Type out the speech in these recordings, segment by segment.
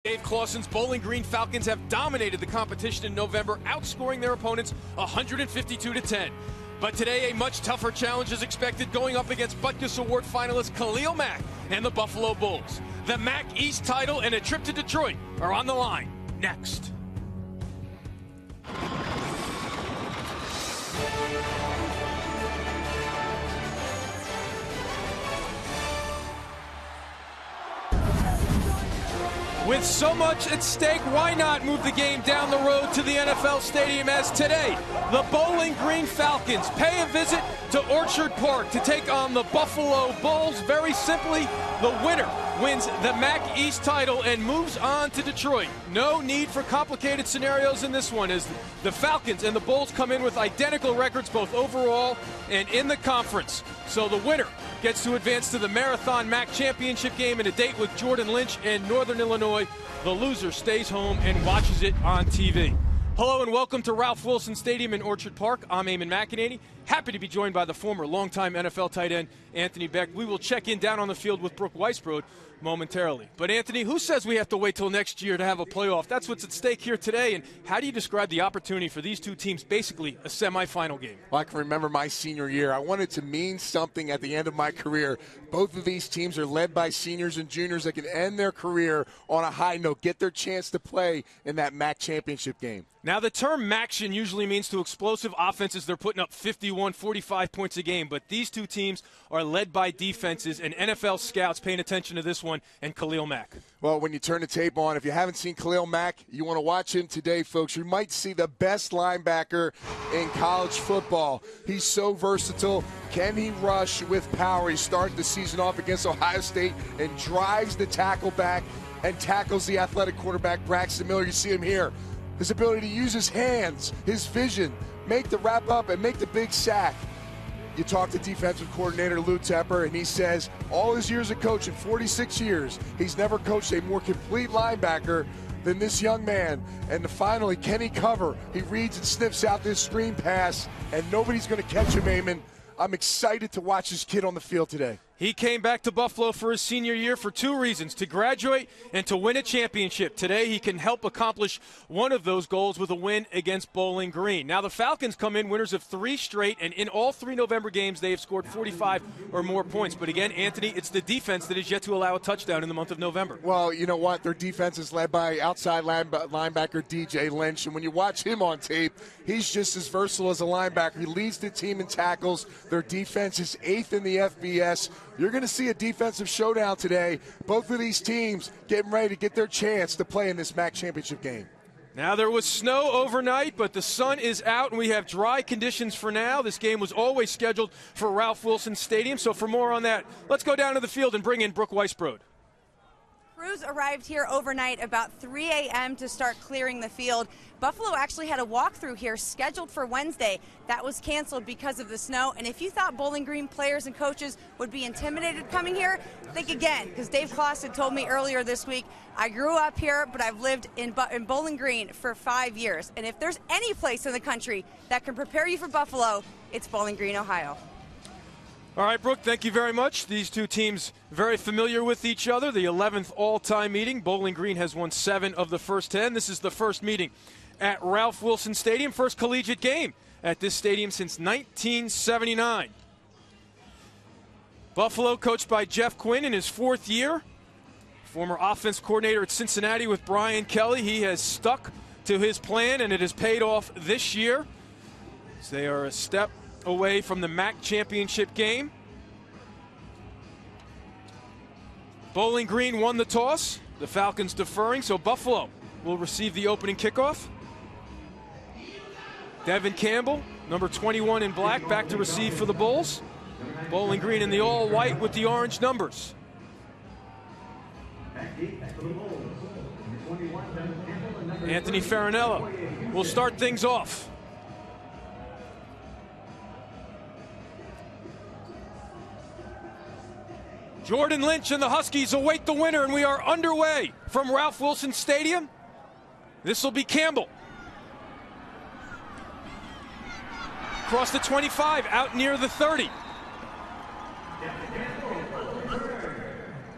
Dave Clawson's Bowling Green Falcons have dominated the competition in November, outscoring their opponents 152-10. But today, a much tougher challenge is expected, going up against Butkus Award finalist Khalil Mack and the Buffalo Bulls. The MAC East title and a trip to Detroit are on the line next. With so much at stake, why not move the game down the road to the NFL Stadium, as today the Bowling Green Falcons pay a visit to Orchard Park to take on the Buffalo Bulls. Very simply, the winner wins the MAC East title and moves on to Detroit. No need for complicated scenarios in this one, as the Falcons and the Bulls come in with identical records both overall and in the conference. So the winner gets to advance to the Marathon MAC Championship game and a date with Jordan Lynch in Northern Illinois. The loser stays home and watches it on TV. Hello and welcome to Ralph Wilson Stadium in Orchard Park. I'm Eamon McEnany. Happy to be joined by the former longtime NFL tight end Anthony Beck. We will check in down on the field with Brooke Weisbrod momentarily. But Anthony, who says we have to wait till next year to have a playoff? That's what's at stake here today. And how do you describe the opportunity for these two teams, basically a semifinal game? Well, I can remember my senior year. I wanted to mean something at the end of my career. Both of these teams are led by seniors and juniors that can end their career on a high note, get their chance to play in that MAC championship game. Now, the term MACtion usually means to explosive offenses they're putting up 51, 45 points a game, but these two teams are led by defenses, and NFL scouts paying attention to this one and Khalil Mack. Well, when you turn the tape on, if you haven't seen Khalil Mack, you want to watch him today, folks. You might see the best linebacker in college football. He's so versatile. Can he rush with power? He started the season off against Ohio State and drives the tackle back and tackles the athletic quarterback Braxton Miller. You see him here. His ability to use his hands, his vision, make the wrap up and make the big sack. You talk to defensive coordinator Lou Tepper, and he says all his years of coaching, 46 years, he's never coached a more complete linebacker than this young man. And finally, can he cover? He reads and sniffs out this screen pass, and nobody's going to catch him, Eamon. I'm excited to watch this kid on the field today. He came back to Buffalo for his senior year for two reasons: to graduate and to win a championship. Today he can help accomplish one of those goals with a win against Bowling Green. Now the Falcons come in winners of 3 straight, and in all 3 November games they have scored 45 or more points. But again, Anthony, it's the defense that is yet to allow a touchdown in the month of November. Well, you know what? Their defense is led by outside linebacker DJ Lynch, and when you watch him on tape, he's just as versatile as a linebacker. He leads the team in tackles. Their defense is 8th in the FBS. You're going to see a defensive showdown today. Both of these teams getting ready to get their chance to play in this MAC championship game. Now, there was snow overnight, but the sun is out, and we have dry conditions for now. This game was always scheduled for Ralph Wilson Stadium. So for more on that, let's go down to the field and bring in Brooke Weisbrod. Crews arrived here overnight about 3 a.m. to start clearing the field. Buffalo actually had a walkthrough here scheduled for Wednesday. That was canceled because of the snow. And if you thought Bowling Green players and coaches would be intimidated coming here, think again, because Dave Clawson told me earlier this week, I grew up here, but I've lived in Bowling Green for 5 years. And if there's any place in the country that can prepare you for Buffalo, it's Bowling Green, Ohio. All right, Brooke, thank you very much. These two teams very familiar with each other. The 11th all-time meeting. Bowling Green has won 7 of the first 10. This is the first meeting at Ralph Wilson Stadium. First collegiate game at this stadium since 1979. Buffalo, coached by Jeff Quinn in his 4th year. Former offense coordinator at Cincinnati with Brian Kelly. He has stuck to his plan, and it has paid off this year. So they are a step away from the MAC championship game. Bowling Green won the toss. The Falcons deferring, so Buffalo will receive the opening kickoff. Devin Campbell, number 21 in black, back to receive for the Bulls. Bowling Green in the all-white with the orange numbers. Anthony Farinella will start things off. Jordan Lynch and the Huskies await the winner, and we are underway from Ralph Wilson Stadium. This will be Campbell. Across the 25, out near the 30.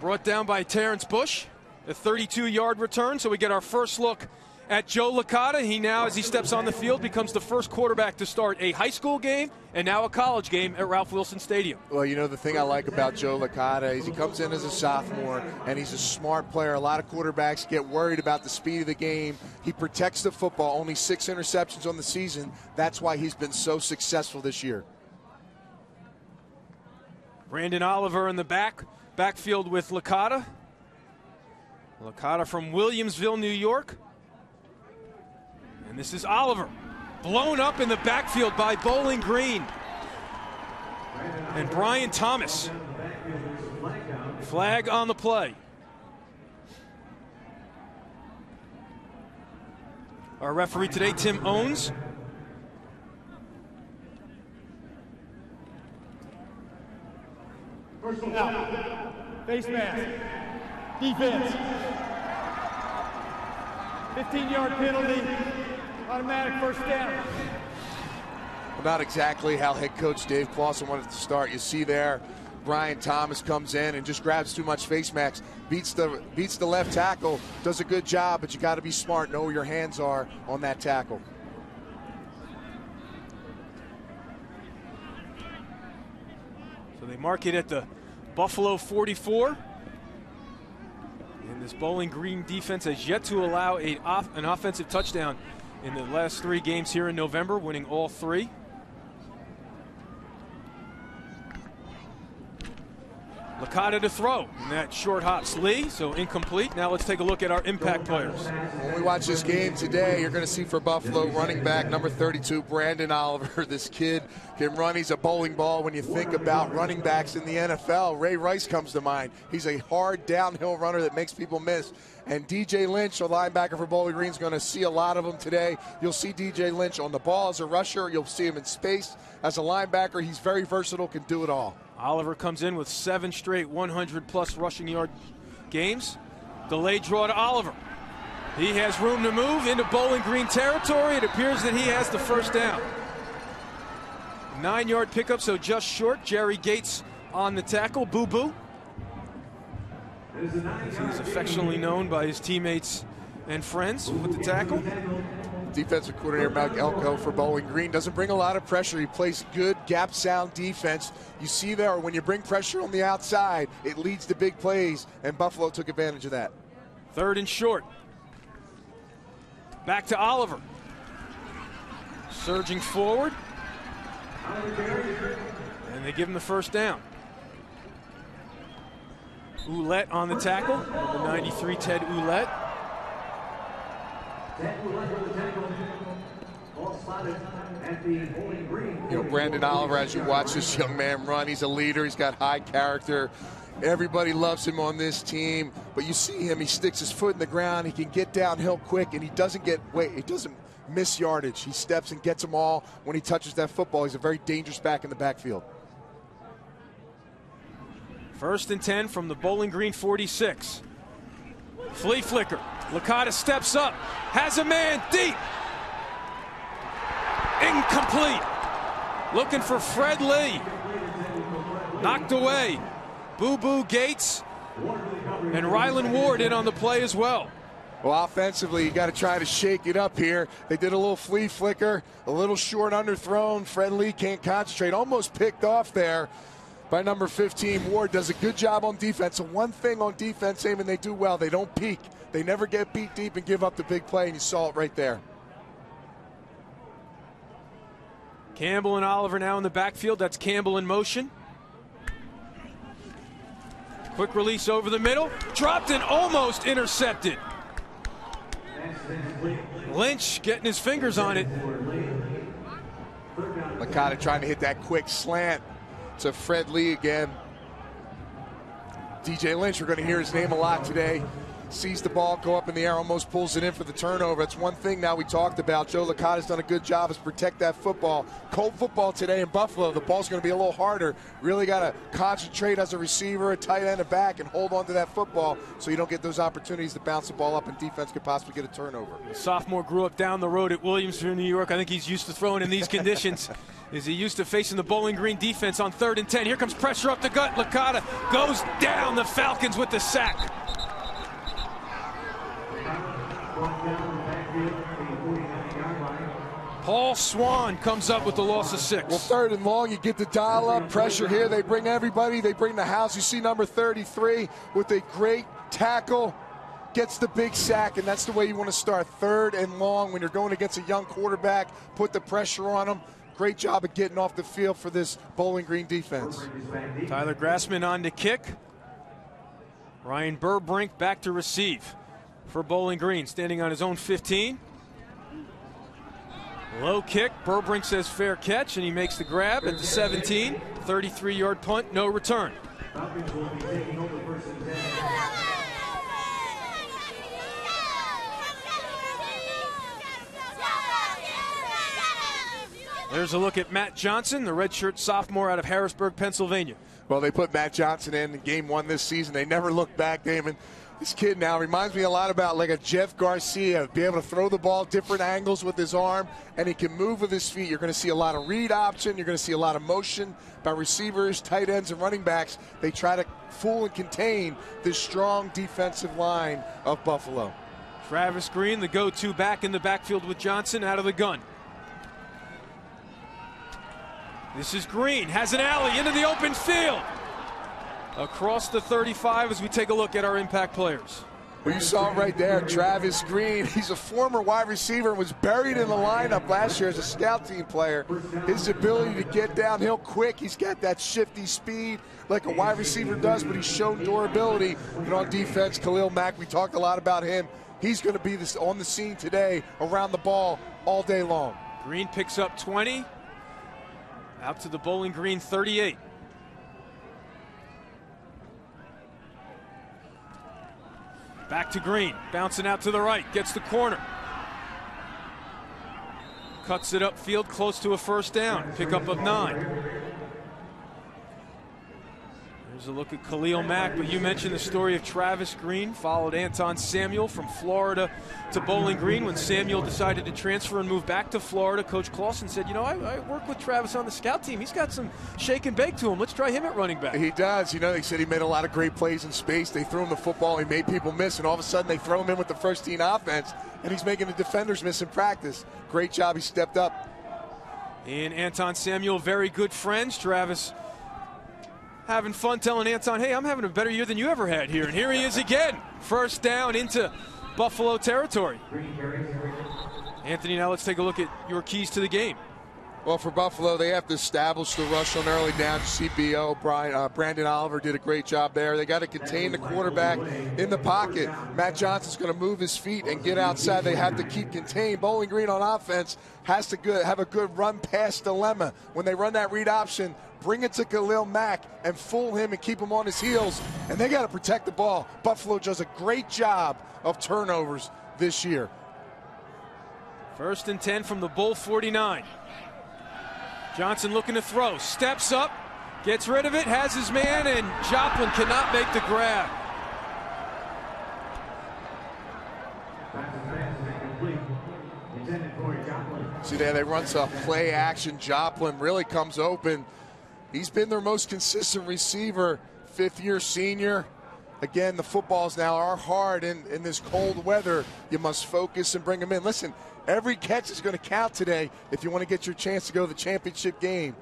Brought down by Terrence Bush. A 32-yard return, so we get our first look at Joe Licata. He now, as he steps on the field, becomes the first quarterback to start a high school game and now a college game at Ralph Wilson Stadium. Well, you know, the thing I like about Joe Licata is he comes in as a sophomore, and he's a smart player. A lot of quarterbacks get worried about the speed of the game. He protects the football, only 6 interceptions on the season. That's why he's been so successful this year. Brandon Oliver in the backfield with Licata. Licata from Williamsville, New York. And this is Oliver, blown up in the backfield by Bowling Green. And Brian Thomas. Flag on the play. Our referee today, Tim Owens. Out. Face mask. Defense. 15-yard penalty. Automatic first down. Well, not exactly how head coach Dave Clawson wanted to start. You see there, Brian Thomas comes in and just grabs too much face mask, beats the left tackle, does a good job, but you got to be smart, know where your hands are on that tackle. So they mark it at the Buffalo 44. And this Bowling Green defense has yet to allow an offensive touchdown in the last 3 games here in November, winning all 3. Licata to throw, and that short hops Lee, so incomplete. Now let's take a look at our impact players. When we watch this game today, you're going to see for Buffalo running back number 32, Brandon Oliver. This kid can run. He's a bowling ball. When you think about running backs in the NFL, Ray Rice comes to mind. He's a hard downhill runner that makes people miss. And DJ Lynch, a linebacker for Bowling Green, is going to see a lot of them today. You'll see DJ Lynch on the ball as a rusher. You'll see him in space as a linebacker. He's very versatile, can do it all. Oliver comes in with 7 straight 100-plus rushing yard games. Delayed draw to Oliver. He has room to move into Bowling Green territory. It appears that he has the first down. 9-yard pickup, so just short. Jerry Gates on the tackle. Boo-boo. He's affectionately known by his teammates and friends with the tackle. Defensive coordinator Mike Elko for Bowling Green doesn't bring a lot of pressure. He plays good gap sound defense. You see there, when you bring pressure on the outside, it leads to big plays, and Buffalo took advantage of that. 3rd and short. Back to Oliver. Surging forward. And they give him the first down. Ouellette on the tackle. Number 93, Ted Ouellette. You know, Brandon Oliver, as you watch this young man run, he's a leader. He's got high character. Everybody loves him on this team. But you see him, he sticks his foot in the ground. He can get downhill quick, and he doesn't miss yardage. He steps and gets them all. When he touches that football, he's a very dangerous back in the backfield. 1st and 10 from the Bowling Green 46. Flea flicker. Licata steps up. Has a man deep. Incomplete. Looking for Fred Lee. Knocked away. Boo-boo Gates and Rylan Ward in on the play as well. Well, offensively, you got to try to shake it up here. They did a little flea flicker, a little short underthrown. Fred Lee can't concentrate. Almost picked off there by number 15, Ward. Does a good job on defense. So one thing on defense, Eamon, they do well. They don't peek. They never get beat deep and give up the big play, and you saw it right there. Campbell and Oliver now in the backfield. That's Campbell in motion. Quick release over the middle. Dropped and almost intercepted. Lynch getting his fingers on it. Licata trying to hit that quick slant to Fred Lee again. DJ Lynch, we're going to hear his name a lot today. Sees the ball go up in the air, almost pulls it in for the turnover. That's one thing now we talked about. Joe Licata's done a good job is protect that football. Cold football today in Buffalo. The ball's going to be a little harder. Really got to concentrate as a receiver, a tight end, a back, and hold on to that football so you don't get those opportunities to bounce the ball up and defense could possibly get a turnover. The sophomore grew up down the road at Williamsville, New York. I think he's used to throwing in these conditions. Is he used to facing the Bowling Green defense on 3rd and 10. Here comes pressure up the gut. Licata goes down. The Falcons with the sack. Paul Swan comes up with the loss of 6. Well, 3rd and long, you get the dial up pressure here. They bring everybody. They bring the house. You see number 33 with a great tackle, gets the big sack, and that's the way you want to start. 3rd and long when you're going against a young quarterback. Put the pressure on him. Great job of getting off the field for this Bowling Green defense. Tyler Grassman on to kick. Ryan Burbrink back to receive for Bowling Green, standing on his own 15. Low kick. Burbrink says fair catch, and he makes the grab at the 17. 33-yard punt, no return. There's a look at Matt Johnson, the redshirt sophomore out of Harrisburg, Pennsylvania. Well, they put Matt Johnson in game 1 this season. They never looked back, Damon. This kid now reminds me a lot about like a Jeff Garcia, be able to throw the ball different angles with his arm, and he can move with his feet. You're going to see a lot of read option. You're going to see a lot of motion by receivers, tight ends, and running backs. They try to fool and contain this strong defensive line of Buffalo. Travis Green, the go-to back in the backfield with Johnson out of the gun. This is Green, has an alley into the open field. Across the 35 as we take a look at our impact players. Well, you saw him right there, Travis Green. He's a former wide receiver and was buried in the lineup last year as a scout team player. His ability to get downhill quick, he's got that shifty speed like a wide receiver does, but he's shown durability. And on defense, Khalil Mack, we talked a lot about him. He's going to be on the scene today around the ball all day long. Green picks up 20. Out to the Bowling Green 38. Back to Green, bouncing out to the right, gets the corner. Cuts it upfield, close to a first down. Pickup of 9. There's a look at Khalil Mack, but you mentioned the story of Travis Green, followed Anton Samuel from Florida to Bowling Green. When Samuel decided to transfer and move back to Florida, Coach Clausen said, you know, I work with Travis on the scout team. He's got some shake and bake to him. Let's try him at running back. He does. You know, they said he made a lot of great plays in space. They threw him the football. He made people miss, and all of a sudden they throw him in with the first team offense, and he's making the defenders miss in practice. Great job. He stepped up. And Anton Samuel, very good friends. Travis having fun telling Anton, hey, I'm having a better year than you ever had here. And here he is again. First down into Buffalo territory. Anthony, now let's take a look at your keys to the game. Well, for Buffalo, they have to establish the rush on early down. CBO, Brandon Oliver did a great job there. They got to contain the quarterback in the pocket. Matt Johnson's going to move his feet and get outside. They have to keep contained. Bowling Green on offense has to have a good run-pass dilemma. When they run that read option, bring it to Khalil Mack and fool him and keep him on his heels. And they got to protect the ball. Buffalo does a great job of turnovers this year. 1st and 10 from the Bull 49. Johnson looking to throw, steps up, gets rid of it, has his man, and Joplin cannot make the grab. See there, they run some play action. Joplin really comes open. He's been their most consistent receiver, 5th-year senior. Again, the footballs now are hard in this cold weather. You must focus and bring them in. Listen, every catch is going to count today if you want to get your chance to go to the championship game.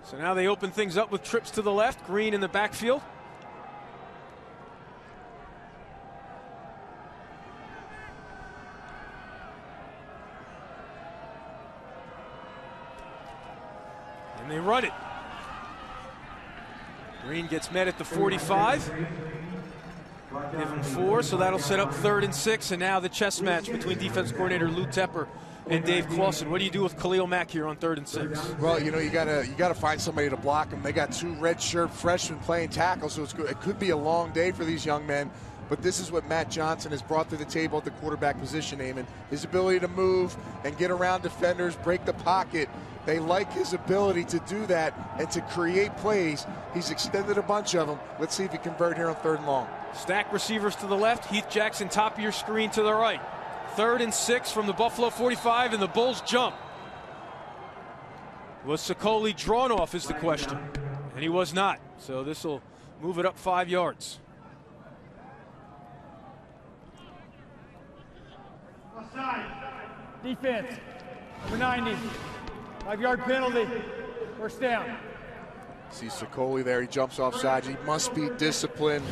So now they open things up with trips to the left. Green in the backfield. And they run it. Green gets met at the 45. Give him 4, so that'll set up 3rd and 6. And now the chess match between defense coordinator Lou Tepper and Dave Clausen. What do you do with Khalil Mack here on 3rd and 6? Well, you know, you gotta find somebody to block him. They got 2 redshirt freshmen playing tackle, so it could be a long day for these young men. But this is what Matt Johnson has brought to the table at the quarterback position, Eamon. His ability to move and get around defenders, break the pocket. They like his ability to do that and to create plays. He's extended a bunch of them. Let's see if he can convert here on 3rd and long. Stack receivers to the left. Heath Jackson, top of your screen to the right. 3rd and 6 from the Buffalo 45, and the Bulls jump. Was Sokoli drawn off is the question. And he was not. So this will move it up 5 yards. Defense. Number 90. 5-yard penalty. First down. See Sicoli there. He jumps offside. He must be disciplined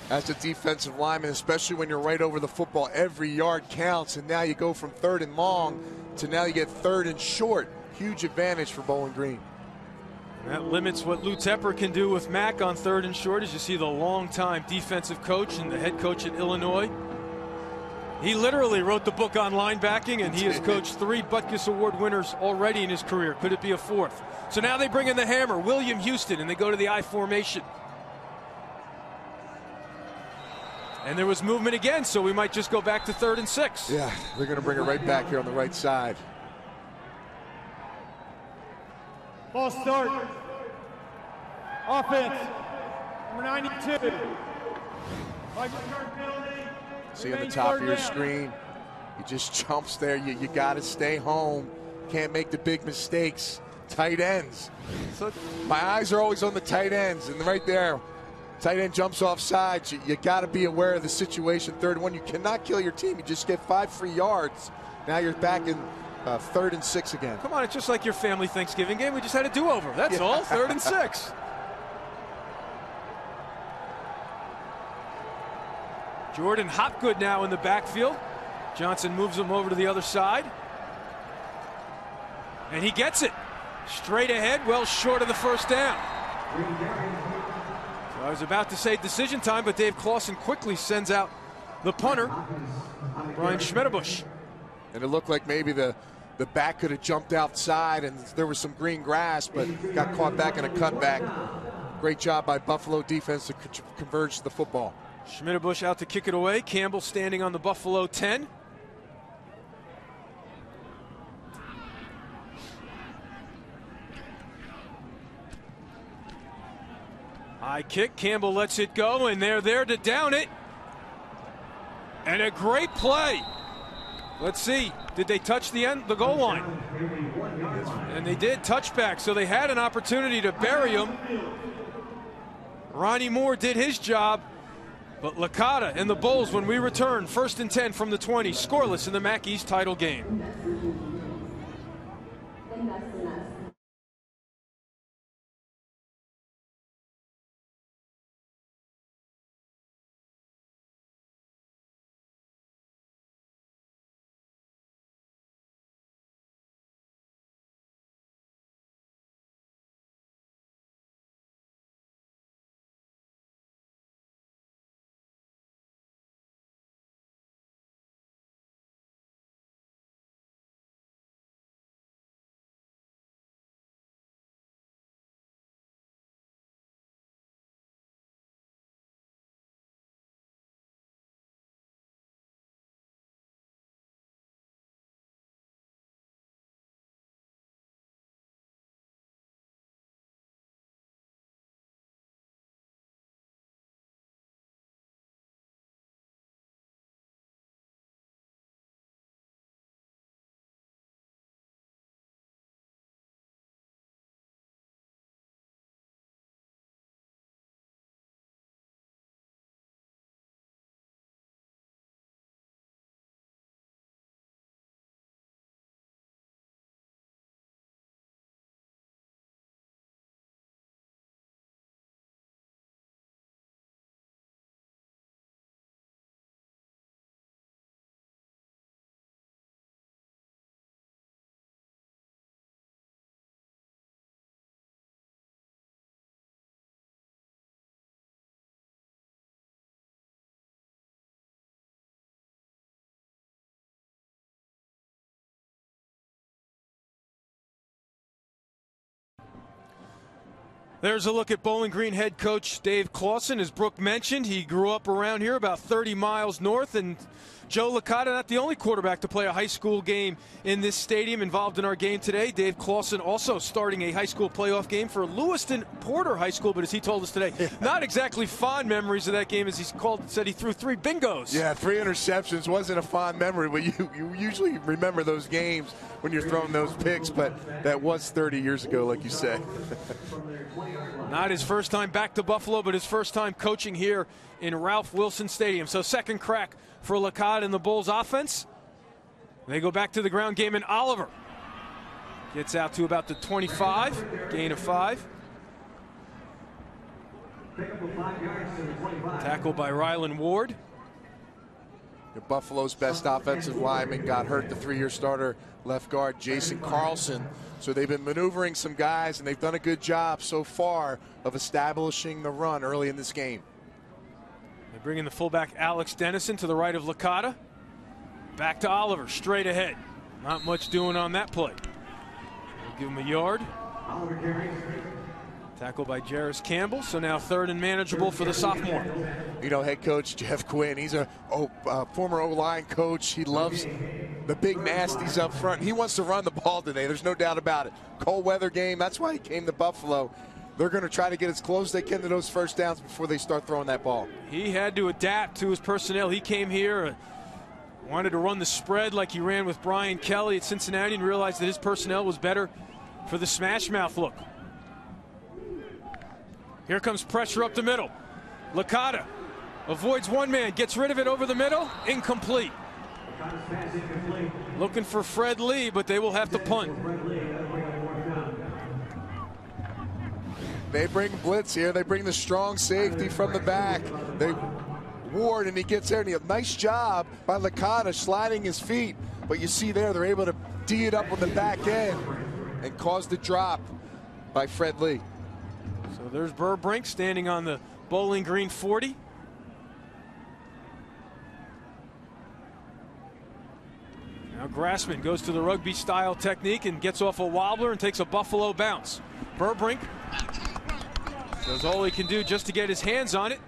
as a defensive lineman, especially when you're right over the football. Every yard counts, and now you go from 3rd and long to now you get 3rd and short. Huge advantage for Bowling Green. That limits what Lou Tepper can do with Mac on 3rd and short. As you see, the longtime defensive coach and the head coach at Illinois. He literally wrote the book on linebacking, and he has coached 3 Butkus Award winners already in his career. Could it be a 4th? So now they bring in the hammer, William Houston, and they go to the I formation. And there was movement again, so we might just go back to 3rd and 6. Yeah, they're going to bring it right back here on the right side. False start. Offense. Number 92. 5-yard penalty. See on the top of your screen, he just jumps there. You got to stay home. Can't make the big mistakes. Tight ends. My eyes are always on the tight ends, and right there, tight end jumps off sides. You got to be aware of the situation. 3rd and 1. You cannot kill your team. You just get 5 free yards. Now you're back in 3rd and 6 again. Come on, it's just like your family Thanksgiving game. We just had a do-over. That's all. 3rd and 6. Jordan Hopgood now in the backfield. Johnson moves him over to the other side. And he gets it. Straight ahead, well short of the first down. So I was about to say decision time, but Dave Clawson quickly sends out the punter, Brian Schmetabush. And it looked like maybe the back could have jumped outside and there was some green grass, but got caught back in a cutback. Great job by Buffalo defense to converge the football. Schmetabush out to kick it away. Campbell standing on the Buffalo 10. High kick. Campbell lets it go, and they're there to down it. And a great play. Let's see. Did they touch the goal line? And they did. Touchback. So they had an opportunity to bury him. Ronnie Moore did his job. But Licata and the Bulls, when we return, 1st and 10 from the 20, scoreless in the MAC East title game. There's a look at Bowling Green head coach Dave Clawson. As Brooke mentioned, he grew up around here about 30 miles north, and Joe Licata, not the only quarterback to play a high school game in this stadium, involved in our game today. Dave Clawson also starting a high school playoff game for Lewiston Porter High School, but as he told us today, not exactly fond memories of that game, as he said he threw 3 bingos. Yeah, 3 interceptions wasn't a fond memory, but you usually remember those games when you're throwing those picks, but that was 30 years ago, like you say. Not his first time back to Buffalo, but his first time coaching here in Ralph Wilson Stadium. So second crack for Licata in the Bulls offense. They go back to the ground game, and Oliver gets out to about the 25, gain of 5. Tackle by Rylan Ward. Buffalo's best offensive lineman got hurt, the 3-year starter left guard Jason Carlson. So they've been maneuvering some guys, and they've done a good job so far of establishing the run early in this game. They bring in the fullback Alex Dennison to the right of Licata. Back to Oliver, straight ahead. Not much doing on that play. We'll give him a yard. Tackle by Jarris Campbell, so now 3rd and manageable for the sophomore. You know, head coach Jeff Quinn, he's a former O-line coach. He loves the big nasties up front. He wants to run the ball today. There's no doubt about it. Cold weather game, that's why he came to Buffalo. They're going to try to get as close as they can to those first downs before they start throwing that ball. He had to adapt to his personnel. He came here, wanted to run the spread like he ran with Brian Kelly at Cincinnati, and realized that his personnel was better for the smash mouth look. Here comes pressure up the middle. Licata avoids one man, gets rid of it over the middle, incomplete. Looking for Fred Lee, but they will have to punt. They bring blitz here. They bring the strong safety from the back. They Ward, and he gets there, and a nice job by Licata sliding his feet. But you see there, they're able to D it up on the back end and cause the drop by Fred Lee. So there's Burbrink standing on the Bowling Green 40. Now Grassman goes to the rugby style technique and gets off a wobbler and takes a Buffalo bounce. Burbrink does all he can do just to get his hands on it.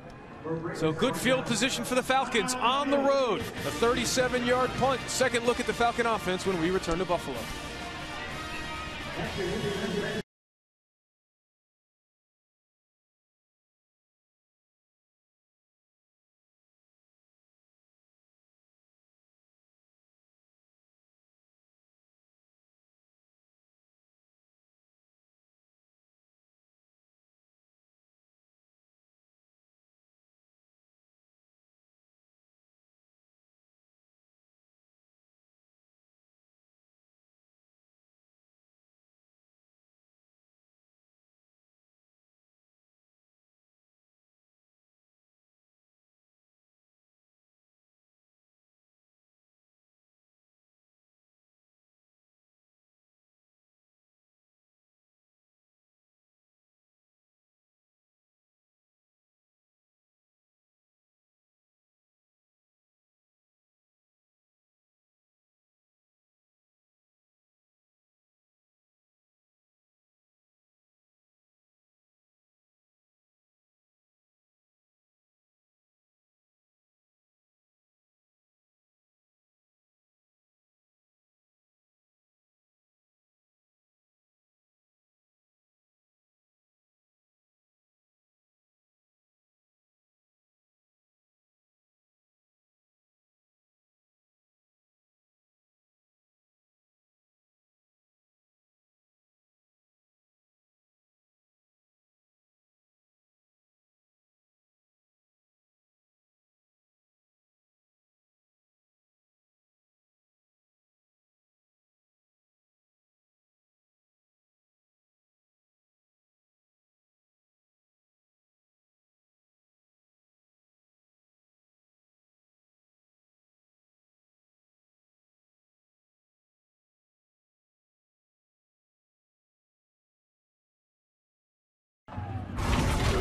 So good field position for the Falcons on the road. A 37-yard punt. Second look at the Falcon offense when we return to Buffalo.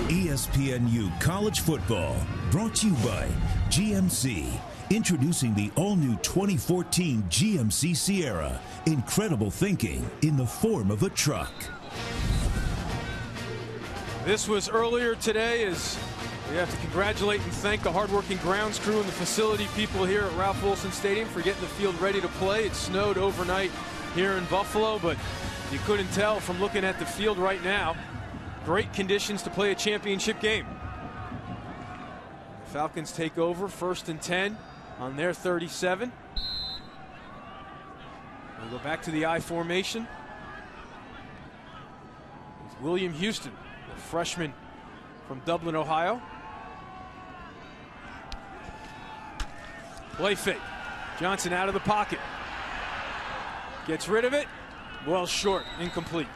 ESPNU College Football, brought to you by GMC. Introducing the all-new 2014 GMC Sierra. Incredible thinking in the form of a truck. This was earlier today, as we have to congratulate and thank the hardworking grounds crew and the facility people here at Ralph Wilson Stadium for getting the field ready to play. It snowed overnight here in Buffalo, but you couldn't tell from looking at the field right now. Great conditions to play a championship game. The Falcons take over, 1st and 10 on their 37. We'll go back to the I formation. It's William Houston, the freshman from Dublin, Ohio. Play fake. Johnson out of the pocket. Gets rid of it. Well short, incomplete.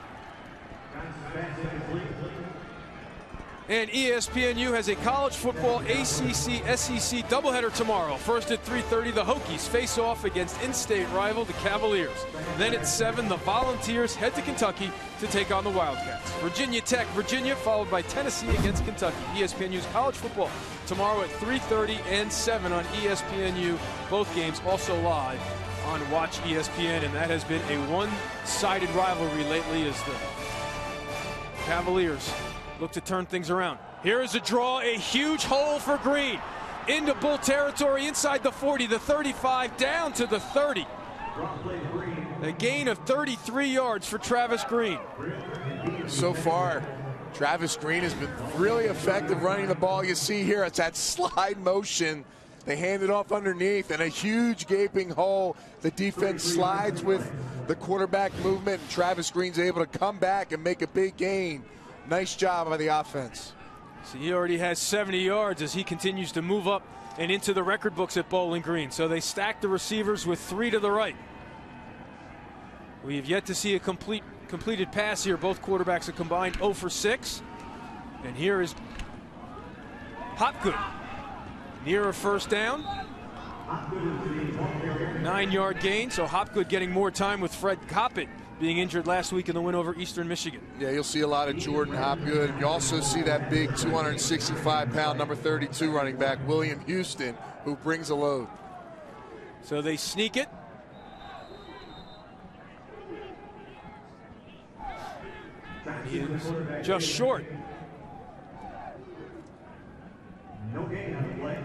And ESPNU has a college football ACC-SEC doubleheader tomorrow. First at 3:30, the Hokies face off against in-state rival, the Cavaliers. Then at 7, the Volunteers head to Kentucky to take on the Wildcats. Virginia Tech, Virginia, followed by Tennessee against Kentucky. ESPNU's college football tomorrow at 3:30 and 7 on ESPNU. Both games also live on Watch ESPN, and that has been a one-sided rivalry lately as the Cavaliers look to turn things around. Here is a draw, a huge hole for Green. Into Bull territory, inside the 40, the 35, down to the 30. A gain of 33 yards for Travis Green. So far, Travis Green has been really effective running the ball. You see here, it's that slide motion. They hand it off underneath, and a huge gaping hole. The defense slides with the quarterback movement, and Travis Green's able to come back and make a big gain. Nice job by the offense. So he already has 70 yards as he continues to move up and into the record books at Bowling Green. So they stack the receivers with 3 to the right. We have yet to see a completed pass here. Both quarterbacks are combined 0 for 6. And here is Hopgood near a first down. 9-yard gain. So Hopgood getting more time with Fred Coppett being injured last week in the win over Eastern Michigan. Yeah, you'll see a lot of Jordan Hopgood. You also see that big 265-pound number 32 running back, William Houston, who brings a load. So they sneak it. And he is just short.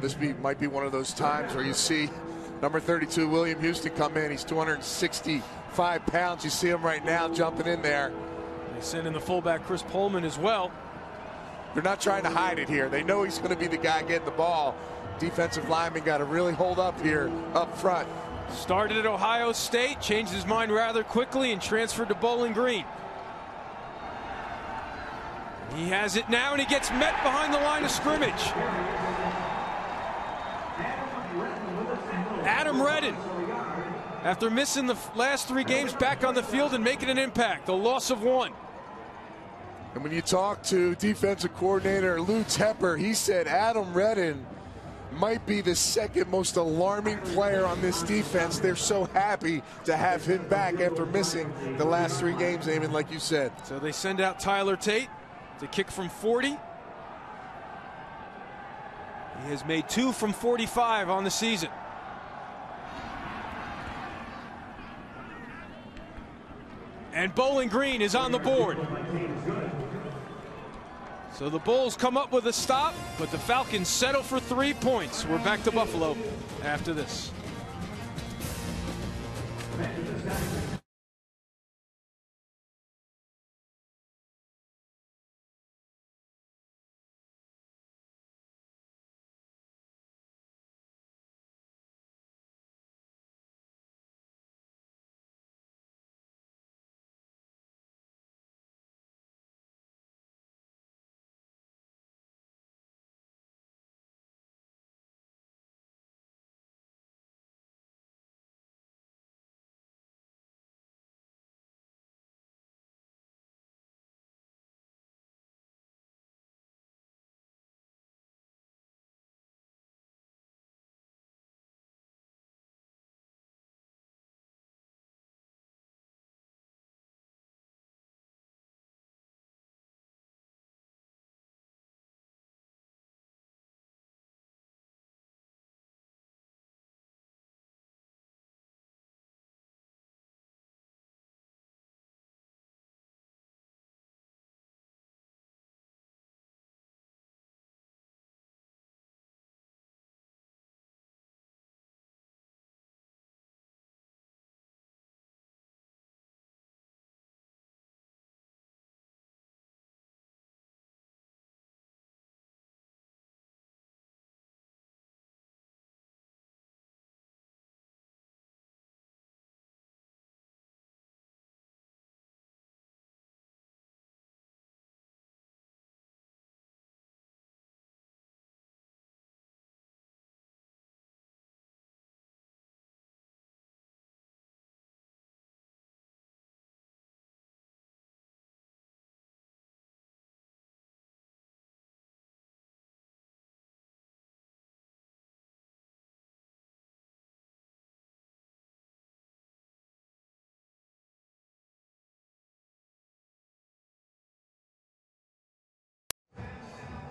This might be one of those times where you see number 32, William Houston, come in. He's 265 pounds. You see him right now jumping in there. They send in the fullback, Chris Pullman, as well. They're not trying to hide it here. They know he's going to be the guy getting the ball. Defensive lineman got to really hold up here up front. Started at Ohio State, changed his mind rather quickly, and transferred to Bowling Green. He has it now, and he gets met behind the line of scrimmage. Adam Redden, after missing the last 3 games, back on the field and making an impact. A loss of 1. And when you talk to defensive coordinator Lou Tepper, he said Adam Redden might be the second most alarming player on this defense. They're so happy to have him back after missing the last 3 games, Eamon, like you said. So they send out Tyler Tate to kick from 40. He has made 2 from 45 on the season. And Bowling Green is on the board. So the Bulls come up with a stop, but the Falcons settle for 3 points. We're back to Buffalo after this.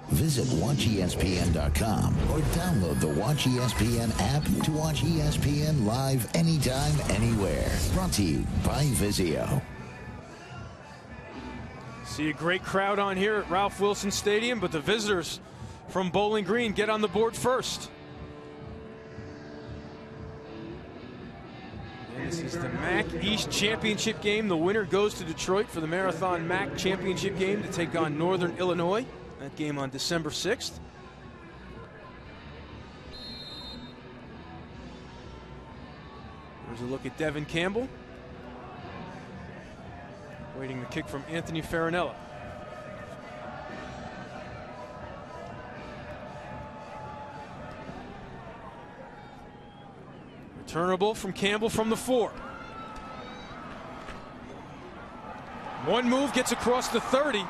Visit WatchESPN.com or download the Watch ESPN app to watch ESPN live anytime, anywhere. Brought to you by Vizio. See a great crowd on here at Ralph Wilson Stadium, but the visitors from Bowling Green get on the board first. And this is the MAC East Championship game. The winner goes to Detroit for the Marathon MAC Championship game to take on Northern Illinois. That game on December 6th. There's a look at Devin Campbell. Waiting the kick from Anthony Farinella. Returnable from Campbell from the 4. One move gets across the 30.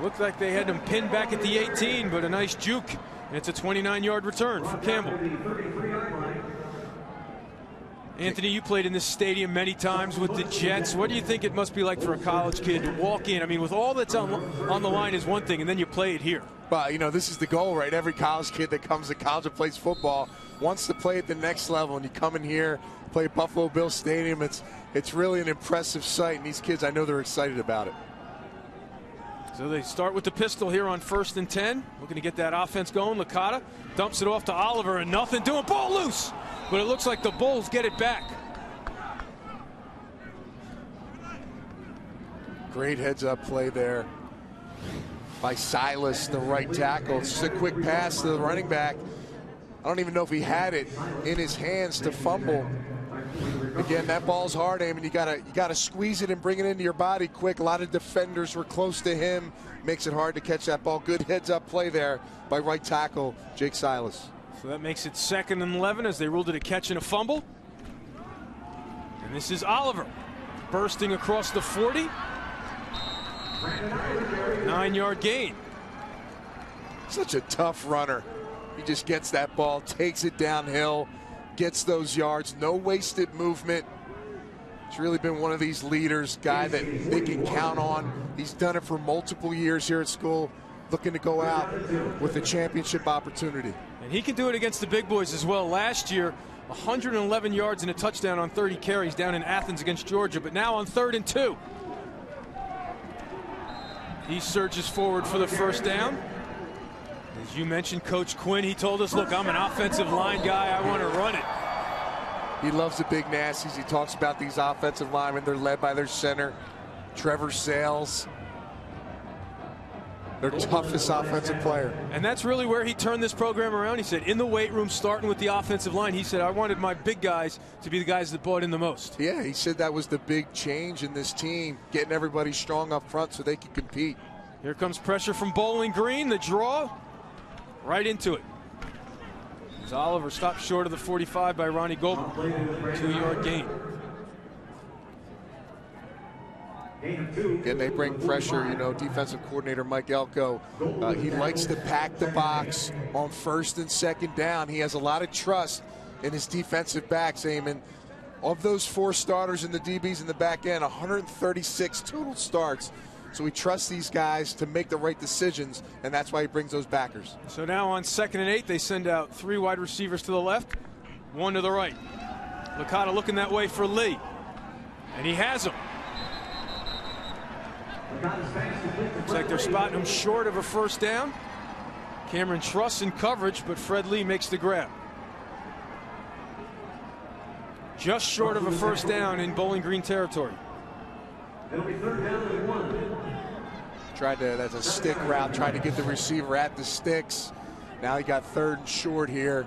Looked like they had him pinned back at the 18, but a nice juke. And it's a 29-yard return for Campbell. Anthony, you played in this stadium many times with the Jets. What do you think it must be like for a college kid to walk in? I mean, with all that's on the line is one thing, and then you play it here. Well, you know, this is the goal, right? Every college kid that comes to college and plays football wants to play at the next level. And you come in here, play at Buffalo Bills Stadium. It's really an impressive sight, and these kids, I know they're excited about it. So they start with the pistol here on 1st and 10. Looking to get that offense going. Licata dumps it off to Oliver, and nothing doing. Ball loose. But it looks like the Bulls get it back. Great heads-up play there by Silas, the right tackle. It's just a quick pass to the running back. I don't even know if he had it in his hands to fumble. Again, that ball's hard, Eamon. You gotta squeeze it and bring it into your body quick. A lot of defenders were close to him. Makes it hard to catch that ball. Good heads-up play there by right tackle Jake Silas. So that makes it 2nd and 11 as they ruled it a catch and a fumble. And this is Oliver bursting across the 40. 9-yard gain. Such a tough runner. He just gets that ball, takes it downhill, gets those yards, no wasted movement. He's really been one of these leaders, guy that they can count on. He's done it for multiple years here at school, looking to go out with a championship opportunity. And he can do it against the big boys as well. Last year, 111 yards and a touchdown on 30 carries down in Athens against Georgia, but now on 3rd and 2. He surges forward for the first down. As you mentioned, Coach Quinn, he told us, look, I'm an offensive line guy. I want to run it. He loves the big nasties. He talks about these offensive linemen. They're led by their center, Trevor Sales. Their toughest offensive player. And that's really where he turned this program around. He said, in the weight room, starting with the offensive line, he said, I wanted my big guys to be the guys that bought in the most. Yeah, he said that was the big change in this team, getting everybody strong up front so they can compete. Here comes pressure from Bowling Green. The draw, right into it. As Oliver stopped short of the 45 by Ronnie Goldberg. 2-yard gain. Again, they bring pressure. You know, defensive coordinator Mike Elko, he likes to pack the box on 1st and 2nd down. He has a lot of trust in his defensive backs, Eamon. Of those 4 starters in the DBs in the back end, 136 total starts. So he trusts these guys to make the right decisions, and that's why he brings those backers. So now on 2nd and 8, they send out 3 wide receivers to the left, 1 to the right. Licata looking that way for Lee, and he has him. Looks like they're spotting him short of a first down. Cameron trusts in coverage, but Fred Lee makes the grab. Just short of a first down in Bowling Green territory. It'll be 3rd down and 1. That's a stick route, trying to get the receiver at the sticks. Now he got 3rd and short here.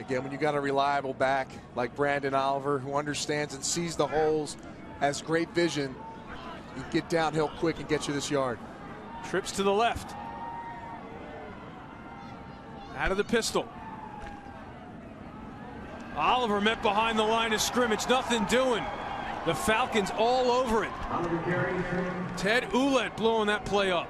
Again, when you got a reliable back like Brandon Oliver, who understands and sees the holes, has great vision, you can get downhill quick and get you this yard. Trips to the left. Out of the pistol. Oliver met behind the line of scrimmage, nothing doing. The Falcons all over it. Ted Ouellette blowing that play up.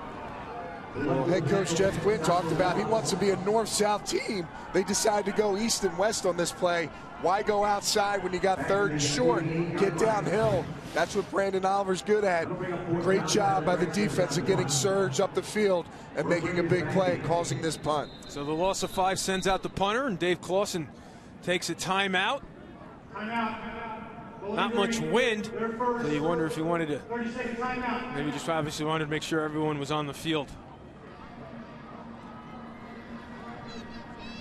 Well, head coach Jeff Quinn talked about he wants to be a north-south team. They decided to go east and west on this play. Why go outside when you got third and short? Get downhill. That's what Brandon Oliver's good at. Great job by the defense of getting surged up the field and making a big play and causing this punt. So the loss of 5 sends out the punter, and Dave Clausen takes a timeout. Not much wind, so you wonder if he wanted to, maybe just obviously wanted to make sure everyone was on the field.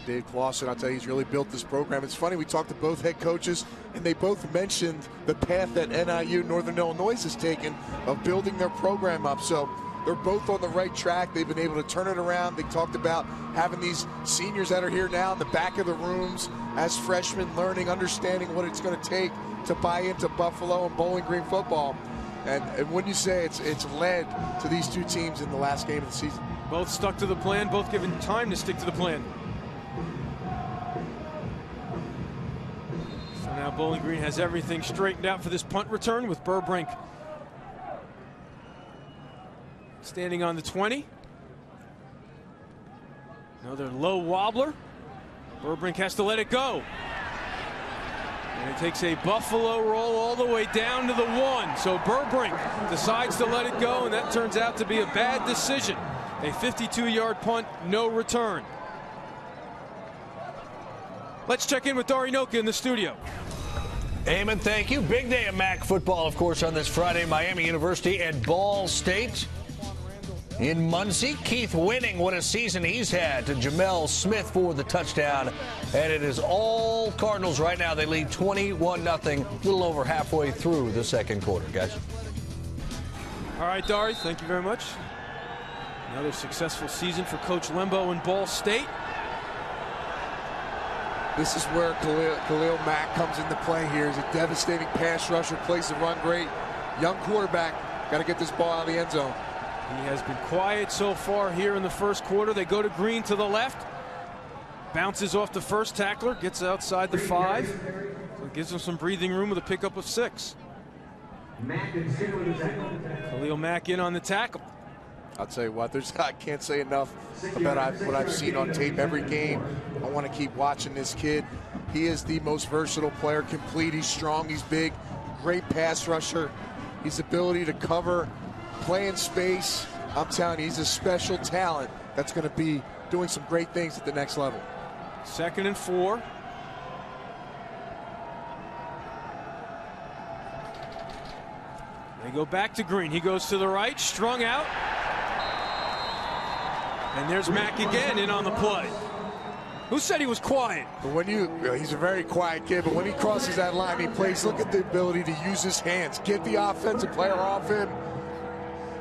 Dave Clausen, I'll tell you, he's really built this program. It's funny, we talked to both head coaches, and they both mentioned the path that NIU, Northern Illinois, has taken of building their program up. So they're both on the right track. They've been able to turn it around. They talked about having these seniors that are here now in the back of the rooms as freshmen, learning, understanding what it's going to take to buy into Buffalo and Bowling Green football. And wouldn't you say it's led to these two teams in the last game of the season? Both stuck to the plan, both given time to stick to the plan. So now Bowling Green has everything straightened out for this punt return with Burbrink standing on the 20. Another low wobbler. Burbrink has to let it go. And it takes a Buffalo roll all the way down to the 1. So Burbrink decides to let it go, and that turns out to be a bad decision. A 52-yard punt, no return. Let's check in with Dari Noka in the studio. Eamon, thank you. Big day of MAC football, of course, on this Friday. Miami University and Ball State in Muncie. Keith winning, what a season he's had, to Jamel Smith for the touchdown. And it is all Cardinals right now. They lead 21-0, a little over halfway through the second quarter, guys. All right, Dari, thank you very much. Another successful season for Coach Lembo and Ball State. This is where Khalil Mack comes into play here. He's a devastating pass rusher, plays the run great. Young quarterback, got to get this ball out of the end zone. He has been quiet so far here in the first quarter. They go to Green to the left. Bounces off the first tackler, gets outside the 5. So it gives him some breathing room with a pickup of 6. Khalil Mack in on the tackle. I'll tell you what, I can't say enough about what I've seen on tape every game. I want to keep watching this kid. He is the most versatile player, complete. He's strong, he's big, great pass rusher. His ability to cover, play in space. I'm telling you, he's a special talent that's going to be doing some great things at the next level. 2nd and 4. They go back to Green. He goes to the right, strung out. And there's Mack again in on the play. Who said he was quiet? But he's a very quiet kid, but when he crosses that line, he plays. Look at the ability to use his hands, get the offensive player off him,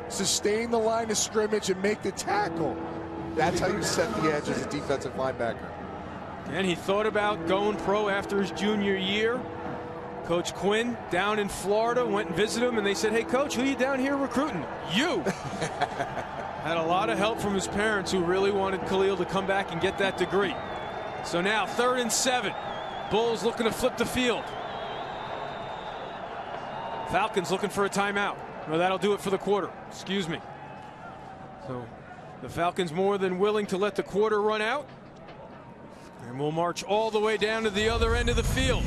sustain the line of scrimmage, and make the tackle. That's how you set the edge as a defensive linebacker. And he thought about going pro after his junior year. Coach Quinn down in Florida went and visited him, and they said, "Hey, Coach, who are you down here recruiting?" You. Had a lot of help from his parents, who really wanted Khalil to come back and get that degree. So now 3rd and 7. Bulls looking to flip the field. Falcons looking for a timeout. Well, that'll do it for the quarter. Excuse me. So the Falcons more than willing to let the quarter run out. And we'll march all the way down to the other end of the field.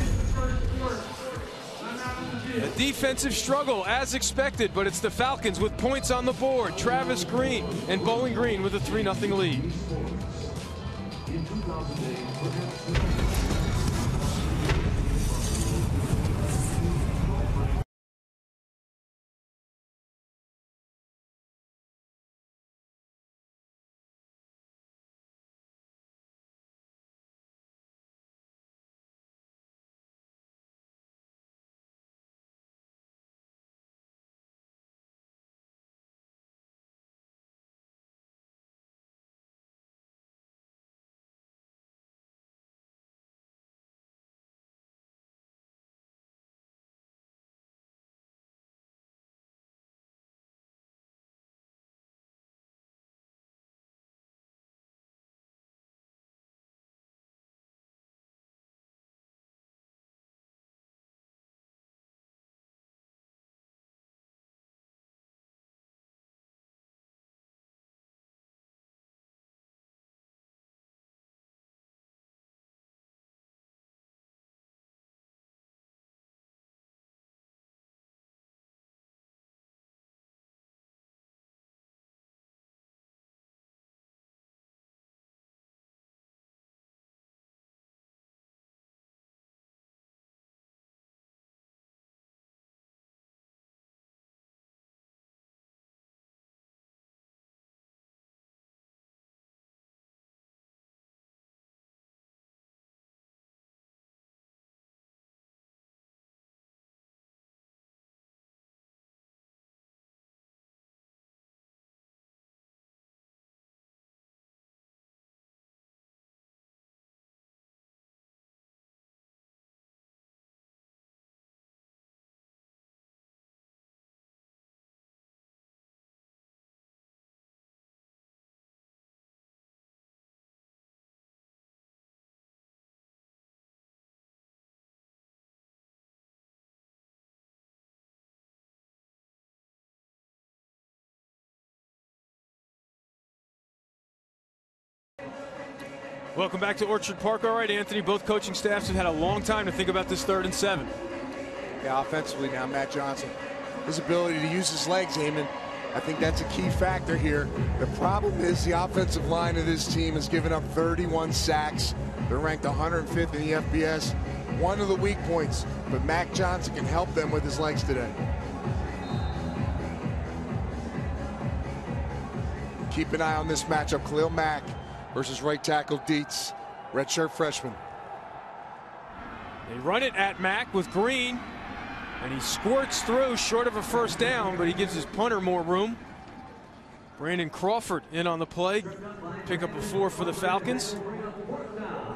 A defensive struggle as expected, but it's the Falcons with points on the board. Travis Green and Bowling Green with a 3-0 lead. Welcome back to Orchard Park. All right, Anthony, both coaching staffs have had a long time to think about this 3rd and 7. Yeah, offensively now, Matt Johnson, his ability to use his legs, Eamon, I think that's a key factor here. The problem is the offensive line of this team has given up 31 sacks. They're ranked 105th in the FBS. One of the weak points, but Mac Johnson can help them with his legs today. Keep an eye on this matchup. Khalil Mack versus right tackle Dietz, redshirt freshman. They run it at Mack with Green, and he squirts through short of a first down, but he gives his punter more room. Brandon Crawford in on the play, pick up a 4 for the Falcons.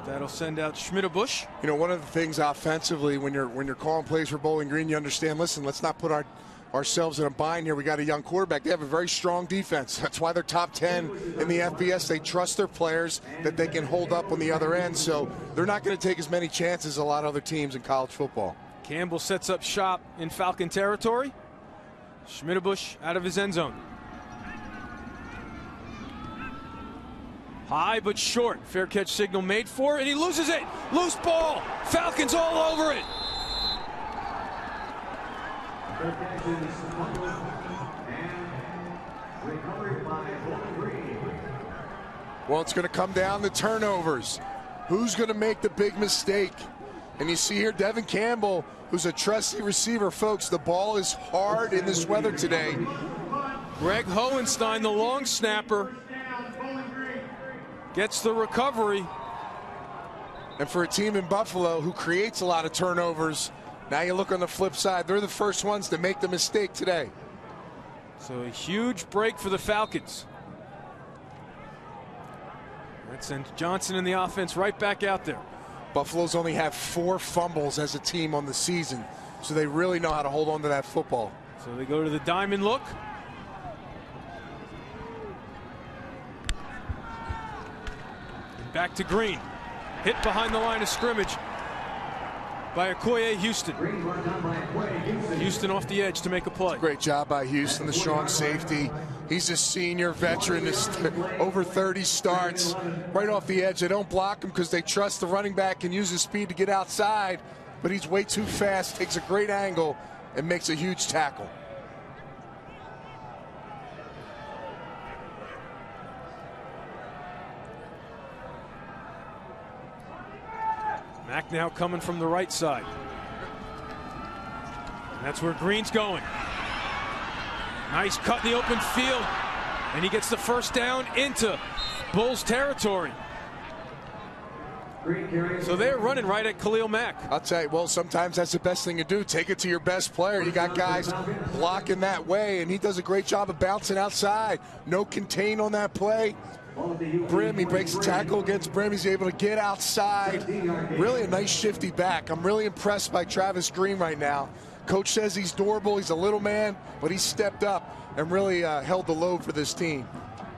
That'll send out Schmidt-Bush. You know, one of the things offensively when you're calling plays for Bowling Green, you understand, listen, let's not put ourselves in a bind here. We got a young quarterback. They have a very strong defense. That's why they're top 10 in the FBS. They trust their players that they can hold up on the other end, so they're not going to take as many chances as a lot of other teams in college football. Campbell sets up shop in Falcon territory. Schmidt-Bush out of his end zone. High but short. Fair catch signal made for it, and he loses it. Loose ball. Falcons all over it. Well, it's going to come down to turnovers. Who's going to make the big mistake? And you see here Devin Campbell, who's a trusty receiver. Folks, the ball is hard in this weather today. Greg Hohenstein, the long snapper, gets the recovery. And for a team in Buffalo who creates a lot of turnovers, now you look on the flip side, they're the first ones to make the mistake today. So a huge break for the Falcons. That sends Johnson and the offense right back out there. Buffalo's only have 4 fumbles as a team on the season, so they really know how to hold on to that football. So they go to the diamond look. And back to Green. Hit behind the line of scrimmage by Okoye Houston. Houston off the edge to make a play. Great job by Houston, the strong safety. He's a senior veteran, over 30 starts. Right off the edge, they don't block him because they trust the running back can use his speed to get outside, but he's way too fast, takes a great angle, and makes a huge tackle. Mack now coming from the right side. And that's where Green's going. Nice cut in the open field. And he gets the first down into Bulls territory. So they're running right at Khalil Mack. I'll tell you, well, sometimes that's the best thing to do. Take it to your best player. You got guys blocking that way, and he does a great job of bouncing outside. No contain on that play. Brim, he breaks the tackle against Brim. He's able to get outside. Really a nice shifty back. I'm really impressed by Travis Green right now. Coach says he's durable. He's a little man, but he stepped up and really held the load for this team.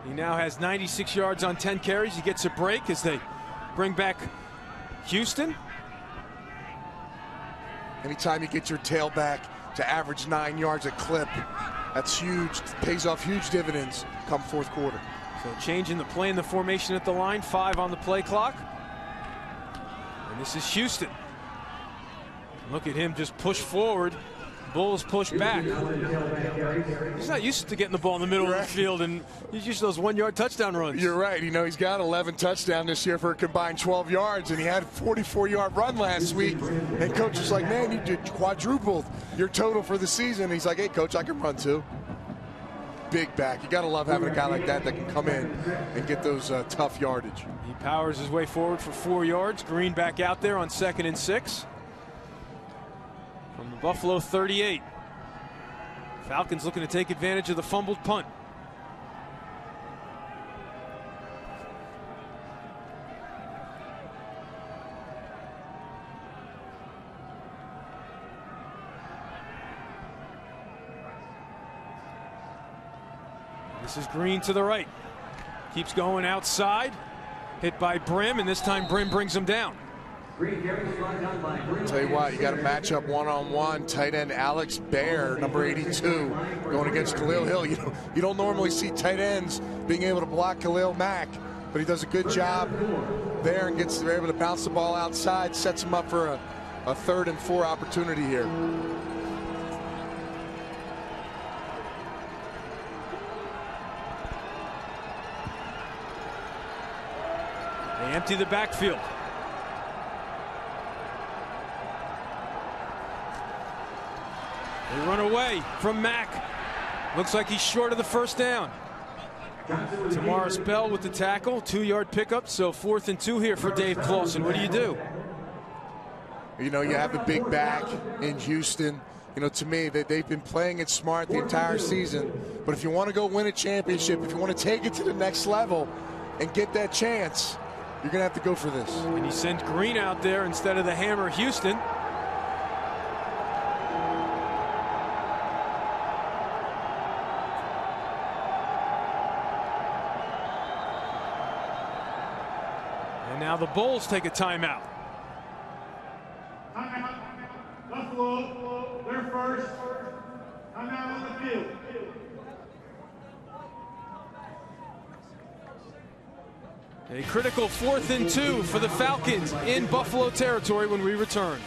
He now has 96 yards on 10 carries. He gets a break as they bring back Houston. Anytime you get your tailback to average 9 yards a clip, that's huge. Pays off huge dividends come fourth quarter. So changing the play in the formation at the line, 5 on the play clock. And this is Houston. Look at him just push forward. Bulls push back. He's not used to getting the ball in the middle of the field, and he's used to those 1-yard touchdown runs. You're right. You know, he's got 11 touchdowns this year for a combined 12 yards, and he had a 44-yard run last week. And coach was like, man, you did quadrupled your total for the season. And he's like, hey, coach, I can run too. Big back. You got to love having a guy like that that can come in and get those tough yardage. He powers his way forward for 4 yards. Green back out there on 2nd and 6. From the Buffalo 38. Falcons looking to take advantage of the fumbled punt. This is Green to the right. Keeps going outside. Hit by Brim, and this time Brim brings him down. I'll tell you what, you got to match up one-on-one. Tight end Alex Baer, number 82, going against Khalil Hill. You don't normally see tight ends being able to block Khalil Mack, but he does a good job up there and they're able to bounce the ball outside, sets them up for a 3rd and 4 opportunity here. They empty the backfield. They run away from Mack. Looks like he's short of the first down. Tamaris Bell with the tackle, 2-yard pickup, so 4th and 2 here for Dave Clawson. What do? You know, you have a big back in Houston. You know, to me, they've been playing it smart the entire season. But if you want to go win a championship, if you want to take it to the next level and get that chance, you're going to have to go for this. And he sent Green out there instead of the hammer Houston. And now the Bulls take a timeout. Buffalo, they're first. I'm out on the field. A critical 4th and 2 for the Falcons in Buffalo territory when we return.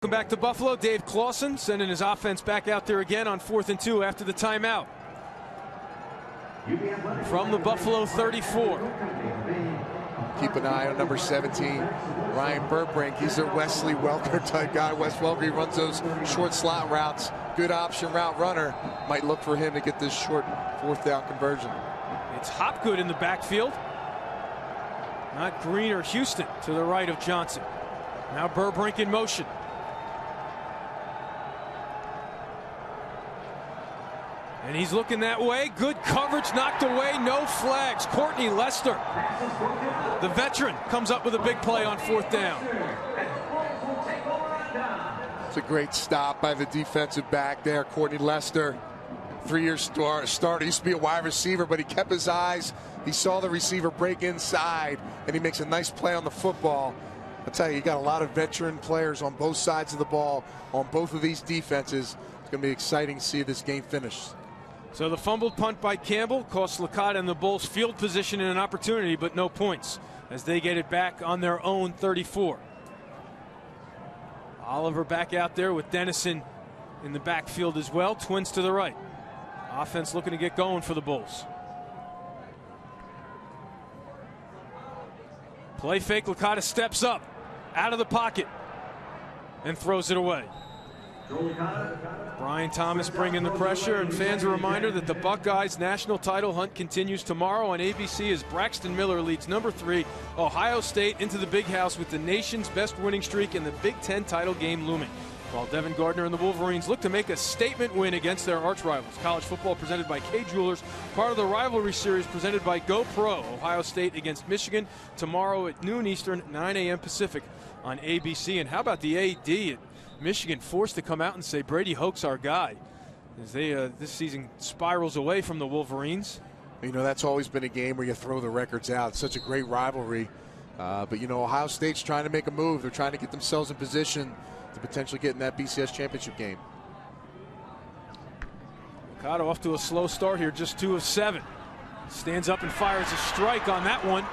Welcome back to Buffalo. Dave Clawson sending his offense back out there again on 4th and 2 after the timeout. From the Buffalo 34. Keep an eye on number 17, Ryan Burbrink. He's a Wesley Welker type guy. Wes Welker, he runs those short slot routes. Good option route runner. Might look for him to get this short 4th down conversion. It's Hopgood in the backfield. Not Green or Houston to the right of Johnson. Now Burbrink in motion. And he's looking that way. Good coverage, knocked away, no flags. Courtney Lester, the veteran, comes up with a big play on 4th down. It's a great stop by the defensive back there, Courtney Lester. 3-year starter, used to be a wide receiver, but he kept his eyes. He saw the receiver break inside, and he makes a nice play on the football. I'll tell you, you got a lot of veteran players on both sides of the ball, on both of these defenses. It's going to be exciting to see this game finish. So the fumbled punt by Campbell cost Licata and the Bulls field position and an opportunity, but no points as they get it back on their own 34. Oliver back out there with Dennison in the backfield as well. Twins to the right. Offense looking to get going for the Bulls. Play fake, Licata steps up, out of the pocket, and throws it away. Brian Thomas bringing the pressure, and fans a reminder that the Buckeyes national title hunt continues tomorrow on ABC as Braxton Miller leads number 3 Ohio State into the Big House with the nation's best winning streak in the Big Ten title game looming. While Devin Gardner and the Wolverines look to make a statement win against their arch rivals. College football presented by Kay Jewelers, part of the rivalry series presented by GoPro. Ohio State against Michigan tomorrow at noon Eastern, 9 a.m. Pacific on ABC. And how about the AD at Michigan, forced to come out and say Brady Hoke's our guy as they this season spirals away from the Wolverines. You know, that's always been a game where you throw the records out. It's such a great rivalry. But, you know, Ohio State's trying to make a move. They're trying to get themselves in position to potentially get in that BCS championship game. Licata off to a slow start here, just 2 of 7. Stands up and fires a strike on that one.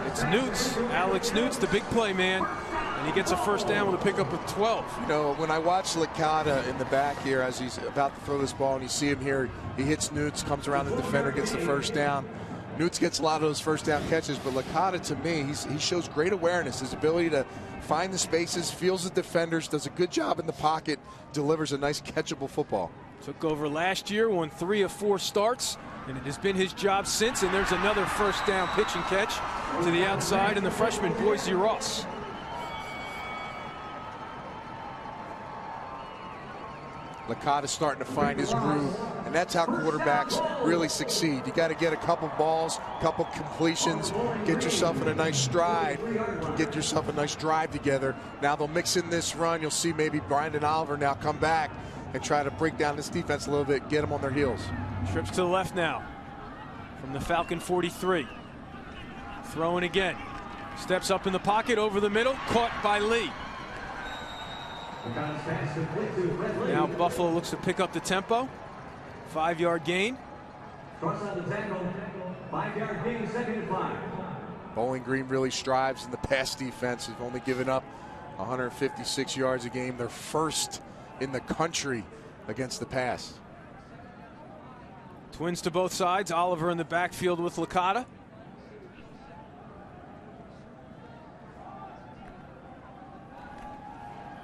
It's Newts, Alex Newts, the big play man, and he gets a first down with a pickup of 12. You know, when I watch Licata in the back here as he's about to throw this ball and you see him here, he hits Newts, comes around the defender, gets the first down. Newts gets a lot of those first down catches, but Licata, to me, he shows great awareness, his ability to find the spaces, feels the defenders, does a good job in the pocket, delivers a nice catchable football. Took over last year, won 3 of 4 starts, and it has been his job since, and there's another first down pitch and catch to the outside, and the freshman Boise Ross. Licata's starting to find his groove, and that's how quarterbacks really succeed. You got to get a couple balls, a couple completions, get yourself in a nice stride, get yourself a nice drive together. Now they'll mix in this run. You'll see maybe Brandon Oliver now come back and try to break down this defense a little bit, get them on their heels. Trips to the left now from the Falcon 43. Throwing again. Steps up in the pocket, over the middle, caught by Lee. Now Buffalo looks to pick up the tempo. 5-yard gain. Bowling Green really strives in the pass defense. They've only given up 156 yards a game. They're first in the country against the pass. Twins to both sides. Oliver in the backfield with Licata.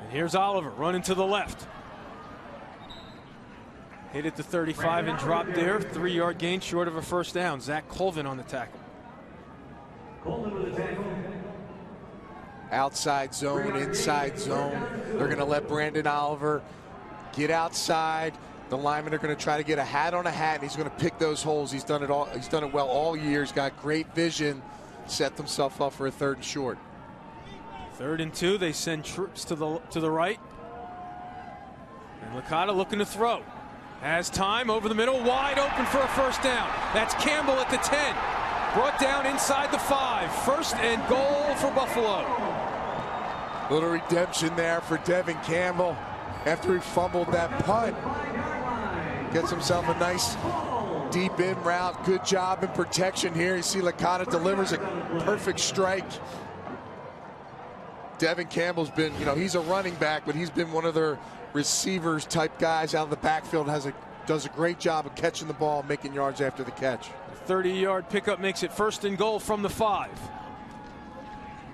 And here's Oliver running to the left. Hit at the 35 and dropped there. 3-yard gain short of a first down. Zach Colvin on the tackle. Outside zone, inside zone. They're going to let Brandon Oliver get outside. The linemen are going to try to get a hat on a hat, and he's going to pick those holes. He's done it all. He's done it well all year. He's got great vision. Set himself up for a 3rd and short. 3rd and 2. They send troops to the right. And Licata looking to throw. Has time over the middle, wide open for a first down. That's Campbell at the 10. Brought down inside the 5. 1st and goal for Buffalo. Little redemption there for Devin Campbell after he fumbled that punt. Gets himself a nice deep in route. Good job in protection here. You see Licata delivers a perfect strike. Devin Campbell's been, you know, he's a running back, but he's been one of their receivers type guys out of the backfield. Does a great job of catching the ball, making yards after the catch. 30-yard pickup makes it 1st and goal from the 5.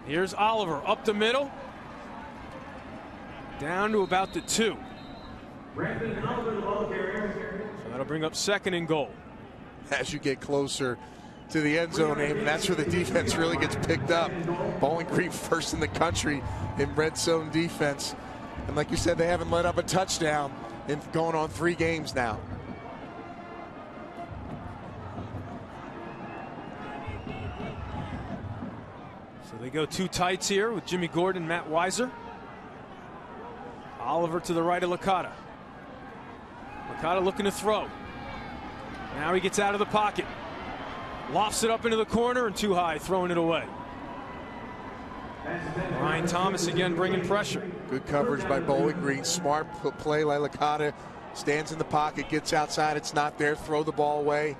Here's Oliver up the middle. Down to about the 2. So that'll bring up 2nd and goal. As you get closer to the end zone, and that's where the defense really gets picked up. Bowling Green 1st in the country in red zone defense. And like you said, they haven't let up a touchdown in going on 3 games now. So they go 2 tights here with Jimmy Gordon, Matt Weiser. Oliver to the right of Licata. Licata looking to throw. Now he gets out of the pocket. Lofts it up into the corner and too high, throwing it away. Brian Thomas again bringing pressure. Good coverage by Bowling Green. Smart play by Licata. Stands in the pocket, gets outside. It's not there. Throw the ball away.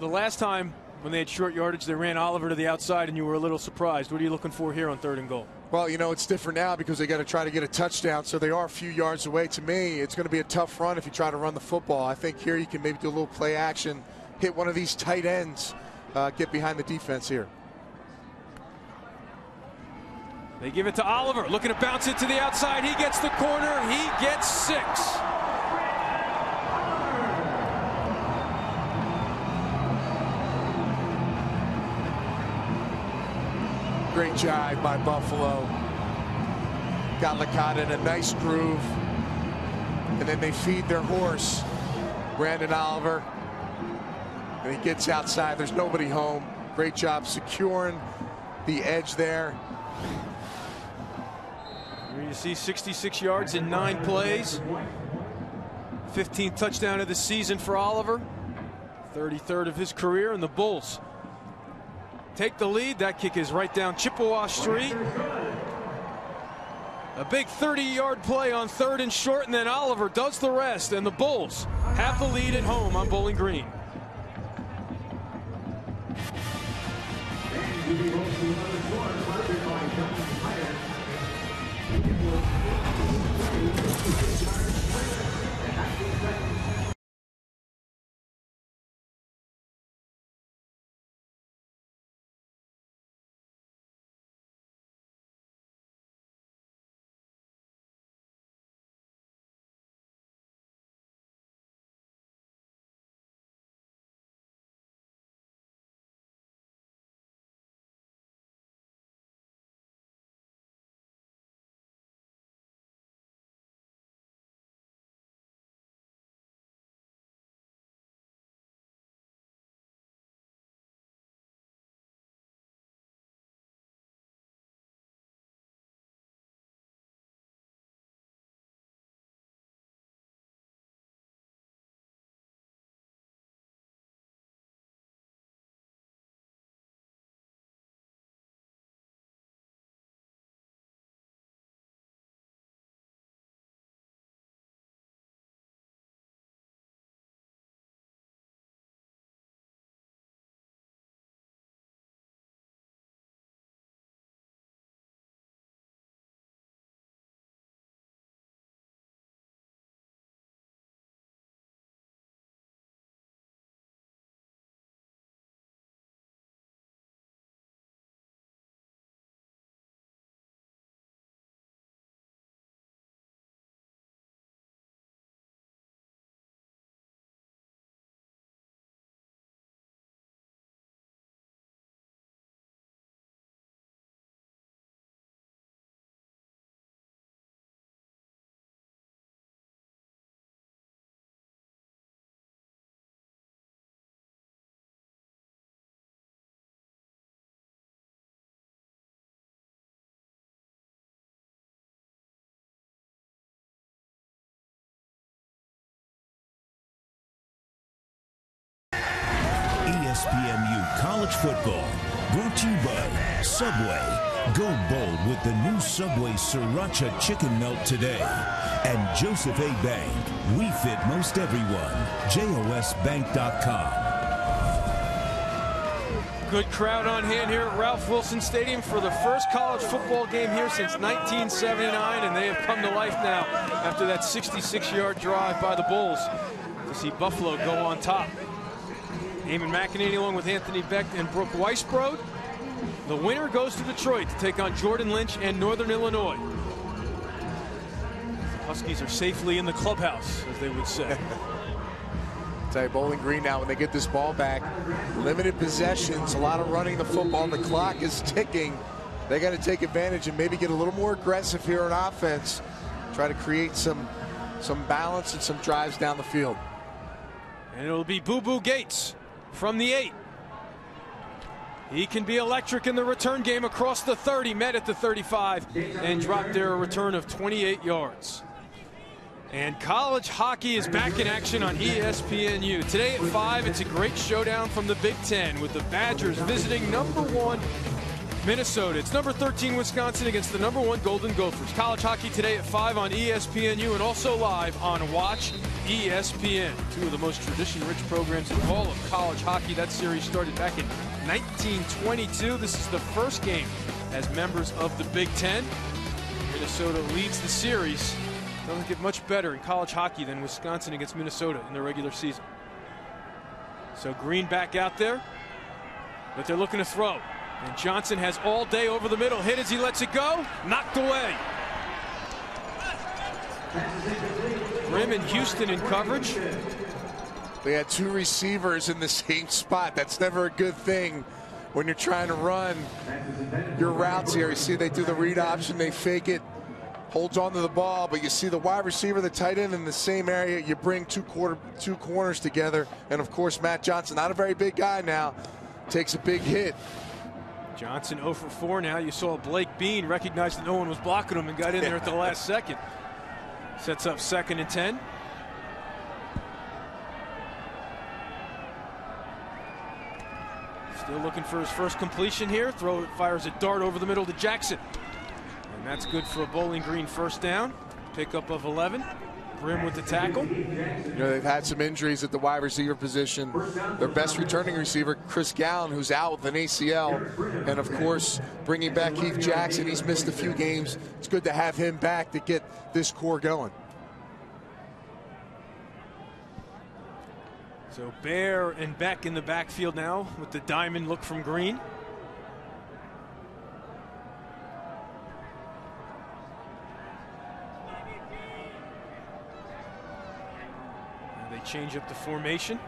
The last time when they had short yardage, they ran Oliver to the outside, and you were a little surprised. What are you looking for here on 3rd and goal? Well, you know, it's different now because they got to try to get a touchdown, so they are a few yards away. To me, it's going to be a tough run if you try to run the football. I think here you can maybe do a little play action, hit one of these tight ends, get behind the defense here. They give it to Oliver, looking to bounce it to the outside. He gets the corner. He gets 6. Great jive by Buffalo. Got Licata in a nice groove. And then they feed their horse, Brandon Oliver. And he gets outside. There's nobody home. Great job securing the edge there. Here you see 66 yards in 9 plays. 15th touchdown of the season for Oliver. 33rd of his career, and the Bulls take the lead. That kick is right down Chippewa Street. A big 30-yard play on 3rd and short, and then Oliver does the rest, and the Bulls have the lead at home on Bowling Green. ESPNU College Football, brought to you by Subway. Go bold with the new Subway Sriracha Chicken Melt today. And Joseph A. Bank. We fit most everyone. JOSbank.com. Good crowd on hand here at Ralph Wilson Stadium for the first college football game here since 1979, and they have come to life now after that 66-yard drive by the Bulls to see Buffalo go on top. Eamon McEnany along with Anthony Beck and Brooke Weisbrod. The winner goes to Detroit to take on Jordan Lynch and Northern Illinois. The Huskies are safely in the clubhouse, as they would say. Tell you, Bowling Green now, when they get this ball back, limited possessions, a lot of running the football, and the clock is ticking. They got to take advantage and maybe get a little more aggressive here on offense. Try to create some balance and some drives down the field. And it'll be Boo Boo Gates from the 8. He can be electric in the return game across the 30, met at the 35, and dropped there a return of 28 yards. And college hockey is back in action on ESPNU. Today at 5, it's a great showdown from the Big Ten with the Badgers visiting #1 Minnesota. It's number 13 Wisconsin against the #1 Golden Gophers. College hockey today at 5 on ESPNU and also live on Watch ESPN. Two of the most tradition-rich programs in all of college hockey. That series started back in 1922. This is the first game as members of the Big Ten. Minnesota leads the series. Doesn't get much better in college hockey than Wisconsin against Minnesota in the regular season. So Green back out there. but they're looking to throw. And Johnson has all day over the middle. Hit as he lets it go. Knocked away. Grimm and Houston in coverage. They had two receivers in the same spot. That's never a good thing when you're trying to run your routes here. You see they do the read option, they fake it, holds on to the ball, but you see the wide receiver, the tight end in the same area. You bring two corners together, and of course Matt Johnson, not a very big guy now, takes a big hit. Johnson 0 for 4 now. You saw Blake Bean recognize that no one was blocking him and got in there at the last second. Sets up 2nd and 10. Still looking for his first completion here. Fires a dart over the middle to Jackson. And that's good for a Bowling Green first down. Pickup of 11. Grimm with the tackle. You know, they've had some injuries at the wide receiver position. Their best returning receiver, Chris Gallen, who's out with an ACL. And, of course, bringing back Keith Jackson. He's missed a few games. It's good to have him back to get this core going. So Bear and Beck in the backfield now with the diamond look from Green. And they change up the formation.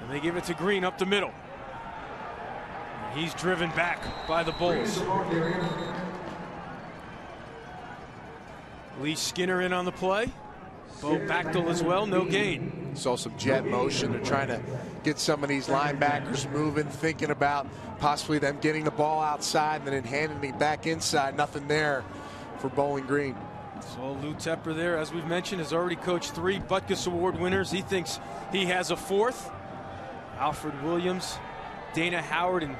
And they give it to Green up the middle. And he's driven back by the Bulls. Lee Skinner in on the play. Bo Bachtel as well, no gain. Saw some jet motion. They're trying to get some of these linebackers moving, thinking about possibly them getting the ball outside and then handing it back inside. Nothing there for Bowling Green. So Lou Tepper there, as we've mentioned, has already coached 3 Butkus Award winners. He thinks he has a 4th. Alfred Williams, Dana Howard, and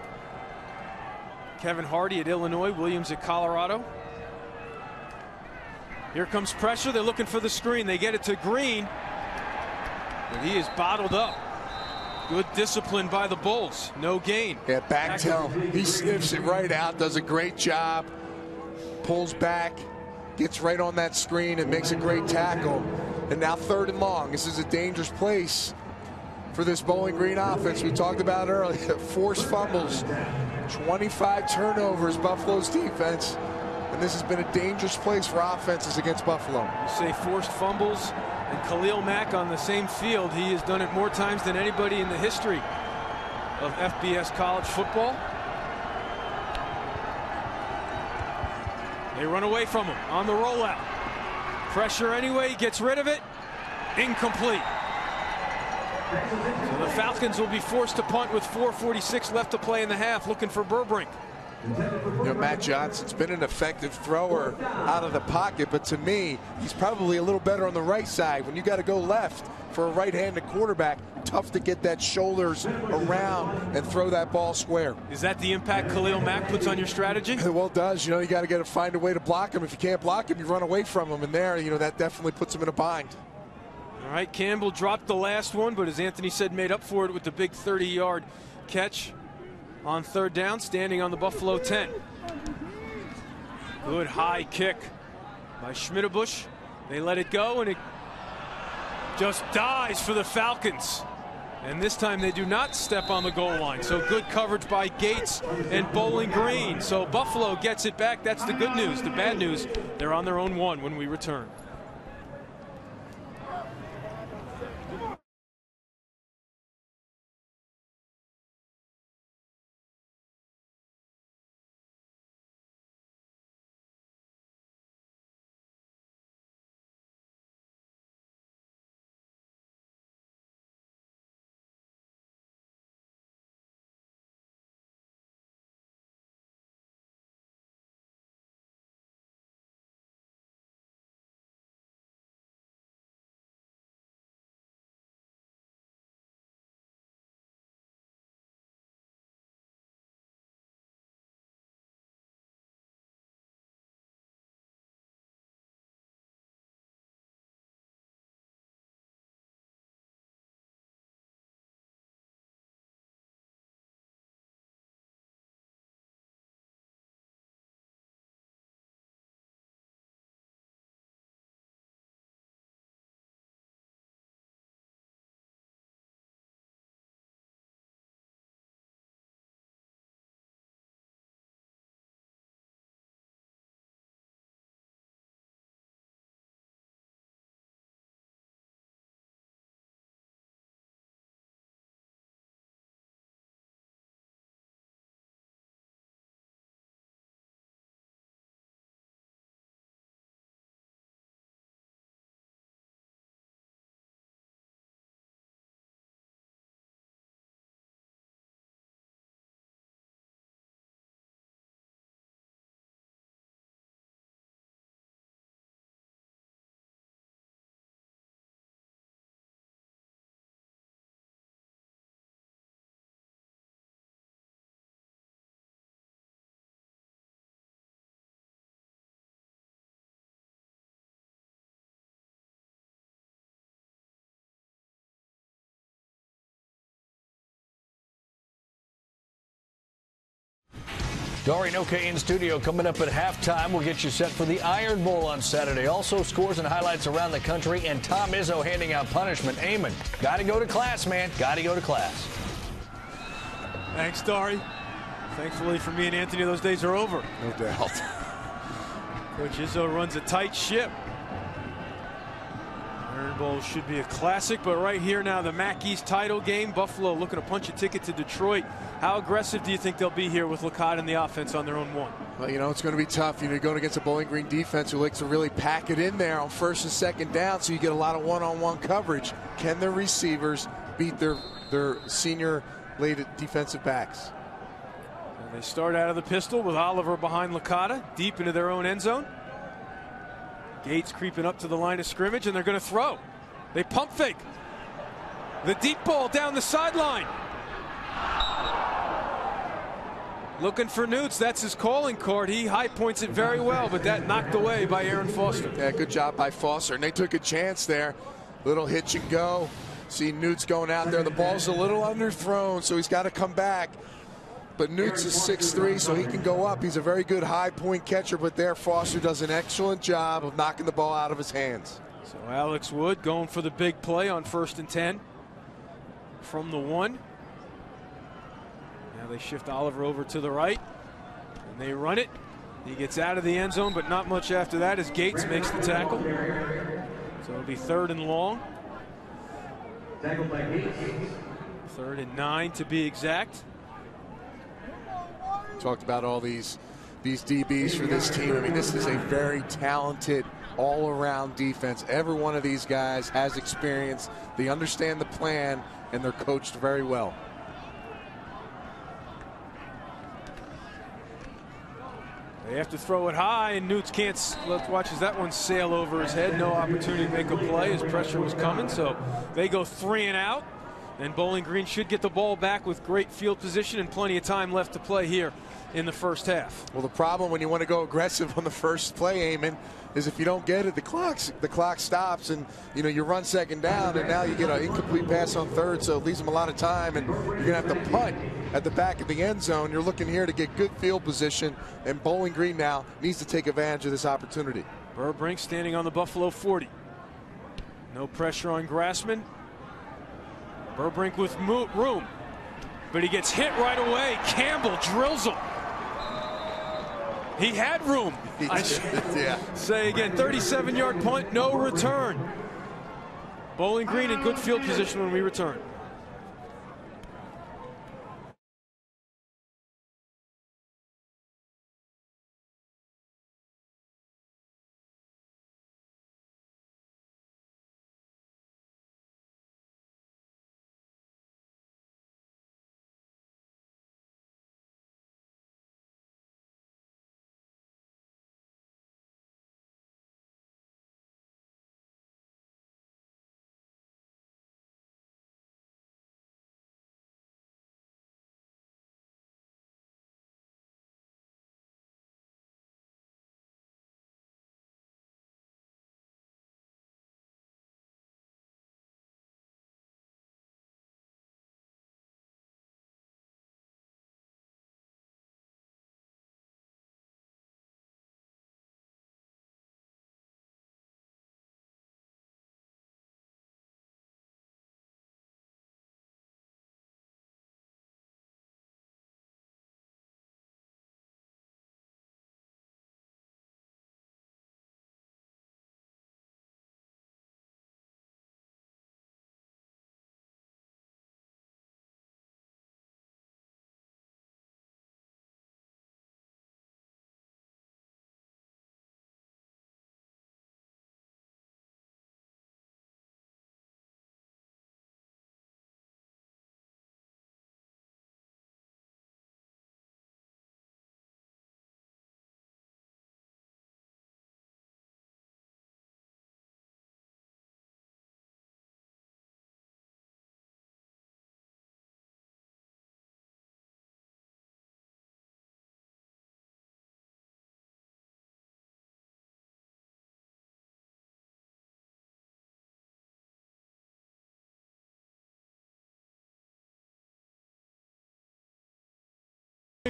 Kevin Hardy at Illinois. Williams at Colorado. Here comes pressure. They're looking for the screen. They get it to Green. But he is bottled up. Good discipline by the Bulls. No gain. Yeah, Bachtel, he sniffs it right out, does a great job. Pulls back, gets right on that screen and makes a great tackle. And now 3rd and long. This is a dangerous place for this Bowling Green offense. We talked about earlier. Forced fumbles, 25 turnovers, Buffalo's defense. And this has been a dangerous place for offenses against Buffalo. You say forced fumbles and Khalil Mack on the same field. He has done it more times than anybody in the history of FBS college football. They run away from him on the rollout. Pressure anyway, he gets rid of it. Incomplete. So the Falcons will be forced to punt with 4:46 left to play in the half, looking for Burbrink. You know, Matt Johnson's been an effective thrower out of the pocket, but to me, he's probably a little better on the right side. When you got to go left for a right-handed quarterback, tough to get that shoulders around and throw that ball square. Is that the impact Khalil Mack puts on your strategy? Well, it does. You know, you got to find a way to block him. If you can't block him, you run away from him. And there, you know, that definitely puts him in a bind. All right, Campbell dropped the last one, but as Anthony said, made up for it with the big 30-yard catch on 3rd down, standing on the Buffalo 10. Good high kick by Schmittebusch. They let it go, and it just dies for the Falcons. And this time they do not step on the goal line. So good coverage by Gates and Bowling Green. So Buffalo gets it back. That's the good news. The bad news, they're on their own 1 when we return. Dari Noka in studio. Coming up at halftime, we'll get you set for the Iron Bowl on Saturday. Also, scores and highlights around the country, and Tom Izzo handing out punishment. Eamon, got to go to class, man. Got to go to class. Thanks, Dari. Thankfully for me and Anthony, those days are over. No doubt. Coach Izzo runs a tight ship. Iron Bowl should be a classic, but right here now, the MAC East title game. Buffalo looking to punch a ticket to Detroit. How aggressive do you think they'll be here with Licata and the offense on their own one? Well, you know, it's going to be tough. You're going against a Bowling Green defense who likes to really pack it in there on first and second down, so you get a lot of one-on-one coverage. Can their receivers beat their senior-laden defensive backs? And they start out of the pistol with Oliver behind Licata, deep into their own end zone. Gates creeping up to the line of scrimmage, and they're going to throw. They pump fake. The deep ball down the sideline. Looking for Newts. That's his calling card. He high points it very well, but that knocked away by Aaron Foster. Yeah, good job by Foster. And they took a chance there. Little hitch and go. See Newts going out there. The ball's a little underthrown, so he's got to come back. But Newts is 6'3", so he can go up. He's a very good high point catcher, but there Foster does an excellent job of knocking the ball out of his hands. So Alex Wood going for the big play on 1st and 10 from the 1. Now they shift Oliver over to the right, and they run it. He gets out of the end zone, but not much after that as Gates makes the tackle. So it'll be 3rd and long. 3rd and 9 to be exact. Talked about all these DBs for this team. I mean, this is a very talented all-around defense. Every one of these guys has experience. They understand the plan, and they're coached very well. They have to throw it high, and Newts can't. Let's watch as that one sail over his head. No opportunity to make a play as pressure was coming. So they go 3 and out, and Bowling Green should get the ball back with great field position and plenty of time left to play here in the first half. Well, the problem when you want to go aggressive on the first play, Eamon, is if you don't get it, the clock stops, and you know you run 2nd down, and now you get an incomplete pass on 3rd, so it leaves them a lot of time, and you're gonna have to punt at the back of the end zone. You're looking here to get good field position, and Bowling Green now needs to take advantage of this opportunity. Burbrink standing on the Buffalo 40. No pressure on Grassman. Burbrink with room, but he gets hit right away. Campbell drills him. He had room. Yeah. Say again, 37-yard punt, no return. Bowling Green in good field position when we return.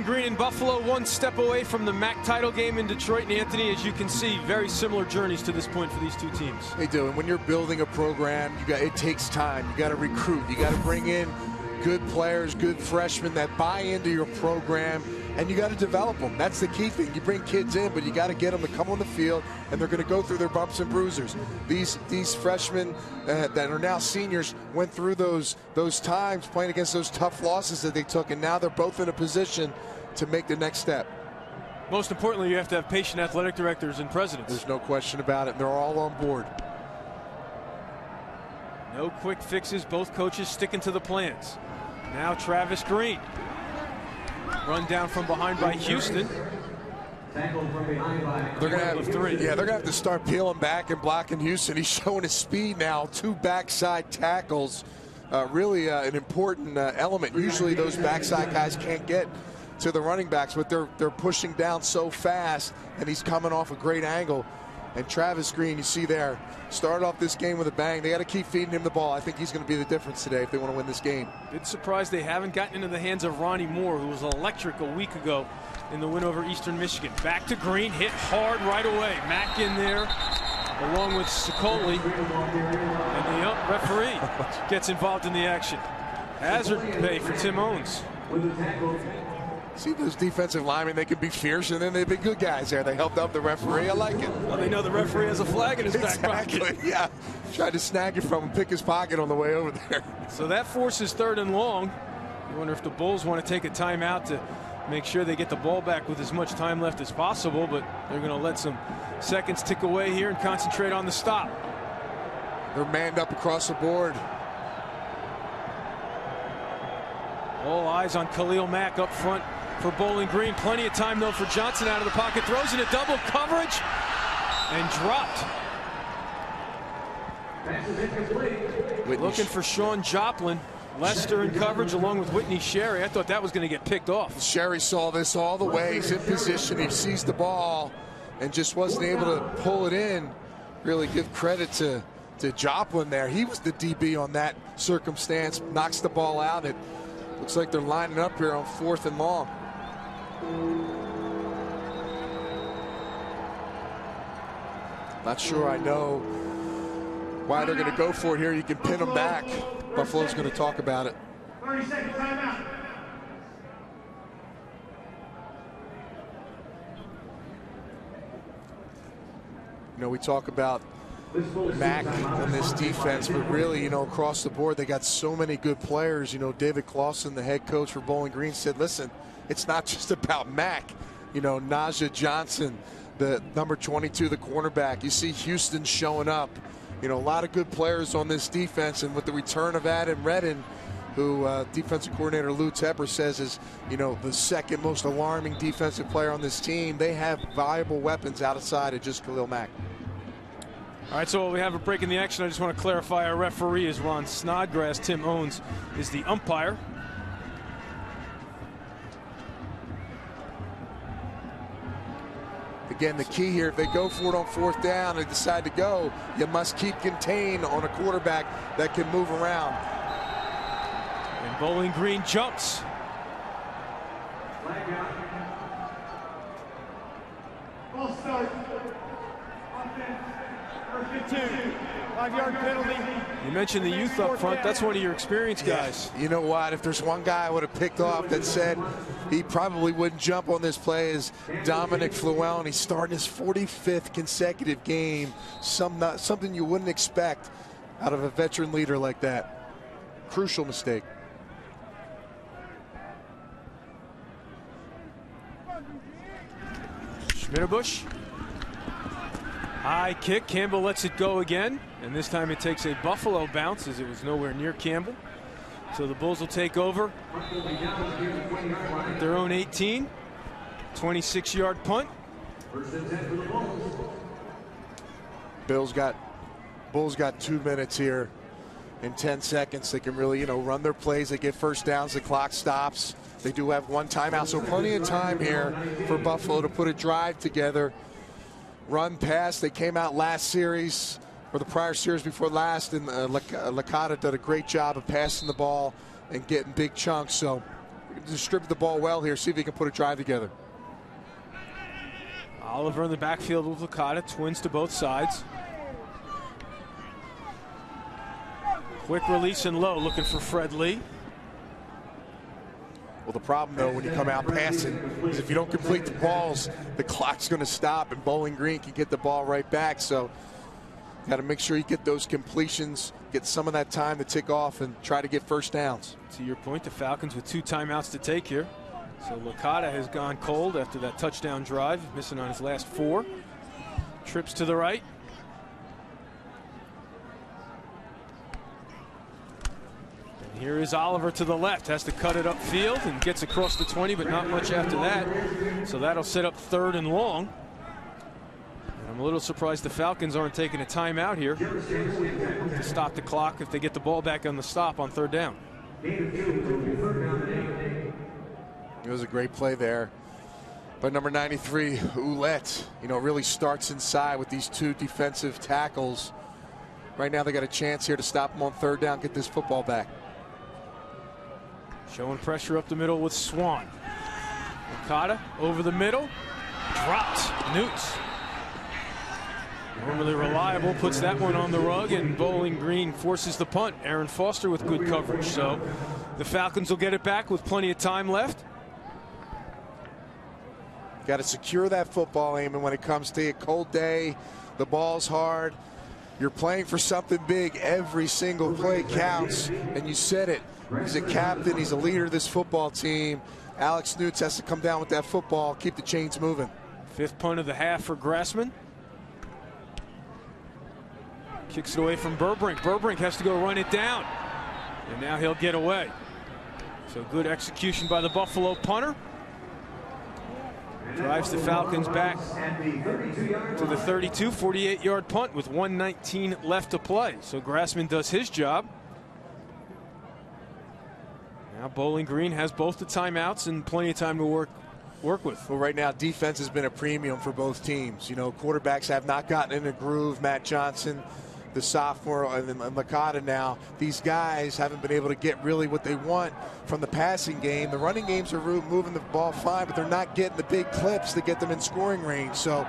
Green and Buffalo, one step away from the MAC title game in Detroit. And Anthony, as you can see, very similar journeys to this point for these two teams. They do. And when you're building a program, it takes time. You got to recruit. You got to bring in good players, good freshmen that buy into your program, and you got to develop them. That's the key thing. You bring kids in, but you got to get them to come on the field, and they're going to go through their bumps and bruisers. These freshmen that are now seniors went through those times playing against those tough losses that they took, and now they're both in a position to make the next step. Most importantly, you have to have patient athletic directors and presidents. There's no question about it, and they're all on board. No quick fixes. Both coaches sticking to the plans. Now Travis Green. Run down from behind by Houston. They're gonna have to start peeling back and blocking Houston. He's showing his speed now. 2 backside tackles, really an important element. Usually those backside guys can't get to the running backs, but they're pushing down so fast, and he's coming off a great angle. And Travis Green, you see there, started off this game with a bang. They got to keep feeding him the ball. I think he's going to be the difference today if they want to win this game. Bit surprised they haven't gotten into the hands of Ronnie Moore, who was electric a week ago in the win over Eastern Michigan. Back to Green, hit hard right away. Mack in there, along with Sicoli. And the referee gets involved in the action. Hazard pay for Tim Owens. See those defensive linemen, they can be fierce, and then they've been good guys there. They helped out the referee. I like it. Well, they know the referee has a flag in his back pocket. Yeah, tried to snag it from him, pick his pocket on the way over there. So that forces 3rd and long. I wonder if the Bulls want to take a timeout to make sure they get the ball back with as much time left as possible, but they're going to let some seconds tick away here and concentrate on the stop. They're manned up across the board. All eyes on Khalil Mack up front for Bowling Green. Plenty of time, though, for Johnson out of the pocket. Throws into double coverage and dropped. Looking for Sean Joplin. Lester in coverage along with Whitney Sherry. I thought that was going to get picked off. Sherry saw this all the way. He's in position. He sees the ball and just wasn't able to pull it in. Really give credit to Joplin there. He was the DB on that circumstance. Knocks the ball out. It looks like they're lining up here on 4th and long. Not sure I know why they're going to go for it here. You can pin them back. Buffalo's going to talk about it. 30-second timeout. You know, we talk about Mack on this defense, but really, you know, across the board, they got so many good players. You know, David Clausen, the head coach for Bowling Green, said, listen, it's not just about Mack. You know, Najee Johnson, the number 22, the cornerback. You see Houston showing up. You know, a lot of good players on this defense, and with the return of Adam Redden, who defensive coordinator Lou Tepper says is, you know, the 2nd most alarming defensive player on this team, they have valuable weapons outside of just Khalil Mack. All right, so while we have a break in the action, I just want to clarify our referee is Ron Snodgrass. Tim Owens is the umpire. Again, the key here, if they go for it on 4th down and decide to go, you must keep contained on a quarterback that can move around. And Bowling Green jumps. Ball start. Offense. 5-yard penalty. You mentioned the youth up front. That's one of your experienced guys. You know what? If there's one guy I would have picked off that said he probably wouldn't jump on this play is Dominic Fluell, and he's starting his 45th consecutive game. Something you wouldn't expect out of a veteran leader like that. Crucial mistake. Schmitterbush. High kick. Campbell lets it go again. And this time it takes a Buffalo bounce as it was nowhere near Campbell. So the Bulls will take over at their own 18. 26-yard punt. Bulls got 2 minutes here in 10 seconds. They can really, you know, run their plays. They get first downs. The clock stops. They do have 1 timeout, so plenty of time here for Buffalo to put a drive together. Run pass. They came out last series, or the prior series before last, and Licata did a great job of passing the ball and getting big chunks. So distribute the ball well here, see if he can put a drive together. Oliver in the backfield with Licata, twins to both sides. Quick release and low, looking for Fred Lee. Well, the problem, though, when you come out passing is if you don't complete the balls, the clock's going to stop, and Bowling Green can get the ball right back. So got to make sure you get those completions, get some of that time to tick off, and try to get first downs. To your point, the Falcons with 2 timeouts to take here. So Licata has gone cold after that touchdown drive, missing on his last 4. Trips to the right. And here is Oliver to the left, has to cut it upfield and gets across the 20, but not much after that. So that'll set up 3rd and long. And I'm a little surprised the Falcons aren't taking a timeout here to stop the clock if they get the ball back on the stop on 3rd down. It was a great play there. But number 93, Ouellette, really starts inside with these 2 defensive tackles. Right now they got a chance here to stop him on 3rd down, get this football back. Showing pressure up the middle with Swan. Licata over the middle, drops Newts. Normally reliable, puts that one on the rug, and Bowling Green forces the punt. Aaron Foster with good coverage. So the Falcons will get it back with plenty of time left. Got to secure that football, Eamon, when it comes to a cold day. The ball's hard. You're playing for something big. Every single play counts, and you said it. He's a captain. He's a leader of this football team. Alex Newts has to come down with that football, keep the chains moving. 5th punt of the half for Grassman. Kicks it away from Burbrink. Burbrink has to go run it down, and now he'll get away. So good execution by the Buffalo punter. Drives the Falcons back to the 32, 48-yard punt with 1:19 left to play. So Grassman does his job. Now Bowling Green has both the timeouts and plenty of time to work with. Well, right now defense has been a premium for both teams. Quarterbacks have not gotten in a groove. Matt Johnson, the sophomore, and Licata now. These guys haven't been able to get really what they want from the passing game. The running games are moving the ball fine, but they're not getting the big clips that get them in scoring range. So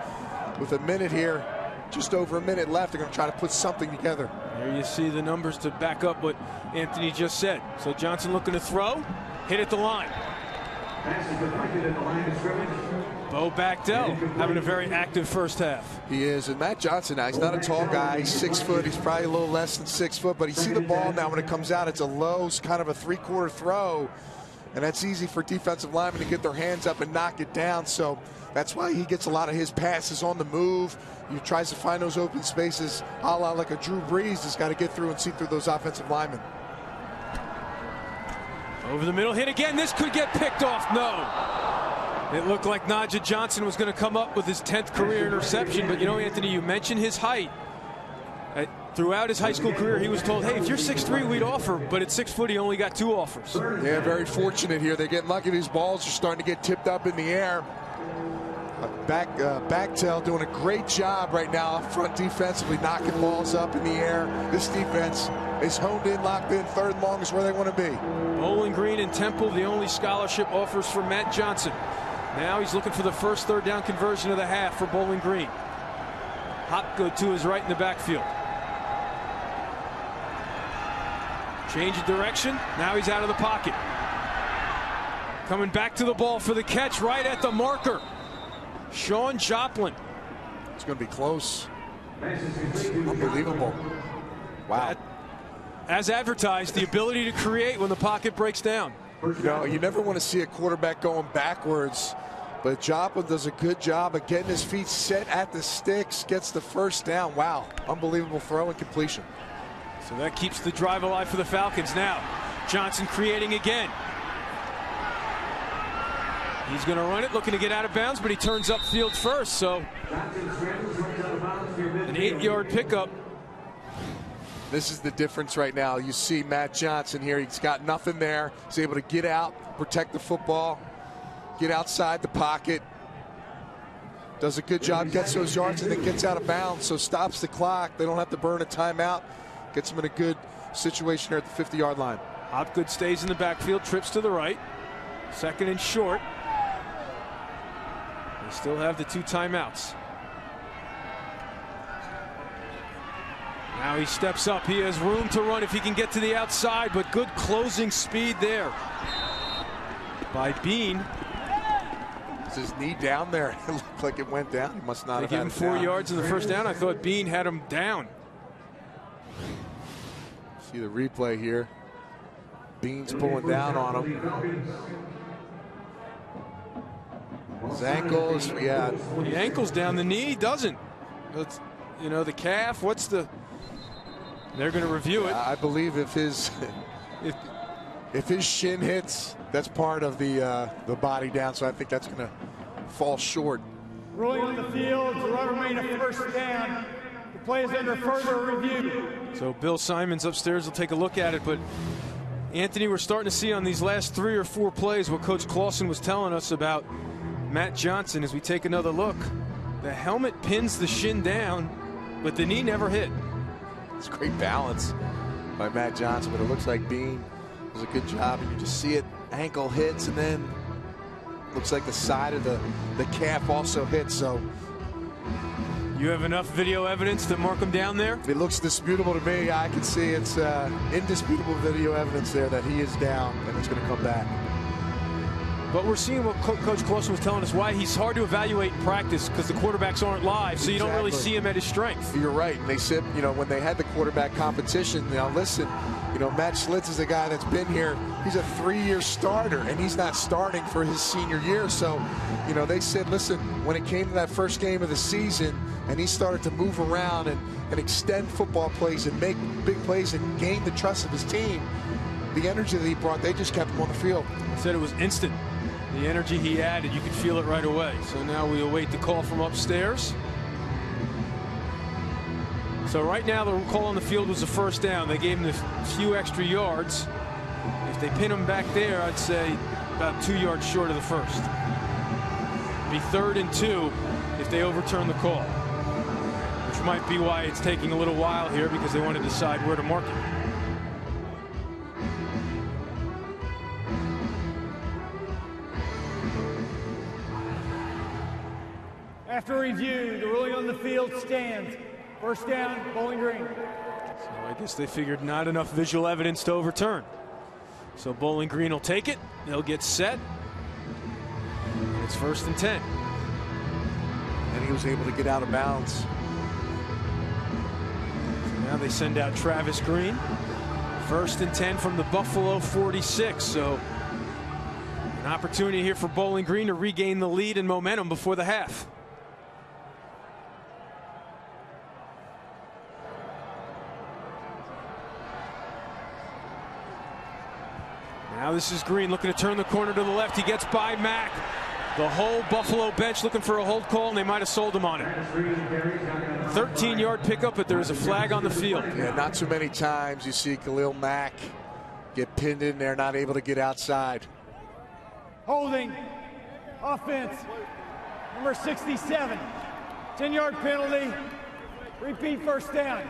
with a minute here, just over a minute left, they're going to try to put something together. Here you see the numbers to back up what Anthony just said. So Johnson looking to throw, hit at the line. Bo Bachdell having a very active first half. He is, and Matt Johnson now, he's not a tall guy. He's 6 foot. He's probably a little less than 6 foot, but you see the ball now when it comes out, it's a low, kind of a 3/4 throw, and that's easy for defensive linemen to get their hands up and knock it down. So that's why he gets a lot of his passes on the move. He tries to find those open spaces, a la like a Drew Brees has got to get through and see through those offensive linemen. Over the middle, hit again. This could get picked off. No. It looked like Najee Johnson was going to come up with his 10th career interception, but Anthony, you mentioned his height. Throughout his high school career, he was told, hey, if you're 6'3", we'd offer, but at 6 foot, he only got 2 offers. Yeah, very fortunate here. They're getting lucky. These balls are starting to get tipped up in the air. Bachdell doing a great job right now up front defensively, knocking balls up in the air. This defense is honed in, locked in. 3rd and long is where they want to be. Bowling Green and Temple, the only scholarship offers for Matt Johnson. Now he's looking for the first 3rd down conversion of the half for Bowling Green. Hopgood to his right in the backfield. Change of direction. Now he's out of the pocket. Coming back to the ball for the catch right at the marker. Sean Joplin. It's going to be close. Unbelievable. Wow. As advertised, the ability to create when the pocket breaks down. You never want to see a quarterback going backwards, but Joplin does a good job of getting his feet set at the sticks, gets the first down. Wow. Unbelievable throw and completion. So that keeps the drive alive for the Falcons. Now Johnson creating again. He's going to run it, looking to get out of bounds, but he turns upfield first. So an 8-yard pickup. This is the difference right now. You see Matt Johnson here. He's got nothing there. He's able to get out, protect the football, get outside the pocket. Does a good job, gets those yards, and then gets out of bounds. So stops the clock. They don't have to burn a timeout. Gets them in a good situation here at the 50-yard line. Hopgood stays in the backfield, trips to the right. 2nd and short. They still have the 2 timeouts. Now he steps up. He has room to run if he can get to the outside, but good closing speed there by Bean. Is his knee down there? It looked like it went down. He must not have given him 4 yards in the first down. I thought Bean had him down. See the replay here. Bean's pulling down on him. His ankles, yeah. The ankle's down, the knee doesn't. It's, you know, the calf, what's the... They're going to review it. I believe if his shin hits, that's part of the body down, so I think that's going to fall short. Ruling on the field to remain a first down. The play is under further review. So Bill Simons upstairs will take a look at it, but Anthony, we're starting to see on these last 3 or 4 plays what Coach Clausen was telling us about Matt Johnson as we take another look. The helmet pins the shin down, but the knee never hit. It's great balance by Matt Johnson, but it looks like Bean does a good job, and you just see it, ankle hits, and then looks like the side of the calf also hits. So you have enough video evidence to mark him down there? It looks disputable to me. I can see it's indisputable video evidence there that he is down, and it's going to come back. But we're seeing what Coach Clausen was telling us, why he's hard to evaluate in practice because the quarterbacks aren't live, so you don't really see him at his strength. You're right. And they said, you know, when they had the quarterback competition, now listen, you know, Matt Schlitz is a guy that's been here. He's a 3-year starter, and he's not starting for his senior year. So, you know, they said, listen, when it came to that first game of the season, and he started to move around and extend football plays and make big plays and gain the trust of his team, the energy that he brought, they just kept him on the field. He said it was instant. The energy he added, you could feel it right away. So now we await the call from upstairs. So right now the call on the field was a first down. They gave him a few extra yards. If they pin him back there, I'd say about 2 yards short of the first. It'd be 3rd and 2 if they overturn the call, which might be why it's taking a little while here, because they want to decide where to mark it. After review, the ruling on the field stands. First down, Bowling Green. So I guess they figured not enough visual evidence to overturn. So Bowling Green will take it. They'll get set. And it's 1st and 10. And he was able to get out of bounds. So now they send out Travis Green. 1st and 10 from the Buffalo 46. So an opportunity here for Bowling Green to regain the lead and momentum before the half. Now this is Green looking to turn the corner to the left. He gets by Mack. The whole Buffalo bench looking for a hold call, and they might have sold him on it. 13-yard pickup, but there is a flag on the field. Yeah, not too many times you see Khalil Mack get pinned in there, not able to get outside. Holding. Offense. Number 67. 10-yard penalty. Repeat first down.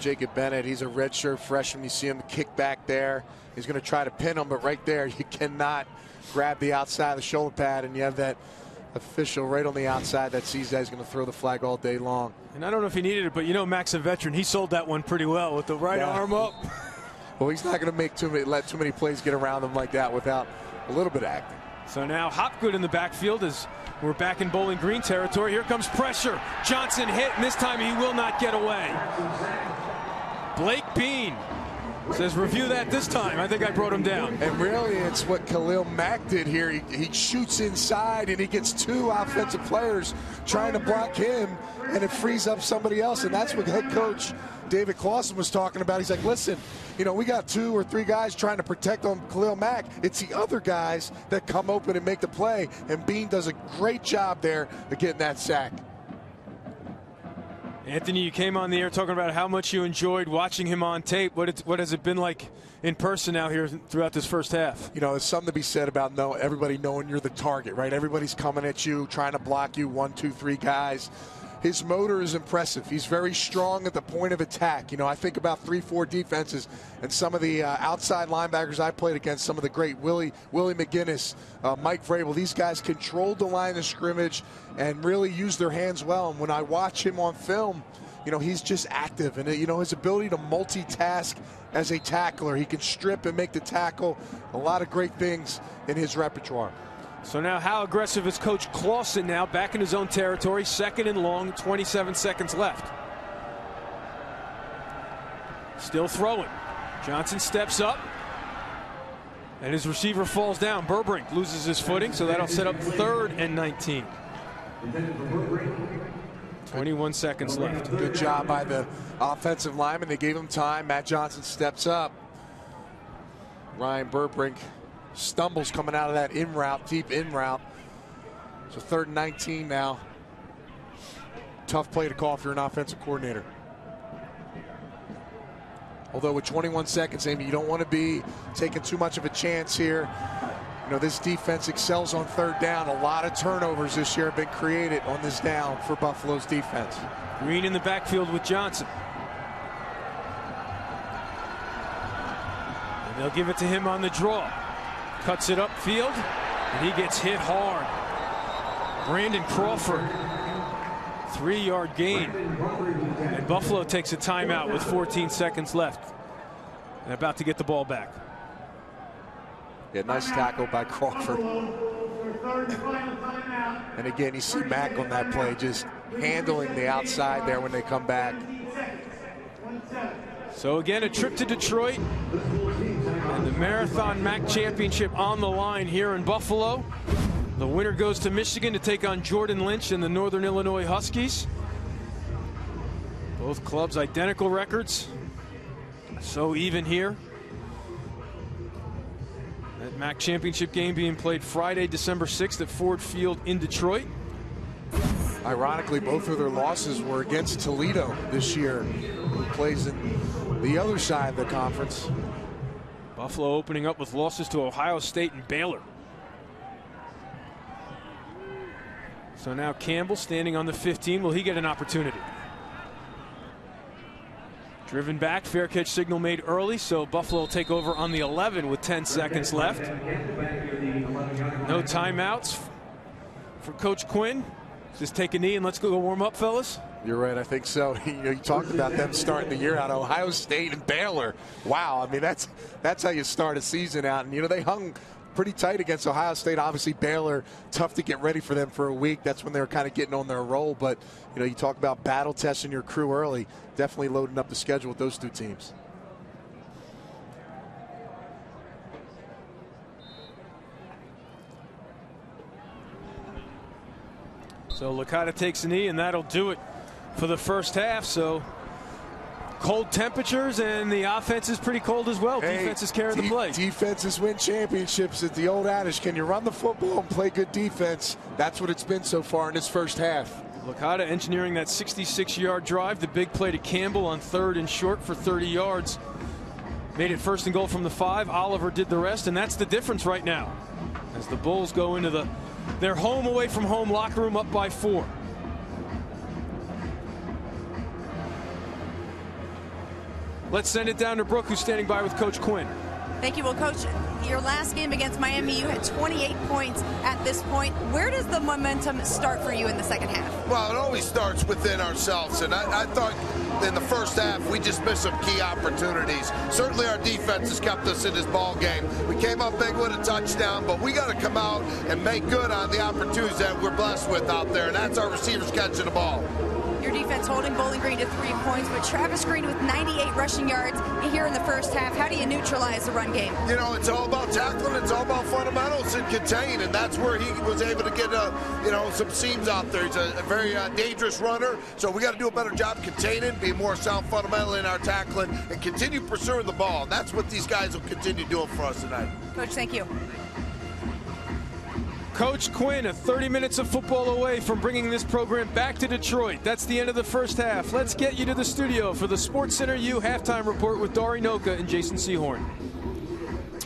Jacob Bennett, he's a redshirt freshman. You see him kick back there. He's going to try to pin him, but right there, you cannot grab the outside of the shoulder pad, and you have that official right on the outside that sees that he's going to throw the flag all day long. And I don't know if he needed it, but you know Mack's a veteran. He sold that one pretty well with the right arm up. Well, he's not going to let too many plays get around him like that without a little bit of acting. So now Hopgood in the backfield as we're back in Bowling Green territory. Here comes pressure. Johnson hit, and this time he will not get away. Blake Bean says, review that this time. I think I brought him down. And really, it's what Khalil Mack did here. He shoots inside, and he gets 2 offensive players trying to block him, and it frees up somebody else. And that's what head coach David Clausen was talking about. He's like, listen, you know, we got 2 or 3 guys trying to protect on Khalil Mack. It's the other guys that come open and make the play, and Bean does a great job there of getting that sack. Anthony, you came on the air talking about how much you enjoyed watching him on tape. What has it been like in person now here throughout this first half? You know, there's something to be said about everybody knowing you're the target, right? Everybody's coming at you, trying to block you, 1, 2, 3 guys. his motor is impressive. He's very strong at the point of attack. You know, I think about 3-4 defenses and some of the outside linebackers I played against, some of the great Willie McGinnis, Mike Vrabel. These guys controlled the line of scrimmage and really used their hands well. And when I watch him on film, you know, he's just active. And, you know, his ability to multitask as a tackler, he can strip and make the tackle. A lot of great things in his repertoire. So now how aggressive is Coach Clausen now back in his own territory, 2nd and long, 27 seconds left. Still throwing. Johnson steps up. And his receiver falls down. Burbrink loses his footing, so that'll set up 3rd and 19. 21 seconds left. Good job by the offensive lineman. They gave him time. Matt Johnson steps up. Ryan Burbrink stumbles coming out of that in route, deep in route. So 3rd and 19 now. Tough play to call if you're an offensive coordinator. Although with 21 seconds, Amy, you don't want to be taking too much of a chance here. You know, this defense excels on 3rd down. A lot of turnovers this year have been created on this down for Buffalo's defense. Green in the backfield with Johnson. And they'll give it to him on the draw. Cuts it upfield, and he gets hit hard. Brandon Crawford, 3-yard gain. And Buffalo takes a timeout with 14 seconds left. And about to get the ball back. Yeah, nice tackle by Crawford. And again, you see Mack on that play, just handling the outside there when they come back. So again, a trip to Detroit and the Marathon MAC Championship on the line here in Buffalo. The winner goes to Michigan to take on Jordan Lynch and the Northern Illinois Huskies. Both clubs identical records. So even here. That MAC Championship game being played Friday, December 6th at Ford Field in Detroit. Ironically, both of their losses were against Toledo this year, who plays in the other side of the conference. Buffalo opening up with losses to Ohio State and Baylor. So now Campbell standing on the 15. Will he get an opportunity? Driven back, fair catch signal made early, so Buffalo will take over on the 11 with 10 seconds left. No timeouts for Coach Quinn. Just take a knee and let's go warm up, fellas. You're right, I think so. You talked about them starting the year out, Ohio State and Baylor. Wow, I mean, that's how you start a season out. And, you know, they hung pretty tight against Ohio State. Obviously, Baylor, tough to get ready for them for a week. That's when they were kind of getting on their roll. But, you know, you talk about battle testing your crew early. Definitely loading up the schedule with those two teams. So Licata takes a knee, and that'll do it for the first half. So cold temperatures, and the offense is pretty cold as well. Hey, defense is carrying the play. Defenses win championships. It's the old adage, can you run the football and play good defense? That's what it's been so far in this first half. Licata engineering that 66-yard drive. The big play to Campbell on 3rd and short for 30 yards. Made it 1st and goal from the 5. Oliver did the rest, and that's the difference right now. As the Bulls go into their home away from home locker room up by 4. Let's send it down to Brooke, who's standing by with Coach Quinn. Thank you. Well, Coach, your last game against Miami, you had 28 points at this point. Where does the momentum start for you in the second half? Well, it always starts within ourselves, and I thought in the first half we just missed some key opportunities. Certainly our defense has kept us in this ball game. We came up big with a touchdown, but we got to come out and make good on the opportunities that we're blessed with out there, and that's our receivers catching the ball. Your defense holding Bowling Green to 3 points, but Travis Green with 98 rushing yards here in the first half. How do you neutralize the run game? You know, it's all about tackling. It's all about fundamentals and contain, and that's where he was able to get, some seams out there. He's a very dangerous runner, so we got to do a better job containing, be more sound fundamental in our tackling, and continue pursuing the ball. And that's what these guys will continue doing for us tonight. Coach, thank you. Coach Quinn, 30 minutes of football away from bringing this program back to Detroit. That's the end of the first half. Let's get you to the studio for the Sports Center U halftime report with Dari Noka and Jason Sehorn.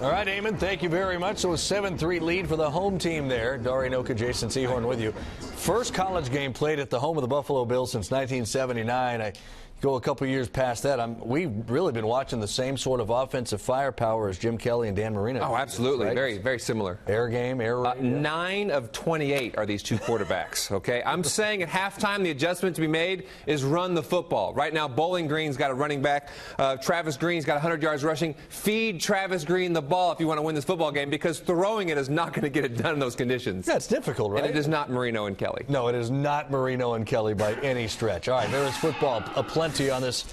All right, Eamon, thank you very much. So a 7-3 lead for the home team there. Dari Noka, Jason Sehorn with you. First college game played at the home of the Buffalo Bills since 1979. I go a couple years past that. We've really been watching the same sort of offensive firepower as Jim Kelly and Dan Marino. Oh, absolutely. Right? Very, very similar. Air game, air raid. 9 of 28 are these two quarterbacks, okay? I'm saying at halftime the adjustment to be made is run the football. Right now, Bowling Green's got a running back. Travis Green's got 100 yards rushing. Feed Travis Green the ball if you want to win this football game, because throwing it is not going to get it done in those conditions. That's difficult, right? And it is not Marino and Kelly. No, it is not Marino and Kelly by any stretch. All right, there is football aplenty on this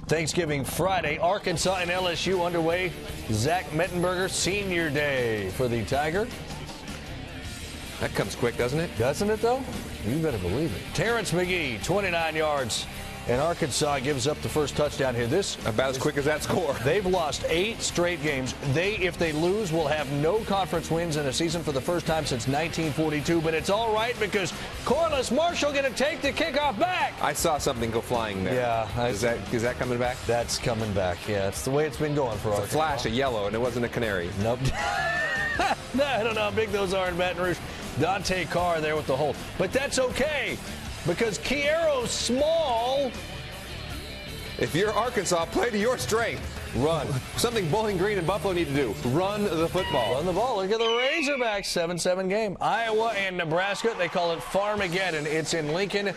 Thanksgiving Friday. Arkansas and LSU underway. Zach Mettenberger, Senior Day for the Tiger. That comes quick, doesn't it? Doesn't it, though? You better believe it. Terrence McGee, 29 yards. And Arkansas gives up the first touchdown here. This about as quick as that score. They've lost 8 straight games. If they lose, will have no conference wins in a season for the first time since 1942. But it's all right because Corliss Marshall going to take the kickoff back. I saw something go flying there. Yeah. Is that coming back? That's coming back. Yeah, it's the way it's been going for Arkansas. Arkansas. A flash of yellow, and it wasn't a canary. Nope. I don't know how big those are in Baton Rouge. Dante Carr there with the hold. But that's okay, because Kiero Small. If you're Arkansas, play to your strength. Run. Something Bowling Green and Buffalo need to do. Run the football. Run the ball. Look at the Razorbacks. 7-7 game. Iowa and Nebraska, they call it Farmageddon. It's in Lincoln.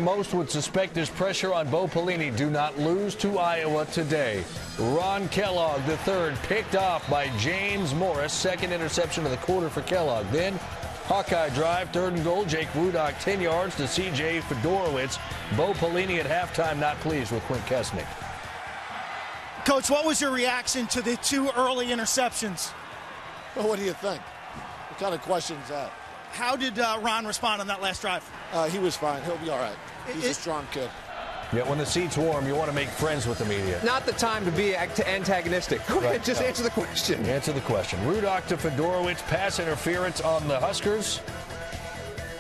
Most would suspect there's pressure on Bo Pelini. Do not lose to Iowa today. Ron Kellogg, the third, picked off by James Morris. Second interception of the quarter for Kellogg. Then Hawkeye drive, 3rd and goal. Jake Rudock, 10 yards to C.J. Fedorowicz. Bo Pelini at halftime not pleased with Quint Kesnick. Coach, what was your reaction to the 2 early interceptions? Well, what do you think? What kind of question is that? How did Ron respond on that last drive? He was fine. He'll be all right. He's a strong kid. Yeah, when the seat's warm, you want to make friends with the media. Not the time to be antagonistic. Go ahead, just answer the question. Answer the question. Rudock to Fedorowicz, pass interference on the Huskers.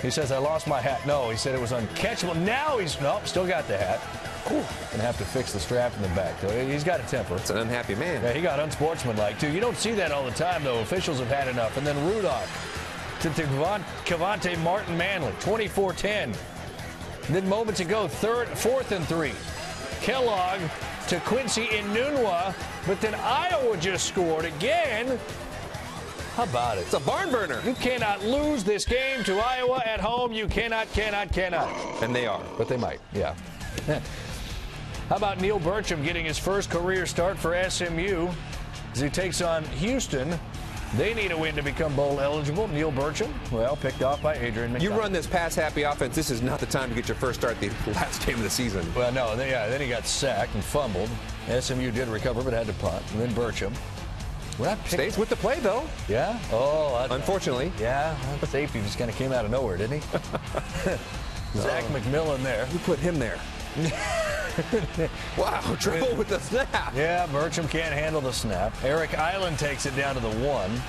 He says, I lost my hat. No, he said it was uncatchable. Now still got the hat. Gonna have to fix the strap in the back, though. He's got a temper. It's an unhappy man. Yeah, he got unsportsmanlike, too. You don't see that all the time, though. Officials have had enough. And then Rudock to Cavante Martin Manley, 24-10. Then moments ago, 4th and 3. Kellogg to Quincy Enunwa, but then Iowa just scored again. How about it? It's a barn burner. You cannot lose this game to Iowa at home. You cannot. And they are. But they might, yeah. How about Neil Burcham getting his first career start for SMU as he takes on Houston? They need a win to become bowl eligible. Neil Burcham, well, picked off by Adrian McDonald. You run this pass-happy offense, this is not the time to get your first start the last game of the season. Well, no, then he got sacked and fumbled. SMU did recover, but had to punt. And then Burcham. Stays with the play, though. Yeah? Oh, unfortunately. Yeah, that safety just kind of came out of nowhere, didn't he? Zach McMillan there. Who put him there? Wow, trouble with the snap. Yeah, Burcham can't handle the snap. Eric Island takes it down to the 1.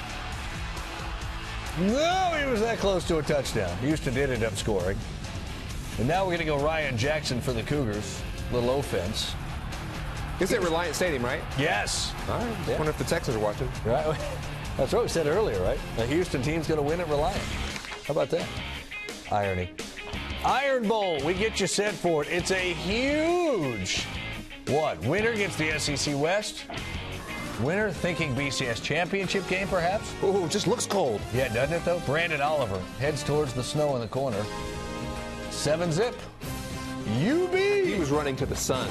No, he was that close to a touchdown. Houston did end up scoring. And now we're going to go Ryan Jackson for the Cougars. Little offense. Is it Reliant Stadium, right? Yes. All right. Yeah. I wonder if the Texans are watching. Right. That's what we said earlier, right? The Houston team's going to win at Reliant. How about that? Irony. Iron Bowl, we get you set for it. It's a huge winner gets the SEC West. Winner thinking BCS championship game, perhaps? Ooh, just looks cold. Yeah, doesn't it, though? Brandon Oliver heads towards the snow in the corner. 7-zip. UB. He was running to the sun.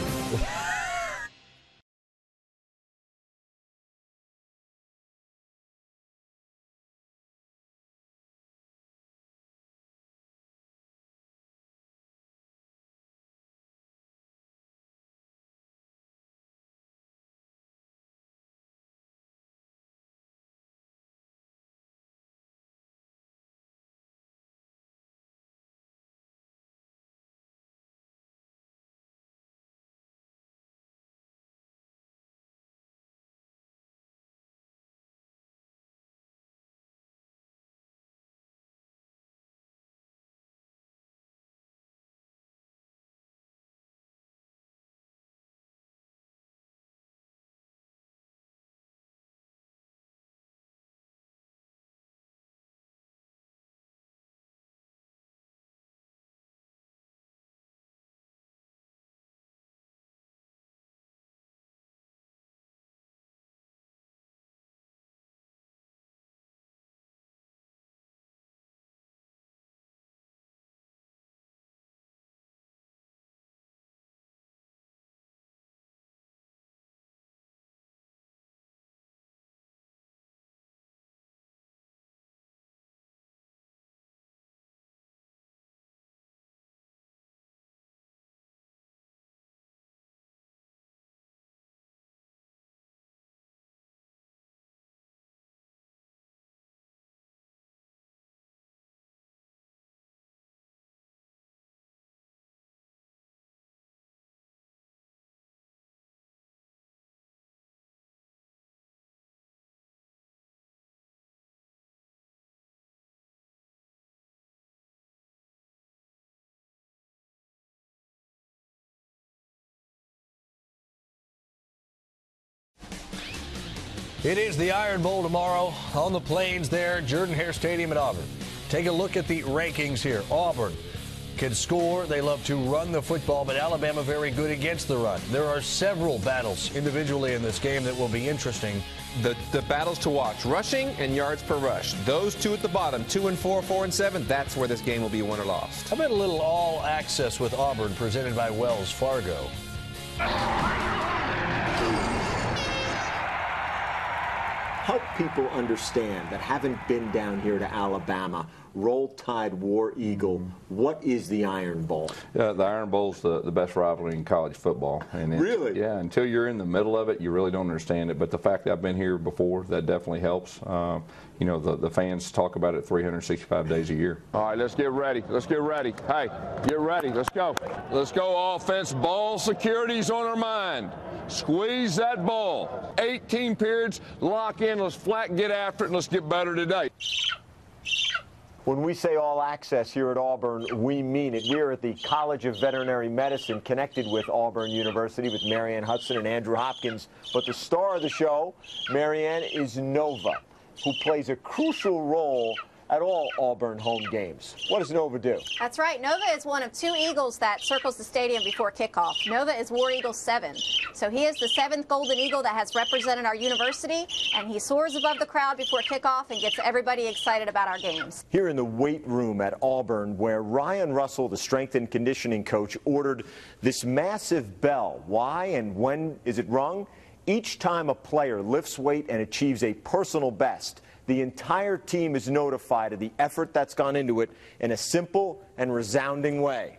It is the Iron Bowl tomorrow on the Plains there, Jordan-Hare Stadium at Auburn. Take a look at the rankings here. Auburn can score. They love to run the football, but Alabama very good against the run. There are several battles individually in this game that will be interesting. The battles to watch, rushing and yards per rush. Those two at the bottom, 2 and 4, 4 and 7, that's where this game will be won or lost. How about a little all-access with Auburn presented by Wells Fargo? Help people understand that haven't been down here to Alabama. Roll Tide, War Eagle. What is the Iron Bowl? The Iron Bowl's the best rivalry in college football. And really? Yeah, until you're in the middle of it, you really don't understand it. But the fact that I've been here before, that definitely helps. You know, the fans talk about it 365 days a year. All right, let's get ready. Let's get ready. Hey, get ready. Let's go. Let's go offense. Ball security's on our mind. Squeeze that ball. 18 periods. Lock in. Let's flat get after it, and let's get better today. When we say all access here at Auburn, we mean it. We are at the College of Veterinary Medicine, connected with Auburn University, with Marianne Hudson and Andrew Hopkins. But the star of the show, Marianne, is Nova, who plays a crucial role at all Auburn home games. What does Nova do? That's right. Nova is one of 2 Eagles that circles the stadium before kickoff. Nova is War Eagle 7. So he is the 7th Golden Eagle that has represented our university, and he soars above the crowd before kickoff and gets everybody excited about our games. Here in the weight room at Auburn, where Ryan Russell, the strength and conditioning coach, ordered this massive bell. Why and when is it rung? Each time a player lifts weight and achieves a personal best, the entire team is notified of the effort that's gone into it in a simple and resounding way.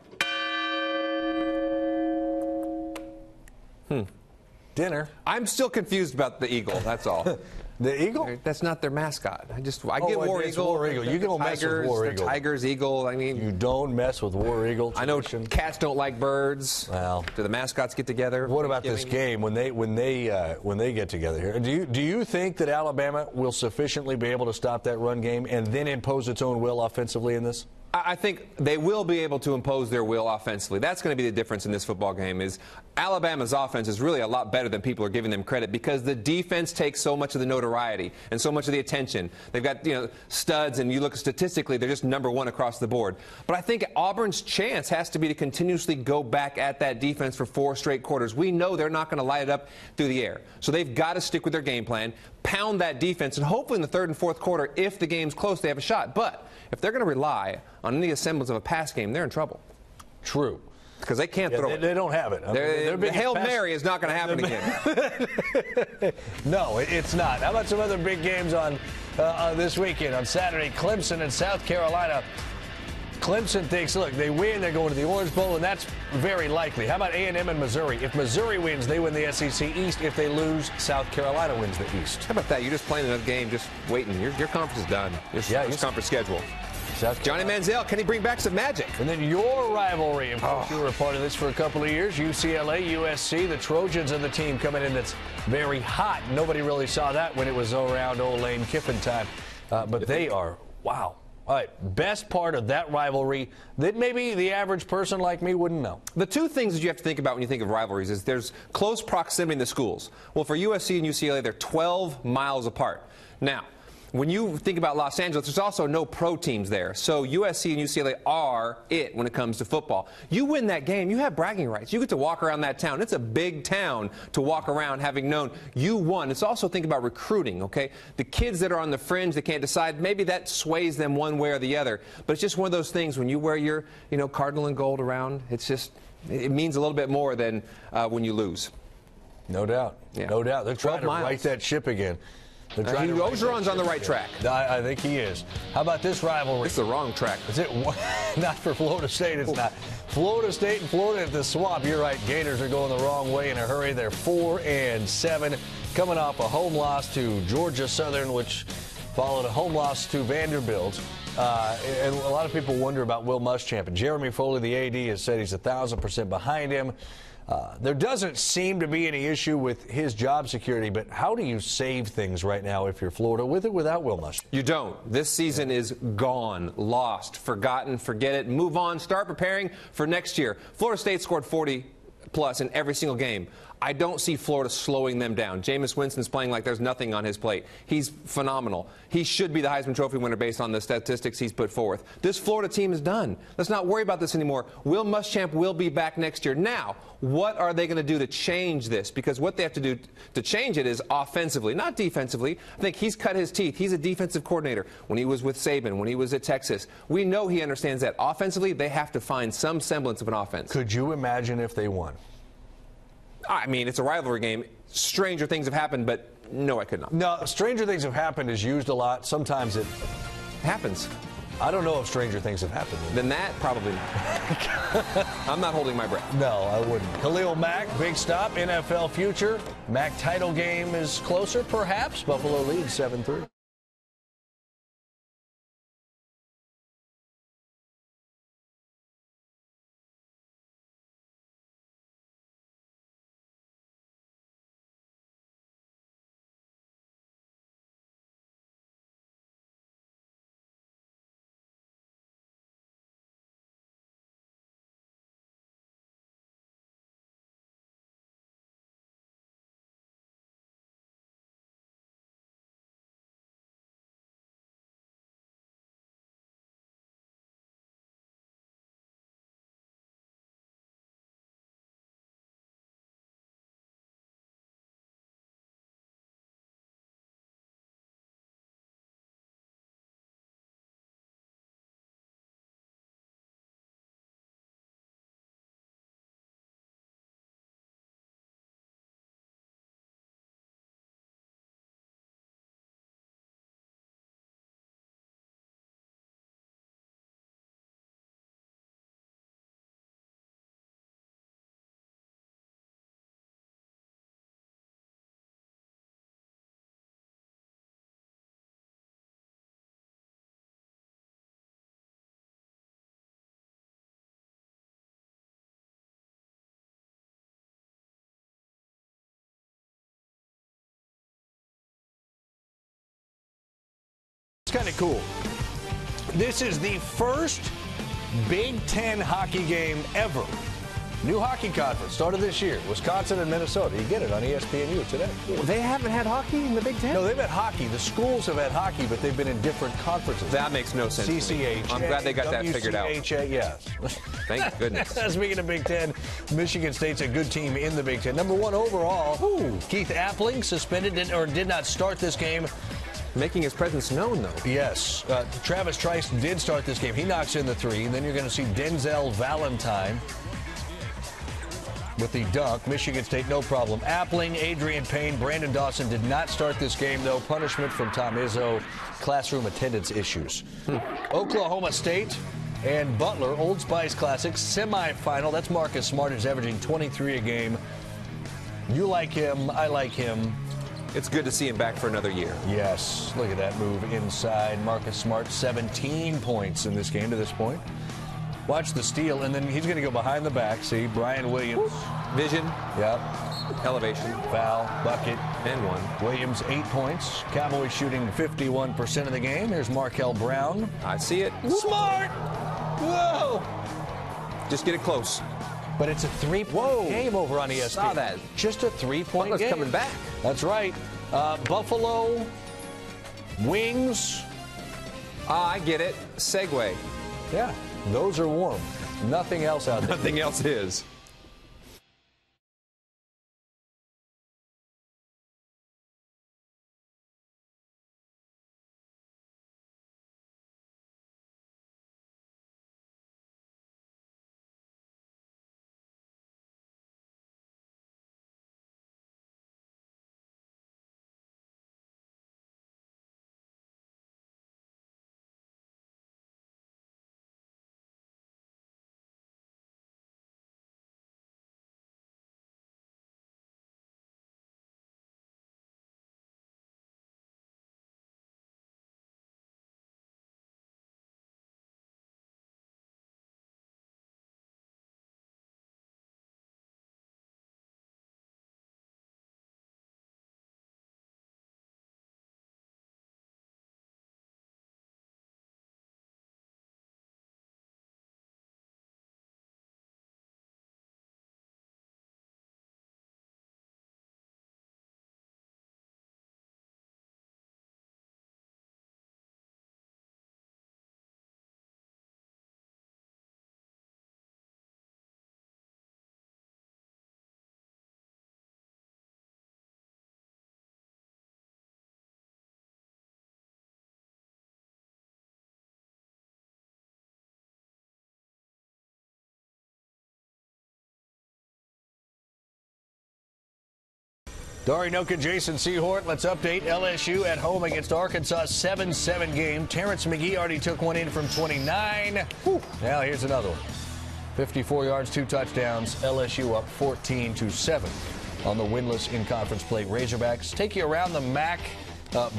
Dinner. I'm still confused about the Eagle, that's all. The Eagle? That's not their mascot. I get War Eagle. War Eagle. You don't mess with War Eagle. Tigers, Eagle. I mean, you don't mess with War Eagle tradition. I know cats don't like birds. Well, do the mascots get together? What about this game when they get together here? Do you think that Alabama will sufficiently be able to stop that run game and then impose its own will offensively in this? I think they will be able to impose their will offensively. That's going to be the difference in this football game. Is Alabama's offense is really a lot better than people are giving them credit, because the defense takes so much of the notoriety and so much of the attention. They've got, you know, studs, and you look statistically, they're just #1 across the board. But I think Auburn's chance has to be to continuously go back at that defense for 4 straight quarters. We know they're not going to light it up through the air. So they've got to stick with their game plan, pound that defense, and hopefully in the 3rd and 4th quarter, if the game's close, they have a shot. But if they're going to rely on any semblance of a pass game, they're in trouble. True. Because they can't throw it. They don't have it. The Hail Mary is not going to happen again. No, it's not. How about some other big games on this weekend? On Saturday, Clemson and South Carolina. Clemson thinks, look, they win, they're going to the Orange Bowl, and that's very likely. How about A&M and Missouri? If Missouri wins, they win the SEC East. If they lose, South Carolina wins the East. How about that? You're just playing another game, just waiting. Your conference is done. Your conference schedule. Johnny Manziel, can he bring back some magic? And then your rivalry. Of course, you were a part of this for a couple of years. UCLA, USC, the Trojans and the team coming in that's very hot. Nobody really saw that when it was around old Lane Kiffin time. But they are, wow. All right, best part of that rivalry that maybe the average person like me wouldn't know. The 2 things that you have to think about when you think of rivalries is there's close proximity in the schools. Well, for USC and UCLA, they're 12 miles apart. Now, when you think about Los Angeles, there's also no pro teams there. So USC and UCLA are it when it comes to football. You win that game, you have bragging rights. You get to walk around that town. It's a big town to walk around having known you won. It's also think about recruiting, okay? The kids that are on the fringe that can't decide, maybe that sways them one way or the other. But it's just one of those things when you wear your, cardinal and gold around, it's just, it means a little bit more than when you lose. No doubt. Yeah. No doubt. They're trying to right that ship again. Ogeron's on the right track. I think he is. How about this rivalry? It's the wrong track. Is it? Not for Florida State, it's not. Florida State and Florida at the Swamp. You're right. Gators are going the wrong way in a hurry. They're 4-7, coming off a home loss to Georgia Southern, which followed a home loss to Vanderbilt. And a lot of people wonder about Will Muschamp. And Jeremy Foley, the AD, has said he's 1,000% behind him. There doesn't seem to be any issue with his job security, but how do you save things right now if you're Florida, with or without Will Muschamp? You don't. This season is gone, lost, forgotten, forget it, move on, start preparing for next year. Florida State scored 40 plus in every single game. I don't see Florida slowing them down. Jameis Winston's playing like there's nothing on his plate. He's phenomenal. He should be the Heisman Trophy winner based on the statistics he's put forth. This Florida team is done. Let's not worry about this anymore. Will Muschamp will be back next year. Now, what are they going to do to change this? Because what they have to do to change it is offensively, not defensively. I think he's cut his teeth. He's a defensive coordinator. When he was with Saban, when he was at Texas, we know he understands that. Offensively, they have to find some semblance of an offense. Could you imagine if they won? I mean, it's a rivalry game. Stranger things have happened, but no, I could not. No, stranger things have happened is used a lot. Sometimes it happens. I don't know if stranger things have happened. Then that, probably not. I'm not holding my breath. No, I wouldn't. Khalil Mack, big stop, NFL future. Mack title game is closer, perhaps. Buffalo leads 7-3. Kind of cool. This is the first Big Ten hockey game ever. New hockey conference started this year. Wisconsin and Minnesota. You get it on ESPNU today. They haven't had hockey in the Big Ten? No, they've had hockey. The schools have had hockey, but they've been in different conferences. That makes no sense. CCHA. I'm glad they got that figured out. WCHA, yes. Thank goodness. Speaking of Big Ten, Michigan State's a good team in the Big Ten. Number 1 overall. Ooh. Keith Appling suspended or did not start this game. Making his presence known, though. Yes. Travis Trice did start this game. He knocks in the 3. And then you're going to see Denzel Valentine with the dunk. Michigan State, no problem. Appling, Adrian Payne, Brandon Dawson did not start this game, though. Punishment from Tom Izzo. Classroom attendance issues. Oklahoma State and Butler, Old Spice Classic, semifinal. That's Marcus Smart, who's averaging 23 a game. You like him. I like him. It's good to see him back for another year. Yes. Look at that move inside. Marcus Smart, 17 points in this game to this point. Watch the steal, and then he's going to go behind the back. See, Brian Williams. Vision. Yep. Elevation. Foul. Bucket. And 1. Williams, 8 points. Cowboys shooting 51% of the game. Here's Markel Brown. I see it. Smart! Whoa! Just get it close. But it's a 3-point game over on ESPN. Saw that. Just a 3-point game. Coming back. That's right. Buffalo, wings. I get it. Segway. Yeah, those are warm. Nothing else out there. Nothing else is. Dari Noka, Jason Sehort. Let's update LSU at home against Arkansas. 7-7 game. Terrence McGee already took one in from 29. Whew. Now here's another one. 54 yards, 2 touchdowns. LSU up 14-7 on the winless in-conference play. Razorbacks take you around the MAC.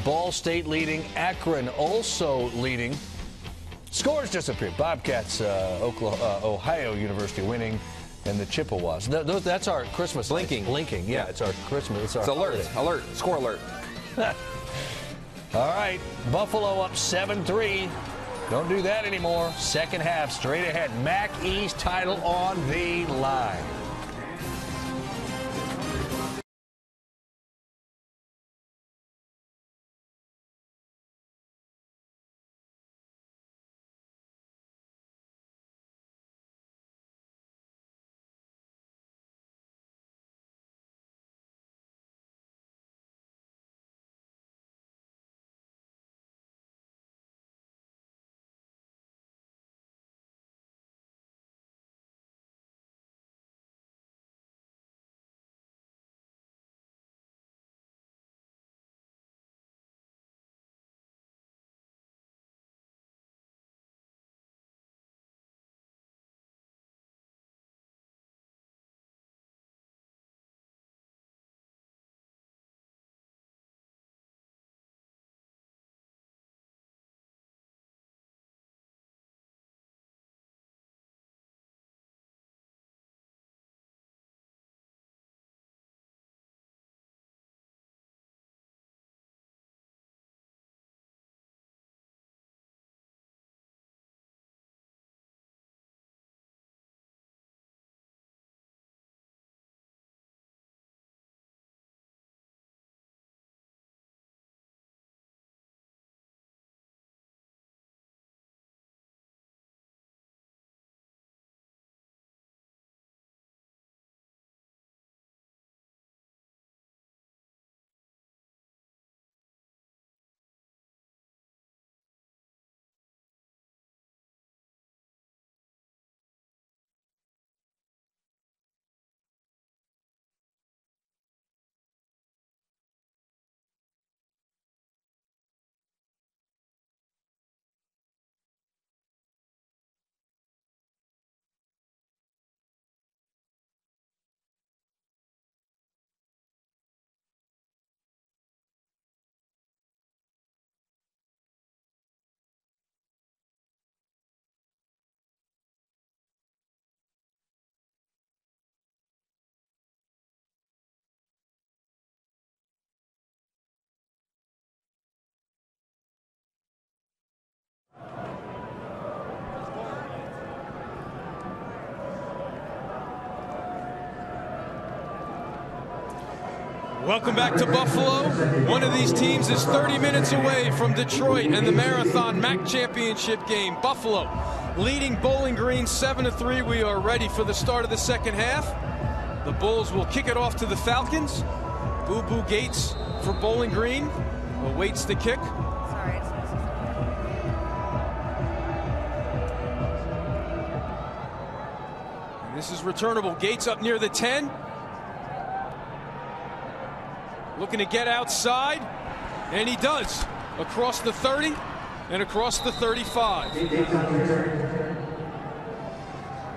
Ball State leading. Akron also leading. Scores disappeared. Bobcats, Ohio University winning. And the Chippewas. That's our Christmas. Blinking. Yeah, it's our Christmas. It's alert. Alert. Score alert. All right. Buffalo up 7-3. Don't do that anymore. Second half straight ahead. MAC East title on the line. Welcome back to Buffalo. One of these teams is 30 minutes away from Detroit and the Marathon MAC Championship game. Buffalo leading Bowling Green 7-3. We are ready for the start of the second half. The Bulls will kick it off to the Falcons. Boo Boo Gates for Bowling Green awaits the kick. And this is returnable. Gates up near the 10. Looking to get outside, and he does. Across the 30 and across the 35.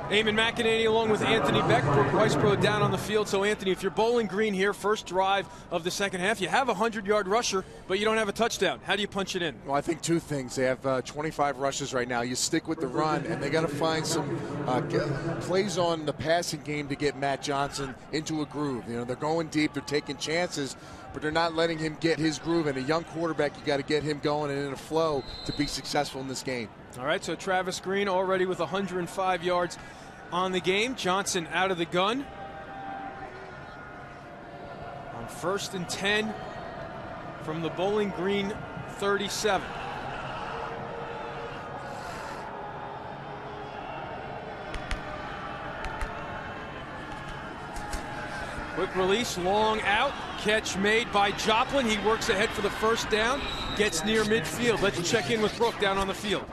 Eamon McEnany along with Anthony Beck. Brooke Weisbrod down on the field. So, Anthony, if you're Bowling Green here, first drive of the second half, you have a 100-yard rusher, but you don't have a touchdown. How do you punch it in? Well, I think two things. They have 25 rushes right now. You stick with the run, and they got to find some plays on the passing game to get Matt Johnson into a groove. You know, they're going deep, they're taking chances, but they're not letting him get his groove. And a young quarterback, you got to get him going and in a flow to be successful in this game. All right, so Travis Green already with 105 yards on the game. Johnson out of the gun. On 1st and 10 from the Bowling Green 37. Quick release, long out. Catch made by Joplin. He works ahead for the first down. Gets near midfield. Let's check in with Brooke down on the field.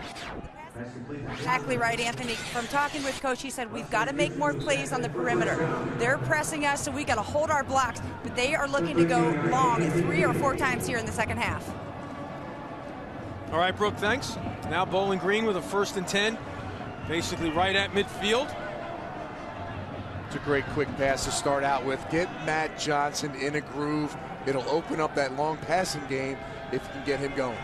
The pass Exactly right, Anthony. From talking with Coach, he said we've got to make more plays on the perimeter. They're pressing us, so we got to hold our blocks, but they are looking to go long 3 or 4 times here in the second half. All right, Brooke, thanks. Now Bowling Green with a 1st and 10, basically right at midfield. It's a great quick pass to start out with. Get Matt Johnson in a groove. It'll open up that long passing game if you can get him going.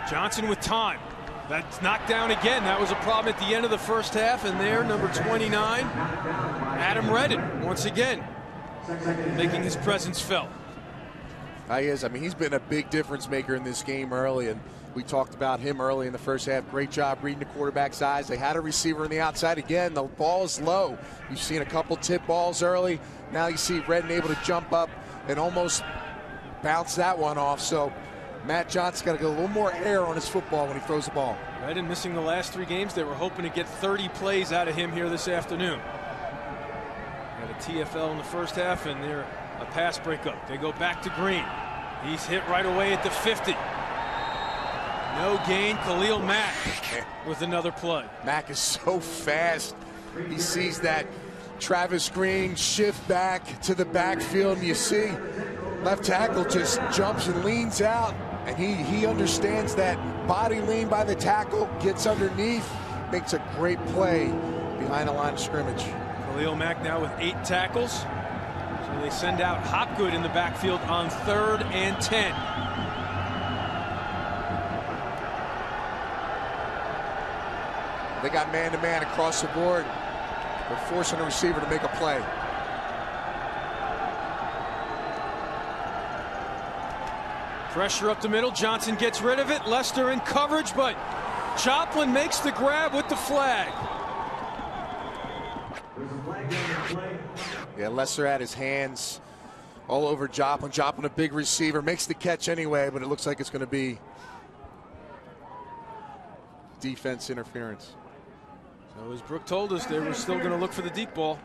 Johnson with time. That's knocked down again. That was a problem at the end of the first half. And there, number 29, Adam Redden, once again, making his presence felt. He is. I mean, he's been a big difference maker in this game early, and we talked about him early in the first half. Great job reading the quarterback's eyes. They had a receiver on the outside again. The ball is low. You've seen a couple tip balls early. Now you see Redden able to jump up and almost bounce that one off. So Matt Johnson's got to get a little more air on his football when he throws the ball. Redden missing the last 3 games. They were hoping to get 30 plays out of him here this afternoon. Had a TFL in the first half, and they're a pass breakup. They go back to Green. He's hit right away at the 50. No gain. Khalil Mack with another play. Mack is so fast. He sees that Travis Green shift back to the backfield, and you see left tackle just jumps and leans out, and he understands that body lean by the tackle, gets underneath, makes a great play behind the line of scrimmage. Khalil Mack now with 8 tackles. So they send out Hopgood in the backfield on 3rd and 10. They got man-to-man across the board. They're forcing the receiver to make a play. Pressure up the middle. Johnson gets rid of it. Lester in coverage, but Joplin makes the grab with the flag. Yeah, Lester had his hands all over Joplin. Joplin, a big receiver, makes the catch anyway, but it looks like it's going to be defense interference. So as Brooke told us, they were still going to look for the deep ball.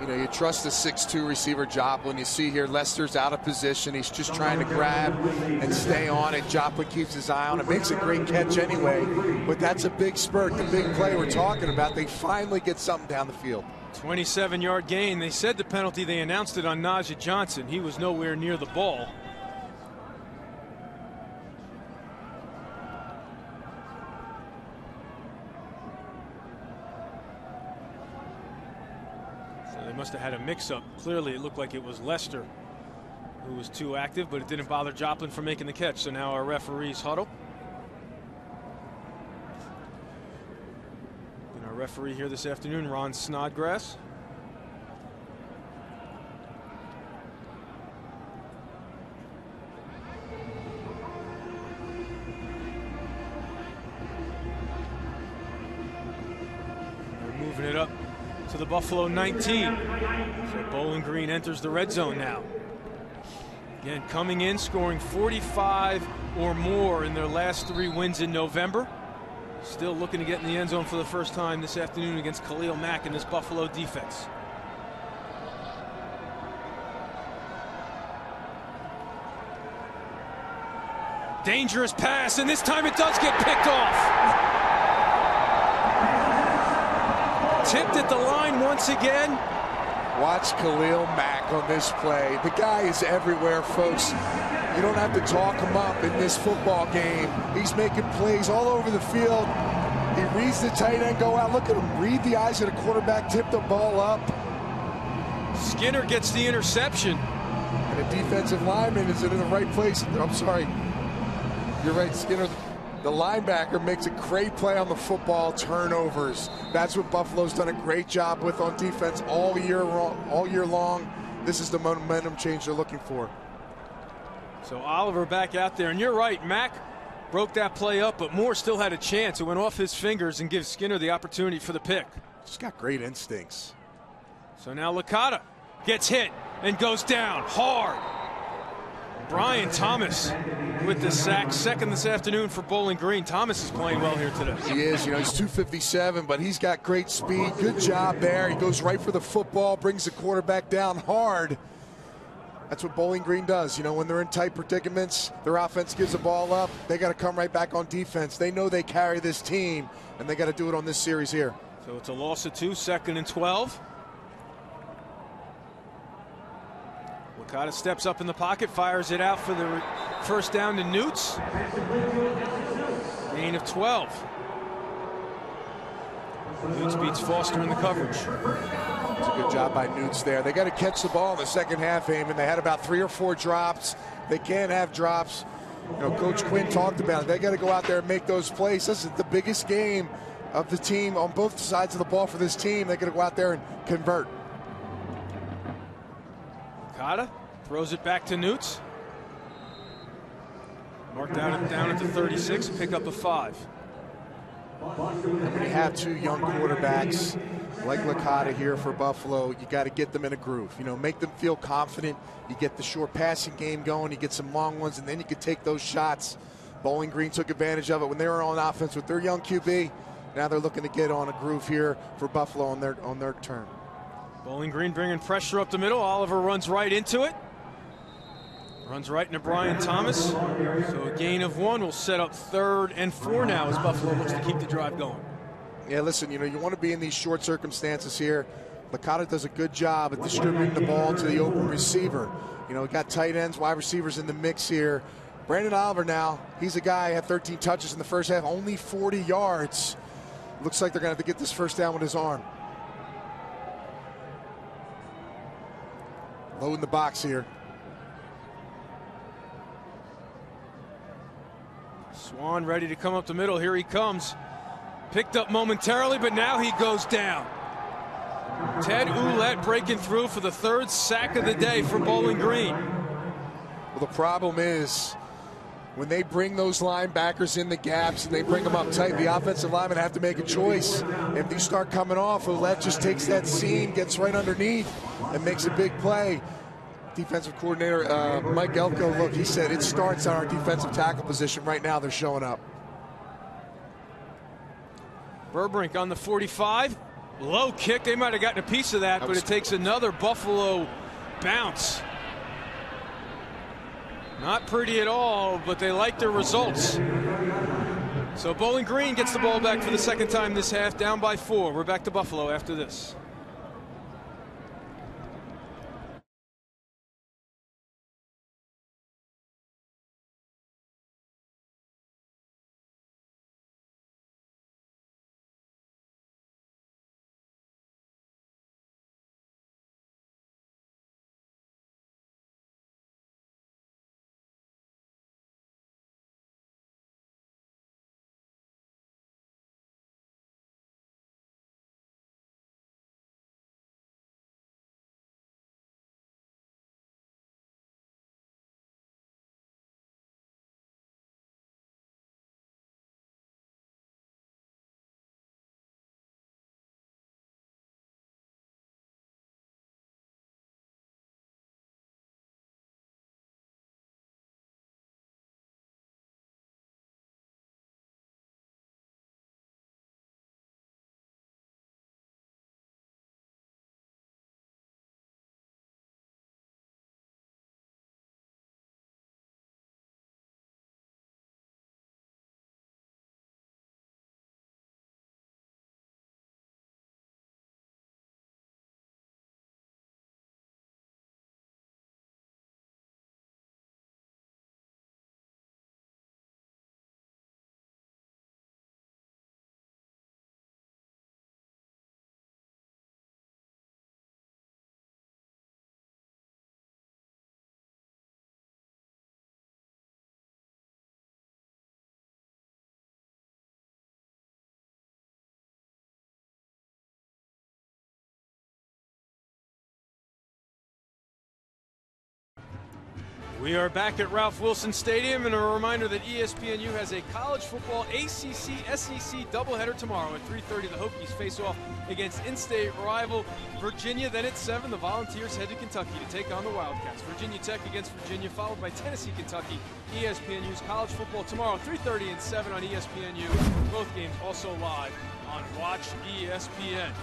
You know, you trust the 6'2 receiver Joplin. You see here Lester's out of position. He's just trying to grab and stay on it. Joplin keeps his eye on it. Makes a great catch anyway. But that's a big spurt, the big play we're talking about. They finally get something down the field. 27-yard gain. They said the penalty. They announced it on Najee Johnson. He was nowhere near the ball. They must have had a mix-up. Clearly, it looked like it was Lester who was too active, but it didn't bother Joplin from making the catch. So now our referees huddle. And our referee here this afternoon, Ron Snodgrass. They're moving it up to the Buffalo 19. So Bowling Green enters the red zone now. Again, coming in, scoring 45 or more in their last 3 wins in November. Still looking to get in the end zone for the first time this afternoon against Khalil Mack and this Buffalo defense. Dangerous pass, and this time it does get picked off. Tipped at the line once again. Watch Khalil Mack on this play. The guy is everywhere, folks. You don't have to talk him up in this football game. He's making plays all over the field. He reads the tight end go out. Look at him read the eyes of the quarterback, tip the ball up. Skinner gets the interception. And the defensive lineman is in the right place. I'm sorry. You're right, Skinner. The linebacker makes a great play on the football, turnovers. That's what Buffalo's done a great job with on defense all year long. This is the momentum change they're looking for. So Oliver back out there, and you're right, Mack broke that play up, but Moore still had a chance. It went off his fingers and gives Skinner the opportunity for the pick. Just got great instincts. So now Licata gets hit and goes down hard. Brian Thomas with the sack, second this afternoon for Bowling Green. Thomas is playing well here today. He is. You know, he's 257, but he's got great speed. Good job there. He goes right for the football, brings the quarterback down hard. That's what Bowling Green does. You know, when they're in tight predicaments, their offense gives the ball up. They got to come right back on defense. They know they carry this team, and they got to do it on this series here. So it's a loss of 2, 2nd and 12. Licata steps up in the pocket, fires it out for the first down to Newts. Gain of 12. Newts beats Foster in the coverage. It's a good job by Newts there. They got to catch the ball in the second half, Eamon. They had about 3 or 4 drops. They can't have drops. You know, Coach Quinn talked about it. They got to go out there and make those plays. This is the biggest game of the team on both sides of the ball for this team. They got to go out there and convert. Licata throws it back to Newts. Marked down at the 36, pick up a 5. And when you have 2 young quarterbacks like Licata here for Buffalo, you got to get them in a groove. You know, make them feel confident. You get the short passing game going, you get some long ones, and then you can take those shots. Bowling Green took advantage of it when they were on offense with their young QB. Now they're looking to get on a groove here for Buffalo on their turn. Bowling Green bringing pressure up the middle. Oliver runs right into it. Runs right into Brian Thomas. So a gain of 1 will set up 3rd and 4 now as Buffalo looks to keep the drive going. Yeah, listen, you know, you want to be in these short circumstances here. Licata does a good job at distributing the ball to the open receiver. You know, we got tight ends, wide receivers in the mix here. Brandon Oliver now, he's a guy who had 13 touches in the first half, only 40 yards. Looks like they're going to have to get this first down with his arm. Low in the box here. Swan ready to come up the middle. Here he comes. Picked up momentarily, but now he goes down. Ted Ouellette breaking through for the 3rd sack of the day for Bowling Green. Well, the problem is when they bring those linebackers in the gaps and they bring them up tight, the offensive linemen have to make a choice. If you start coming off, Ouellette just takes that seam, gets right underneath, and makes a big play. Defensive coordinator Mike Elko, look, he said it starts on our defensive tackle position. Right now they're showing up. Burbrink on the 45. Low kick. They might have gotten a piece of that, but it takes another Buffalo bounce. Not pretty at all, but they like their results. So Bowling Green gets the ball back for the 2nd time this half, down by 4. We're back to Buffalo after this. We are back at Ralph Wilson Stadium, and a reminder that ESPNU has a college football ACC-SEC doubleheader tomorrow at 3:30. The Hokies face off against in-state rival Virginia. Then at 7, the Volunteers head to Kentucky to take on the Wildcats. Virginia Tech against Virginia, followed by Tennessee-Kentucky. ESPNU's college football tomorrow, 3:30 and 7 on ESPNU. Both games also live on Watch ESPN.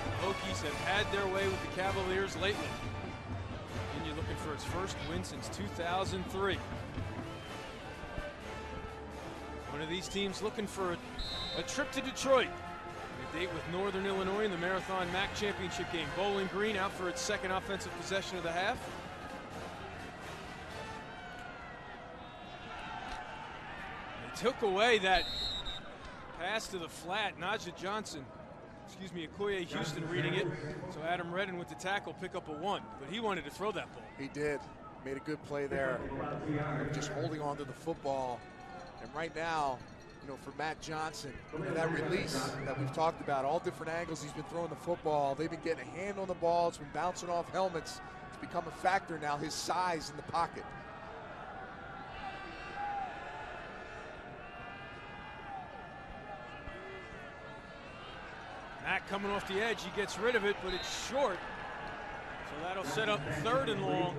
The Hokies have had their way with the Cavaliers lately. Looking for its first win since 2003. One of these teams looking for a trip to Detroit. A date with Northern Illinois in the Marathon MAC Championship game. Bowling Green out for its second offensive possession of the half. They took away that pass to the flat. Najee Johnson. Okoye Houston reading it. So Adam Redden with the tackle, pick up a 1. But he wanted to throw that ball. He did. Made a good play there. Just holding on to the football. And right now, for Matt Johnson, that release that we've talked about, all different angles he's been throwing the football. They've been getting a hand on the ball. It's been bouncing off helmets. It's become a factor now, his size in the pocket. Mack coming off the edge, he gets rid of it, but it's short. So that'll set up 3rd and long.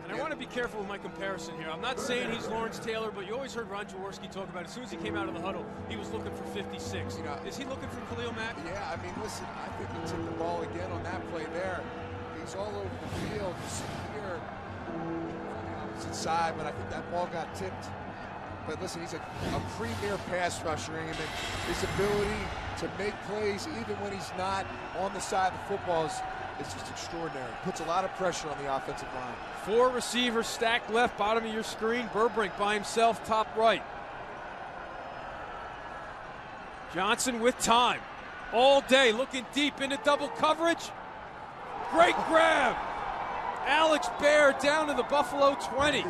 And I want to be careful with my comparison here. I'm not saying he's Lawrence Taylor, but you always heard Ron Jaworski talk about it. As soon as he came out of the huddle, he was looking for 56. Is he looking for Khalil Mack? Yeah, I mean, listen, I think he took the ball again on that play there. He's all over the field. You see here on the opposite side, but I think that ball got tipped. But listen, he's a premier pass rusher, and his ability to make plays even when he's not on the side of the football is just extraordinary. Puts a lot of pressure on the offensive line. 4 receivers stacked left, bottom of your screen. Burbrink by himself, top right. Johnson with time. All day, looking deep into double coverage. Great grab. Alex Baird down to the Buffalo 20.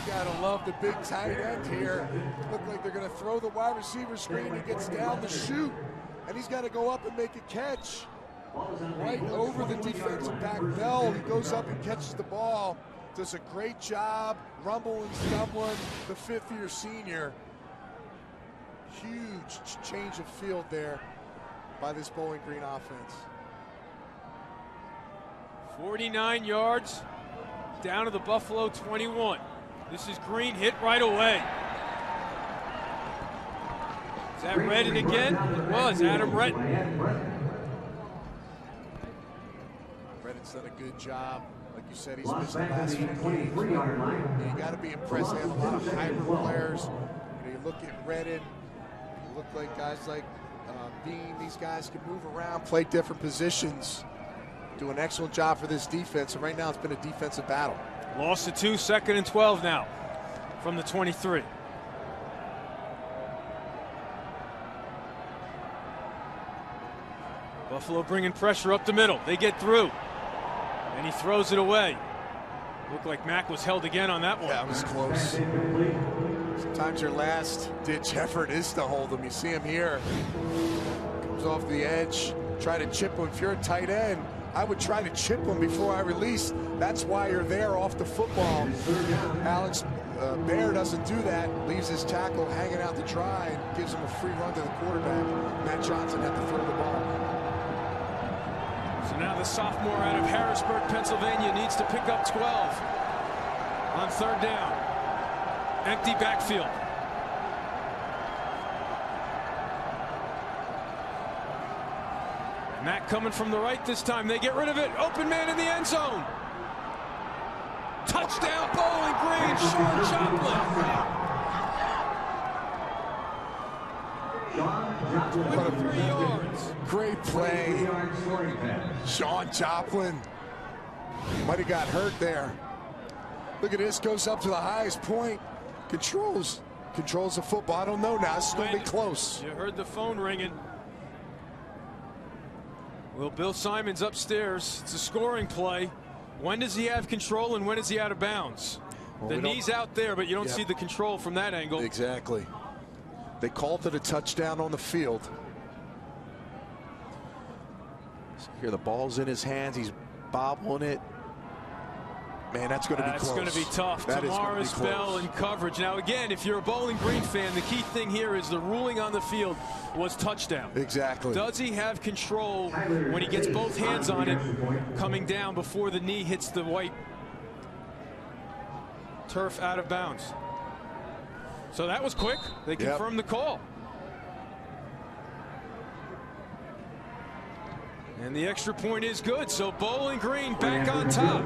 Gotta love the big tight end here. Look like they're gonna throw the wide receiver screen. He gets down to shoot, and he's got to go up and make a catch. Right over the defensive back Bell. He goes up and catches the ball. Does a great job, rumbling, stumbling, the 5th-year senior. Huge change of field there by this Bowling Green offense. 49 yards down to the Buffalo 21. This is Green, hit right away. Is that Redden again? It was Adam Redden. Redden's done a good job. Like you said, he's missed the last few games. You got to be impressed. They have a lot of hybrid players. You look at Redden, you look like guys like Bean. These guys can move around, play different positions. Do an excellent job for this defense. And right now, it's been a defensive battle. Lost to 2, 2nd and 12 now from the 23. Buffalo bringing pressure up the middle. They get through. And he throws it away. Looked like Mack was held again on that one. That was close. Sometimes your last ditch effort is to hold him. You see him here. Comes off the edge. Try to chip him. If you're a tight end, I would try to chip him before I release. That's why you're there off the football. Alex Baird doesn't do that. Leaves his tackle hanging out to dry and gives him a free run to the quarterback. Matt Johnson had to throw the ball. So now the sophomore out of Harrisburg, Pennsylvania, needs to pick up 12 on 3rd down. Empty backfield. Mack coming from the right this time. They get rid of it. Open man in the end zone. Touchdown, Bowling Green. Sean Joplin. 23 yards. Great play. Sean Joplin. Might have got hurt there. Look at this. Goes up to the highest point. Controls the football. I don't know now. It's going to be close. You heard the phone ringing. Well, Bill Simon's upstairs. It's a scoring play. When does he have control and when is he out of bounds? Well, the knee's out there, but you don't see the control from that angle. Exactly. They called it a touchdown on the field. Here, the ball's in his hands. He's bobbling it. Man, that's going to be close. That's going to be tough. Tamaris Bell in coverage. Now, again, if you're a Bowling Green fan, the key thing here is the ruling on the field was touchdown. Exactly. Does he have control when he gets both hands on it coming down before the knee hits the white turf out of bounds? So that was quick. They confirmed the call. And the extra point is good. So Bowling Green back on top.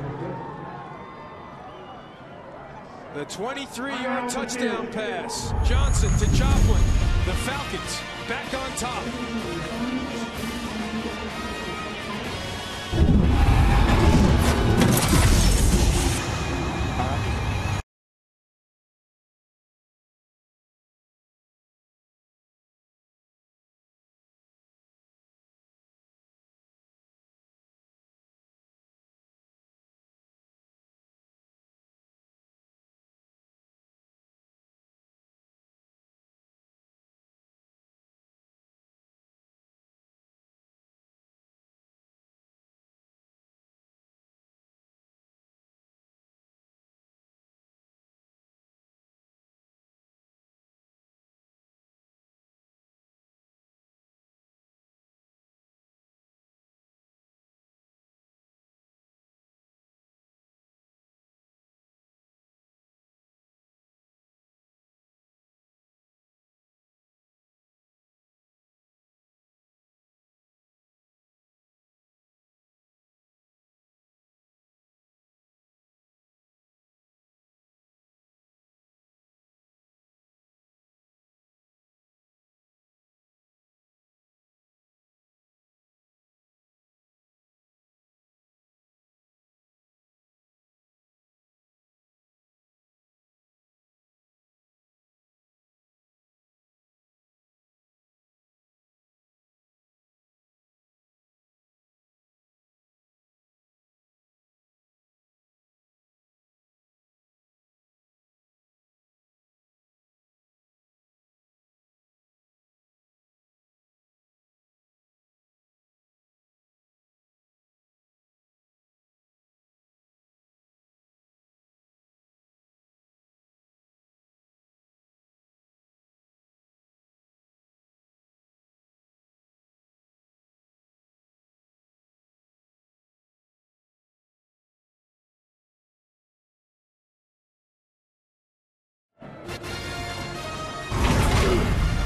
The 23-yard touchdown pass. Johnson to Joplin. The Falcons back on top.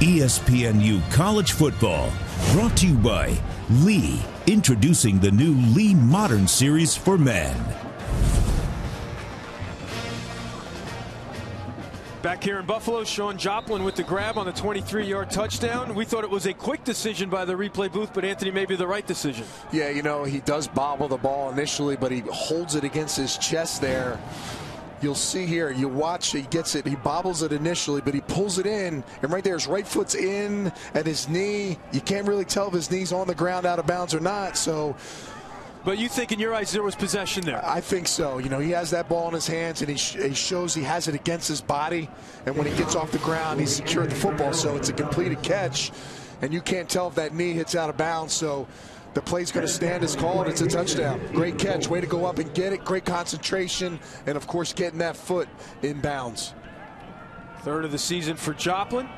ESPNU College Football, brought to you by Lee, introducing the new Lee Modern Series for men. Back here in Buffalo, Sean Joplin with the grab on the 23-yard touchdown. We thought it was a quick decision by the replay booth, but Anthony, maybe the right decision. Yeah, you know, he does bobble the ball initially, but he holds it against his chest there. You'll see here, you watch, he gets it, he bobbles it initially, but he pulls it in, and right there, his right foot's in at his knee. You can't really tell if his knee's on the ground out of bounds or not, so. But you think in your eyes there was possession there? I think so. You know, he has that ball in his hands, and he shows he has it against his body, and when he gets off the ground, he's secured the football, so it's a completed catch, and you can't tell if that knee hits out of bounds, so the play's going to stand as called. It's a touchdown. Great catch. Way to go up and get it. Great concentration. And, of course, getting that foot in bounds. Third of the season for Joplin.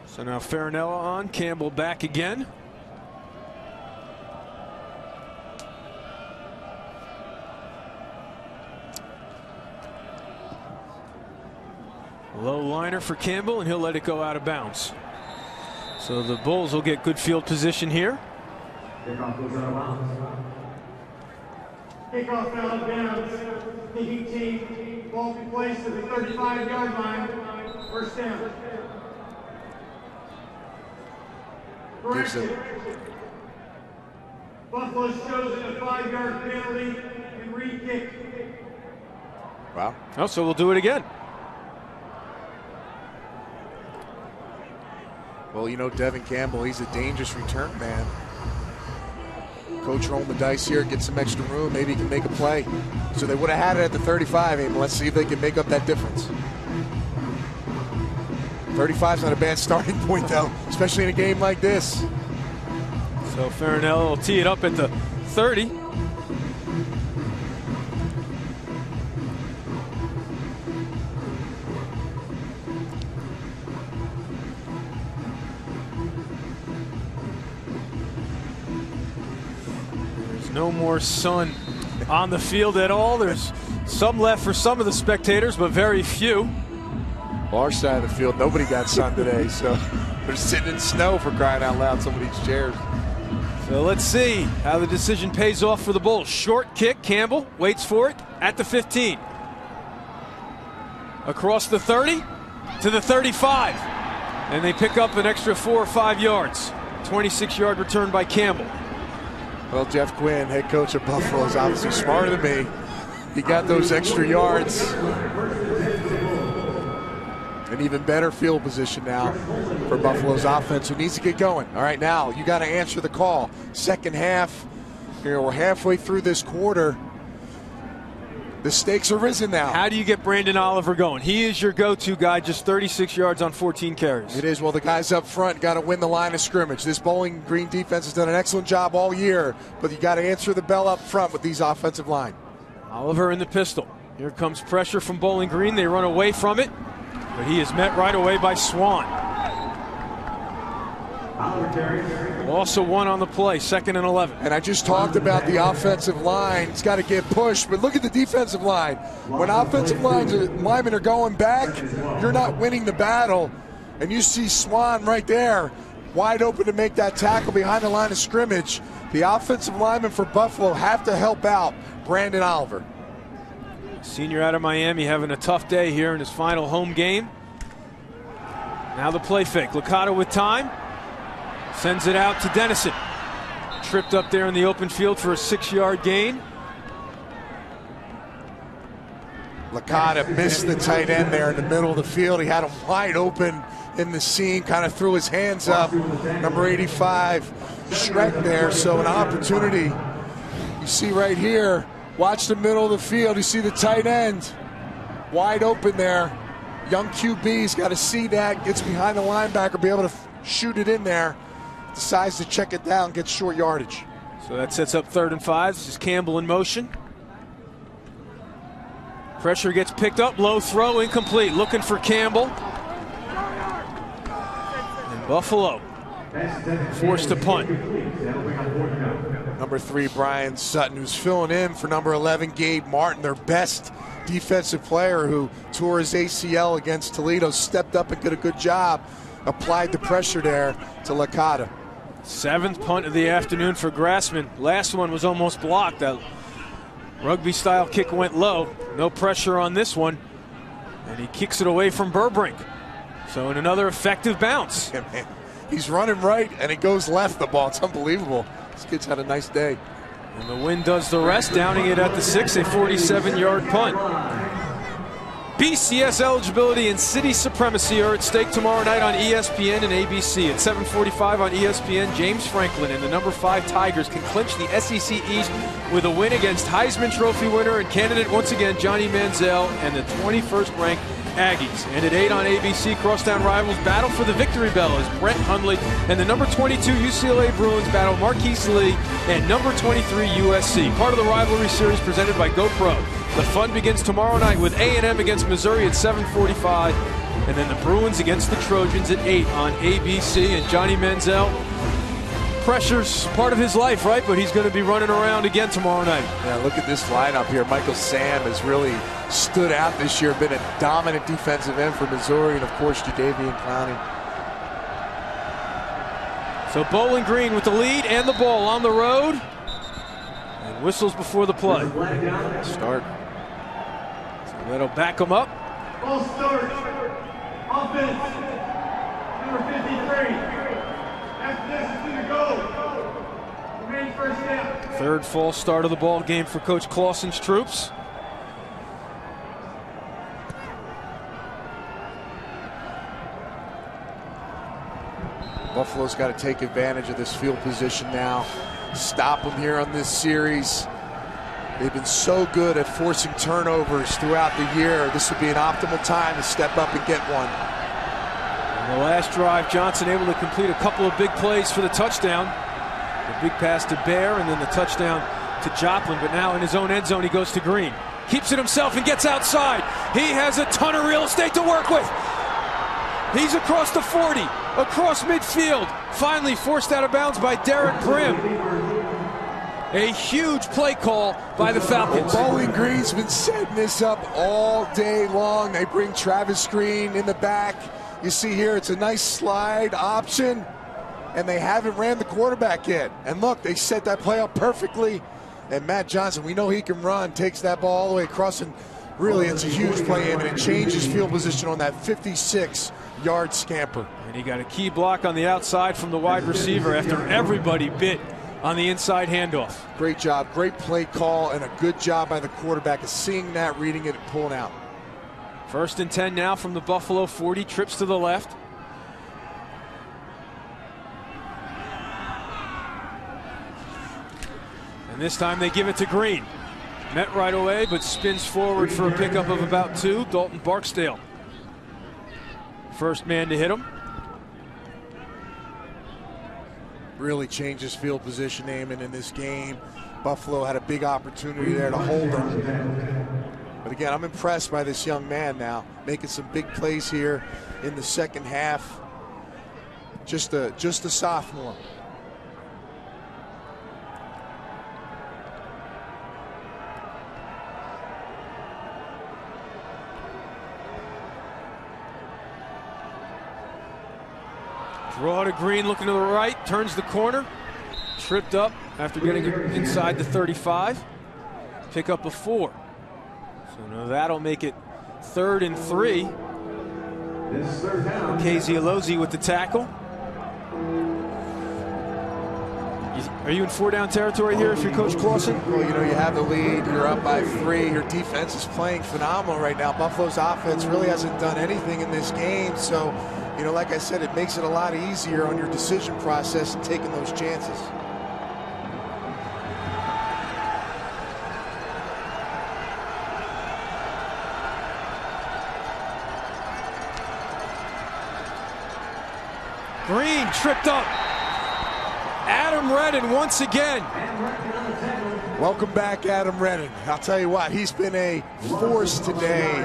So now Farinella on. Campbell back again. Low liner for Campbell, and he'll let it go out of bounds. So the Bulls will get good field position here. Kickoff out of bounds. Kicking team, ball be placed at the 35-yard line. First down. Correction. Buffalo's chosen a 5-yard penalty and re-kick. Wow. Oh, so we'll do it again. Well, you know, Devin Campbell, he's a dangerous return man. Coach rolling the dice here, get some extra room, maybe he can make a play. So they would have had it at the 35, and let's see if they can make up that difference. 35's not a bad starting point, though, especially in a game like this. So Farinelli will tee it up at the 30. There's no more sun on the field at all. There's some left for some of the spectators, but very few. Our side of the field, nobody got sun today, so they're sitting in snow, for crying out loud, some of these chairs. So let's see how the decision pays off for the Bulls. Short kick, Campbell waits for it at the 15. Across the 30 to the 35. And they pick up an extra 4 or 5 yards. 26-yard return by Campbell. Well, Jeff Quinn, head coach of Buffalo, is obviously smarter than me. He got those extra yards. An even better field position now for Buffalo's offense, who needs to get going. All right, now you got to answer the call. Second half, here we're halfway through this quarter. The stakes are risen now. How do you get Brandon Oliver going? He is your go-to guy, just 36 yards on 14 carries. It is. Well, the guys up front got to win the line of scrimmage. This Bowling Green defense has done an excellent job all year, but you got to answer the bell up front with these offensive line. Oliver in the pistol. Here comes pressure from Bowling Green. They run away from it, but he is met right away by Swan. Also one on the play, 2nd and 11. And I just talked about the offensive line. It's got to get pushed, but look at the defensive line. When offensive linemen are going back, you're not winning the battle. And you see Swan right there, wide open to make that tackle behind the line of scrimmage. The offensive linemen for Buffalo have to help out Brandon Oliver. Senior out of Miami having a tough day here in his final home game. Now the play fake. Licata with time. Sends it out to Dennison. Tripped up there in the open field for a 6-yard gain. Licata missed the tight end there in the middle of the field. He had him wide open in the seam, kind of threw his hands up. Number 85, Shrek there, so an opportunity. You see right here, watch the middle of the field. You see the tight end wide open there. Young QB's got to see that, gets behind the linebacker, be able to shoot it in there. Decides to check it down, gets short yardage. So that sets up 3rd and 5. This is Campbell in motion. Pressure gets picked up, low throw, incomplete. Looking for Campbell. And Buffalo forced to punt. Number 3, Brian Sutton, who's filling in for number 11, Gabe Martin, their best defensive player, who tore his ACL against Toledo, stepped up and did a good job, applied the pressure there to Licata. 7th punt of the afternoon for Grassman. Last one was almost blocked. That rugby-style kick went low. No pressure on this one. And he kicks it away from Burbrink. So in another effective bounce. Yeah, man. He's running right, and it goes left, the ball. It's unbelievable. This kid's had a nice day. And the wind does the rest, downing it at the 6, a 47-yard punt. BCS eligibility and city supremacy are at stake tomorrow night on ESPN and ABC. At 7:45 on ESPN, James Franklin and the number 5 Tigers can clinch the SEC East with a win against Heisman Trophy winner and candidate once again Johnny Manziel and the 21st ranked Aggies. And at 8 on ABC, crosstown rivals battle for the victory bell as Brett Hundley and the number 22 UCLA Bruins battle Marquise Lee and number 23 USC. Part of the rivalry series presented by GoPro. The fun begins tomorrow night with A&M against Missouri at 7:45, and then the Bruins against the Trojans at 8 on ABC. And Johnny Manziel, pressure's part of his life, right? But he's going to be running around again tomorrow night. Yeah, look at this lineup here. Michael Sam has really stood out this year, been a dominant defensive end for Missouri, and of course Jadeveon Clowney. So Bowling Green with the lead and the ball on the road. And whistles before the play. Start. So that'll back them up. Ball start. Offense. Number 53. After this is going to go. Remain first down. 3rd false start of the ball game for Coach Clausen's troops. Buffalo's got to take advantage of this field position now. Stop them here on this series. They've been so good at forcing turnovers throughout the year. This would be an optimal time to step up and get one. On the last drive, Johnson able to complete a couple of big plays for the touchdown. The big pass to Bear, and then the touchdown to Joplin. But now in his own end zone, he goes to Green. Keeps it himself and gets outside. He has a ton of real estate to work with. He's across the 40, across midfield. Finally forced out of bounds by Derek Prim. A huge play call by the Falcons. Well, Bowling Green's been setting this up all day long. They bring Travis Green in the back. You see here, it's a nice slide option, and they haven't ran the quarterback yet. And look, they set that play up perfectly. And Matt Johnson, we know he can run, takes that ball all the way across, and really it's a huge play, and it changes field position on that 56-yard scamper. And he got a key block on the outside from the wide receiver after everybody bit on the inside handoff. Great job, great play call, and a good job by the quarterback of seeing that, reading it, and pulling out. 1st and 10 now from the Buffalo 40, trips to the left. And this time they give it to Green. Met right away, but spins forward for a pickup of about 2. Dalton Barksdale, first man to hit him. Really changes field position, Eamon, in this game. Buffalo had a big opportunity there to hold them. But again, I'm impressed by this young man now, making some big plays here in the second half. Just a sophomore. Draw to Green, looking to the right, turns the corner, tripped up after getting inside the 35. Pick up a 4. So now that'll make it 3rd and 3. KZ Alozi with the tackle. Are you in 4-down territory here if you're Coach Clausen? Well, you know, you have the lead, you're up by 3. Your defense is playing phenomenal right now. Buffalo's offense really hasn't done anything in this game, so you know, like I said, it makes it a lot easier on your decision process and taking those chances. Green tripped up. Adam Redden once again. Welcome back, Adam Redden. I'll tell you what, he's been a force today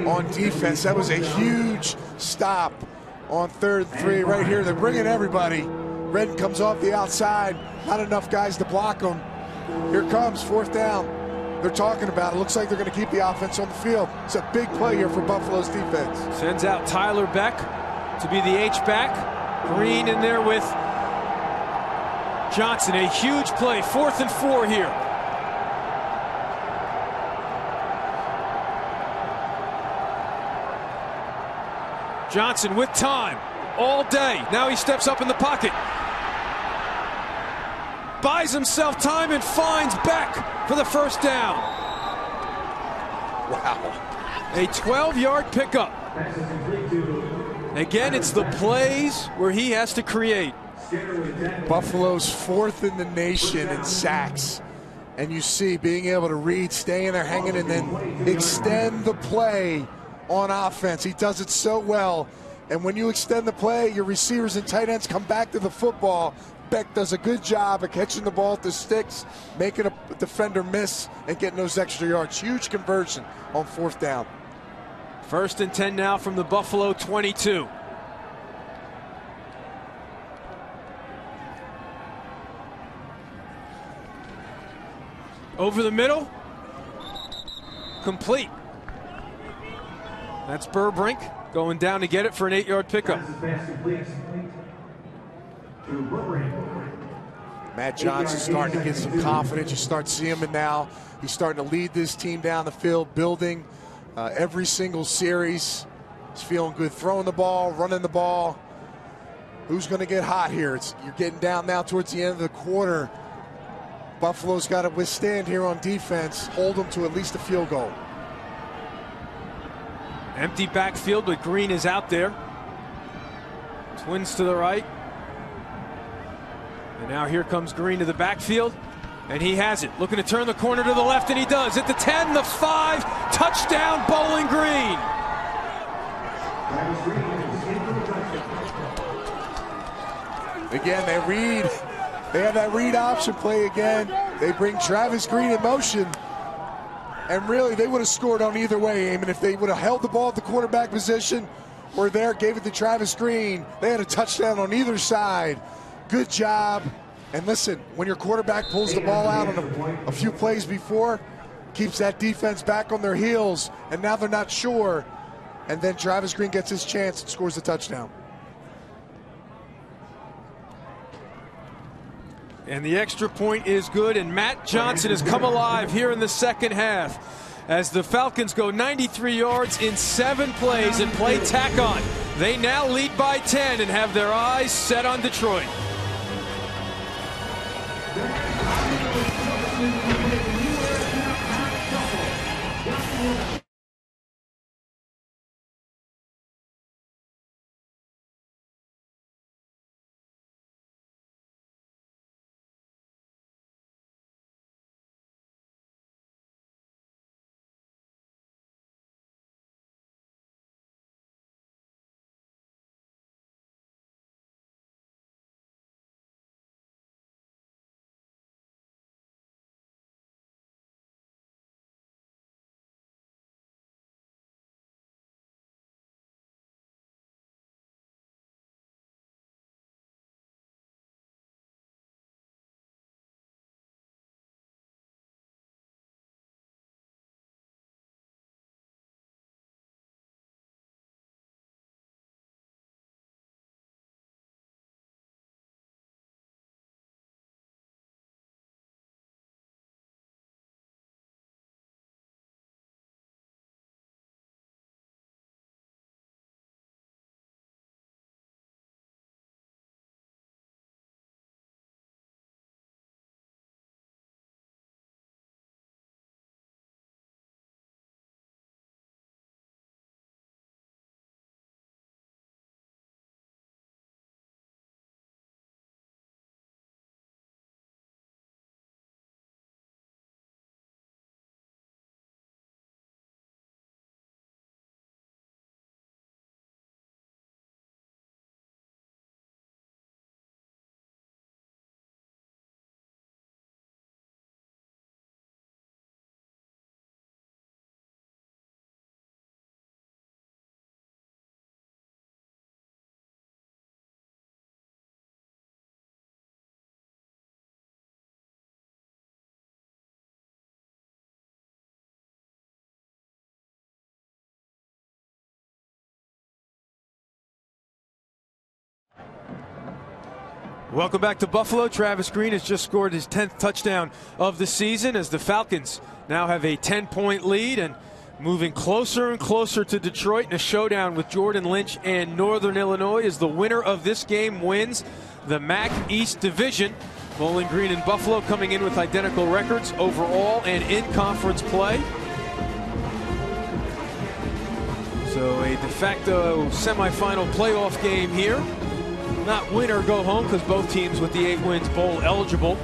on defense. That was a huge stop on 3rd and 3 right here. They're bringing everybody. Redden comes off the outside. Not enough guys to block him. Here comes 4th down. They're talking about it. Looks like they're going to keep the offense on the field. It's a big play here for Buffalo's defense. Sends out Tyler Beck to be the H-back. Green in there with Johnson. A huge play. 4th and 4 here. Johnson with time all day. Now he steps up in the pocket. Buys himself time and finds Beck for the 1st down. Wow. A 12-yard pickup. Again, it's the plays where he has to create. Buffalo's 4th in the nation in sacks. And you see being able to read, stay in there hanging, and then extend the play on offense. He does it so well. And when you extend the play, your receivers and tight ends come back to the football. Beck does a good job of catching the ball at the sticks, making a defender miss, and getting those extra yards. Huge conversion on 4th down. 1st and 10 now from the Buffalo 22. Over the middle. Complete. That's Burbrink going down to get it for an 8-yard pickup. Matt Johnson starting to get some confidence. You start seeing him now. He's starting to lead this team down the field, building every single series. He's feeling good throwing the ball, running the ball. Who's going to get hot here? You're getting down now towards the end of the quarter. Buffalo's got to withstand here on defense, hold them to at least a field goal. Empty backfield, but Green is out there. Twins to the right. And now here comes Green to the backfield, and he has it. Looking to turn the corner to the left, and he does. At the 10, the 5, touchdown Bowling Green. They have that read option play again. They bring Travis Green in motion. And really, they would have scored on either way, Eamon. If they would have held the ball at the quarterback position or there, gave it to Travis Green, they had a touchdown on either side. Good job. And listen, when your quarterback pulls the ball out on a few plays before, keeps that defense back on their heels, and now they're not sure. And then Travis Green gets his chance and scores the touchdown. And the extra point is good, and Matt Johnson has come alive here in the second half as the Falcons go 93 yards in 7 plays and play tack on. They now lead by 10 and have their eyes set on Detroit. Welcome back to Buffalo. Travis Green has just scored his 10th touchdown of the season as the Falcons now have a 10-point lead and moving closer and closer to Detroit in a showdown with Jordan Lynch and Northern Illinois as the winner of this game wins the MAC East Division. Bowling Green and Buffalo coming in with identical records overall and in conference play. So a de facto semifinal playoff game here. Not win or go home because both teams with the 8 wins bowl eligible.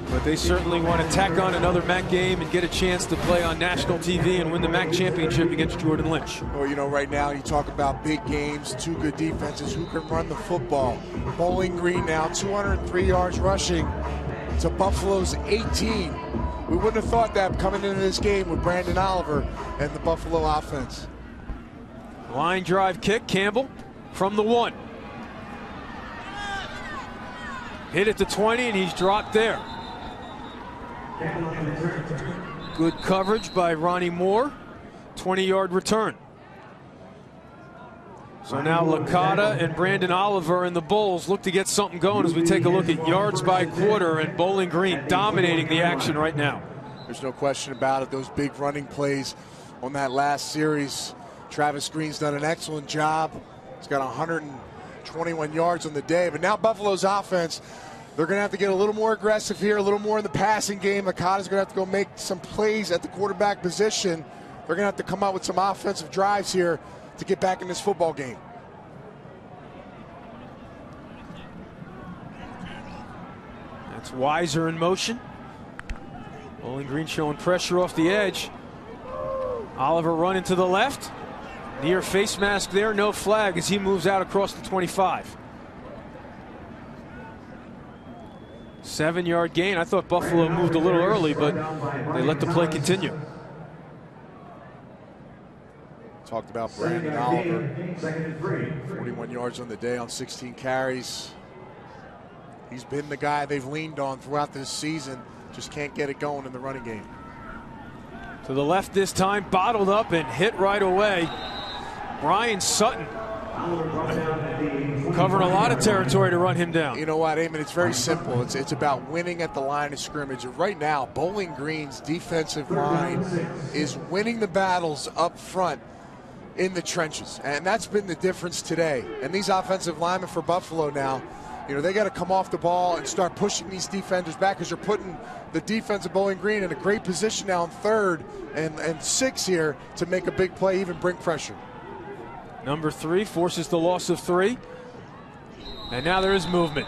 But they certainly want to tack on another MAC game and get a chance to play on national TV and win the MAC championship against Jordan Lynch. Well, you know, right now you talk about big games, 2 good defenses, who can run the football. Bowling Green now 203 yards rushing to Buffalo's 18. We wouldn't have thought that coming into this game with Brandon Oliver and the Buffalo offense. Line drive kick, Campbell from the 1. Hit at the 20 and he's dropped there. Good coverage by Ronnie Moore. 20-yard return. So now Licata and Brandon Oliver and the Bulls look to get something going as we take a look at yards by quarter, and Bowling Green dominating the action right now. There's no question about it. Those big running plays on that last series. Travis Green's done an excellent job. He's got 121 yards on the day. But now Buffalo's offense, they're going to have to get a little more aggressive here, a little more in the passing game. Licata's going to have to go make some plays at the quarterback position. They're going to have to come out with some offensive drives here to get back in this football game. That's Weiser in motion. Bowling Green showing pressure off the edge. Oliver running to the left. Near face mask there, no flag as he moves out across the 25. 7-yard gain. I thought Buffalo moved a little early, but they let the play continue. Talked about Brandon Oliver, 41 yards on the day on 16 carries. He's been the guy they've leaned on throughout this season. Just can't get it going in the running game. To the left this time, bottled up and hit right away. Brian Sutton covering a lot of territory to run him down. You know what, Eamon? It's very simple. It's about winning at the line of scrimmage. And right now, Bowling Green's defensive line is winning the battles up front in the trenches. And that's been the difference today. And these offensive linemen for Buffalo now, you know, they got to come off the ball and start pushing these defenders back, because you're putting the defense of Bowling Green in a great position now in 3rd and 6 here to make a big play, even bring pressure. Number 3 forces the loss of 3. And now there is movement.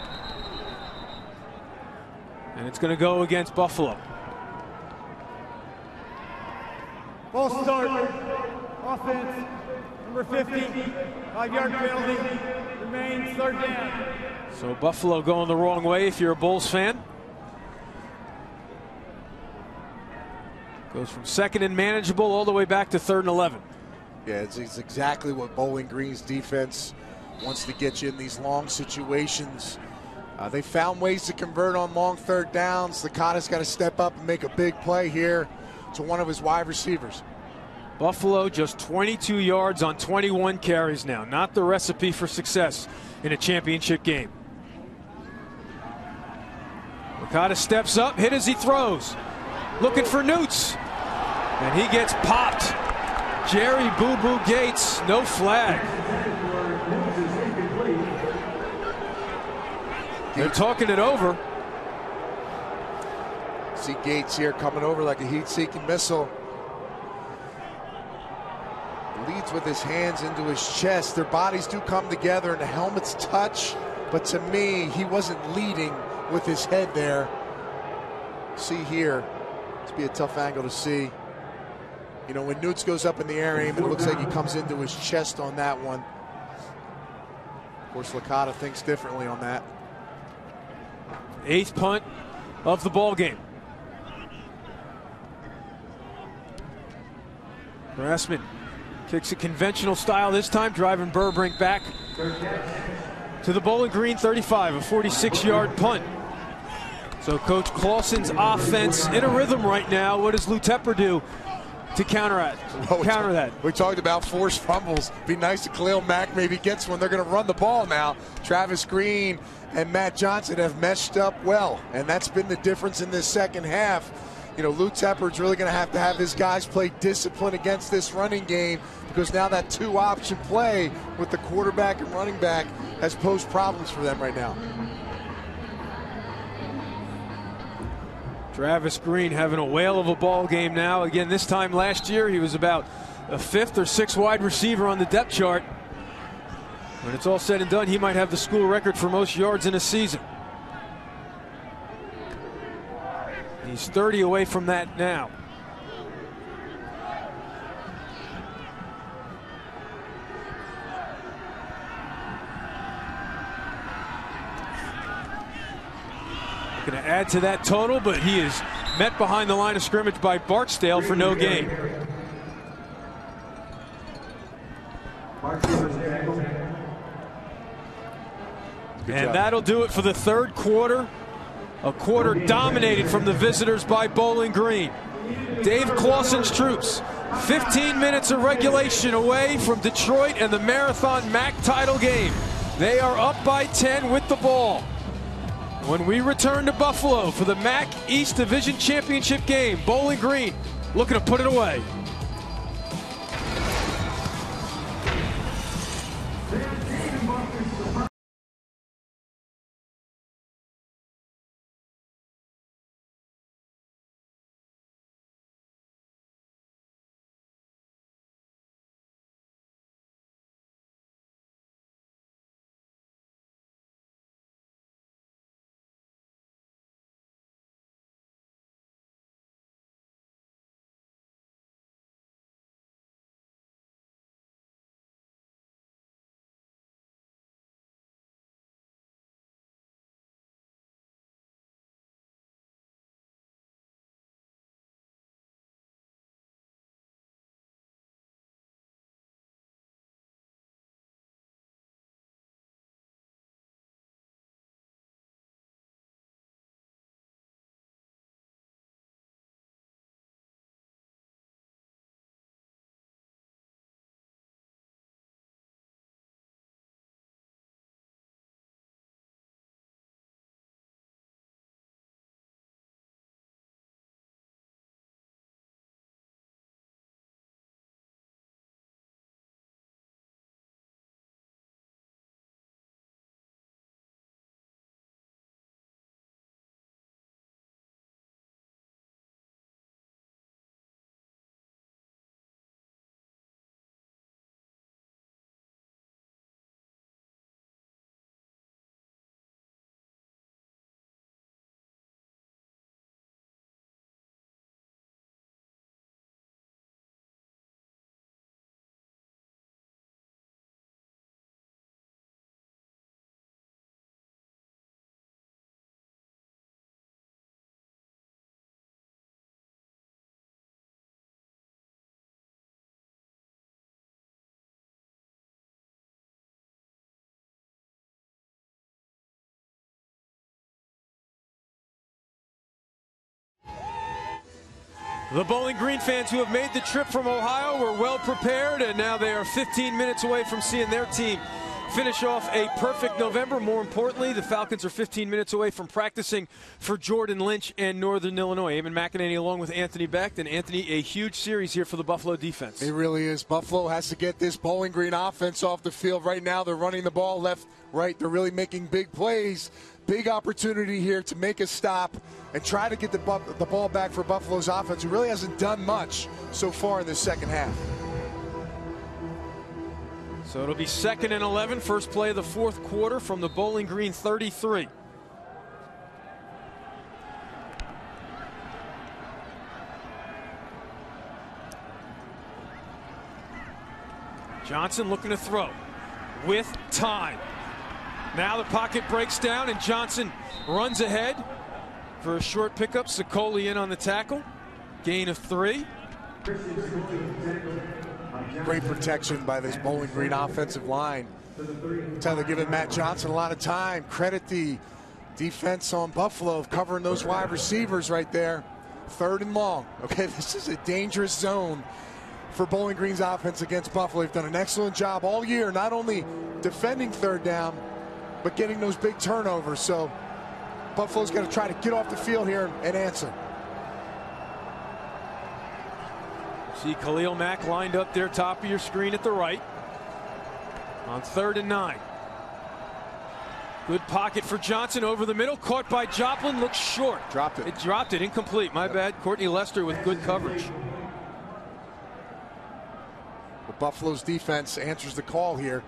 And it's going to go against Buffalo. Ball start. Offense. Number 50. 5-yard penalty. Remains 3rd down. So Buffalo going the wrong way if you're a Bulls fan. Goes from 2nd and manageable all the way back to 3rd and 11. Yeah, it's exactly what Bowling Green's defense wants to get you in these long situations. They found ways to convert on long 3rd downs. Licata's got to step up and make a big play here to one of his wide receivers. Buffalo just 22 yards on 21 carries now. Not the recipe for success in a championship game. Licata steps up, hit as he throws. Looking for Newts. And he gets popped. Jerry Boo Boo Gates, no flag. They're talking it over. See Gates here coming over like a heat-seeking missile. Leads with his hands into his chest. Their bodies do come together and the helmets touch, but to me, he wasn't leading with his head there. See here, it's be a tough angle to see. You know, when Newts goes up in the air, it looks like he comes into his chest on that one. Of course, Licata thinks differently on that. 8th punt of the ball game. Grassman kicks a conventional style this time, driving Burbrink back to the Bowling Green 35, a 46-yard punt. So Coach Clausen's offense in a rhythm right now. What does Lou Tepper do to counter that? We talked about forced fumbles. Be nice if Khalil Mack maybe gets one. They're going to run the ball now. Travis Green and Matt Johnson have meshed up well, and that's been the difference in this second half. You know, Lou Tepper's really going to have his guys play discipline against this running game, because now that 2-option play with the quarterback and running back has posed problems for them right now. Travis Green having a whale of a ball game now. Again, this time last year he was about a 5th or 6th wide receiver on the depth chart. When it's all said and done, he might have the school record for most yards in a season. He's 30 away from that now. Going to add to that total, but he is met behind the line of scrimmage by Barksdale for no gain. And that'll do it for the 3rd quarter. A quarter dominated from the visitors by Bowling Green. Dave Clausen's troops, 15 minutes of regulation away from Detroit and the Marathon MAC title game. They are up by 10 with the ball. When we return to Buffalo for the MAC East Division Championship game, Bowling Green looking to put it away. The Bowling Green fans who have made the trip from Ohio were well prepared, and now they are 15 minutes away from seeing their team finish off a perfect November. More importantly, the Falcons are 15 minutes away from practicing for Jordan Lynch and Northern Illinois. Eamon McEnany along with Anthony Becht. And Anthony, a huge series here for the Buffalo defense. It really is. Buffalo has to get this Bowling Green offense off the field. Right now they're running the ball left, right. They're really making big plays. Big opportunity here to make a stop and try to get the ball back for Buffalo's offense, who really hasn't done much so far in the second half. So it'll be 2nd and 11, first play of the fourth quarter from the Bowling Green 33. Johnson looking to throw with time. Now the pocket breaks down and Johnson runs ahead for a short pickup. Sicoli in on the tackle. Gain of 3. Great protection by this Bowling Green offensive line. They're giving Matt Johnson a lot of time. Credit the defense on Buffalo of covering those wide receivers right there. 3rd and long. Okay, this is a dangerous zone for Bowling Green's offense against Buffalo. They've done an excellent job all year, not only defending 3rd down, but getting those big turnovers. So Buffalo's got to try to get off the field here and answer. See Khalil Mack lined up there, top of your screen at the right. On 3rd and 9. Good pocket for Johnson over the middle. Caught by Joplin. Looks short. Dropped it. It dropped it. Incomplete. My bad. Courtney Lester with good coverage. Well, Buffalo's defense answers the call here.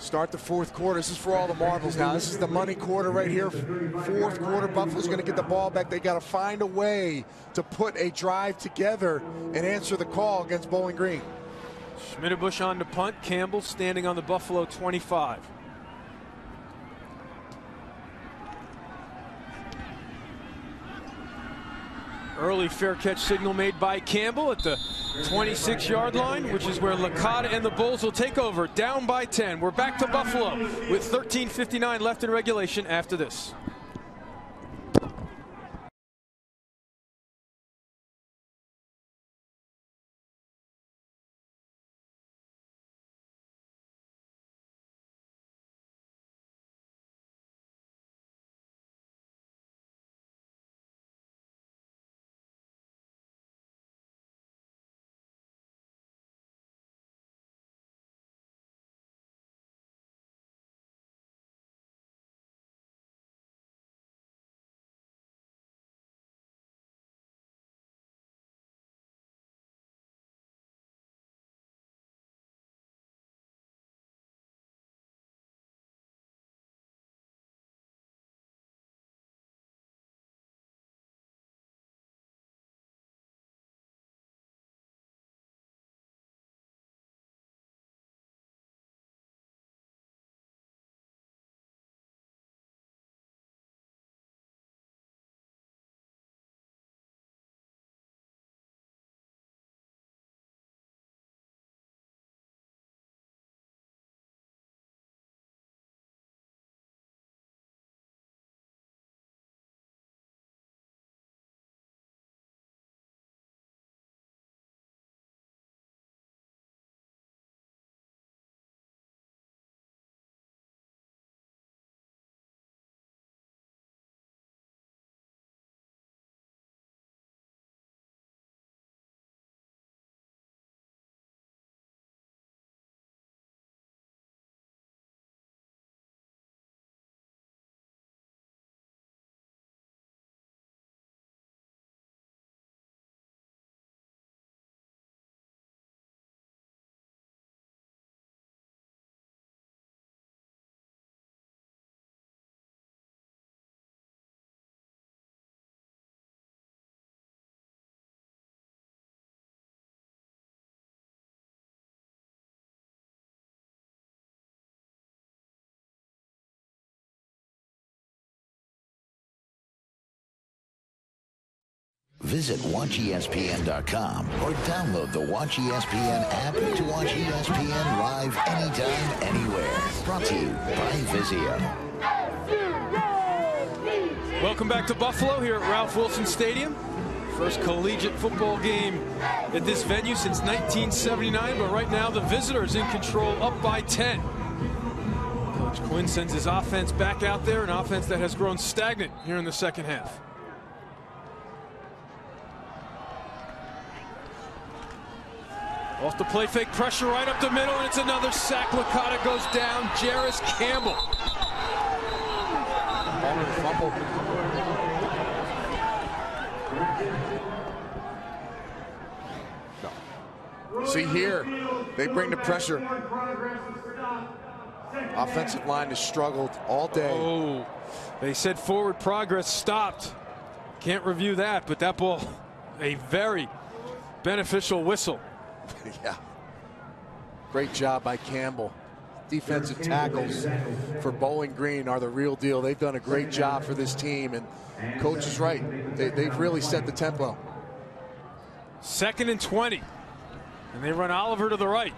Start the fourth quarter. This is for all the marbles now. This is the money quarter right here. Fourth quarter, Buffalo's going to get the ball back. They got to find a way to put a drive together and answer the call against Bowling Green. Schmitterbush on the punt. Campbell standing on the Buffalo 25. Early fair catch signal made by Campbell at the 26-yard line, which is where Licata and the Bulls will take over. Down by 10. We're back to Buffalo with 13:59 left in regulation after this. Visit WatchESPN.com or download the Watch ESPN app to watch ESPN live anytime, anywhere. Brought to you by Vizio. Welcome back to Buffalo here at Ralph Wilson Stadium. First collegiate football game at this venue since 1979, but right now the visitors in control, up by 10. Coach Quinn sends his offense back out there, an offense that has grown stagnant here in the second half. Off the play fake, pressure right up the middle, and it's another sack. Licata goes down. Jarris Campbell. Fumble. See here, they bring the pressure. Offensive line has struggled all day. Oh, they said forward progress stopped. Can't review that, but that ball, a very beneficial whistle. Yeah. Great job by Campbell. Defensive tackles for Bowling Green are the real deal. They've done a great job for this team, and Coach is right. They've really set the tempo. 2nd and 20. And they run Oliver to the right.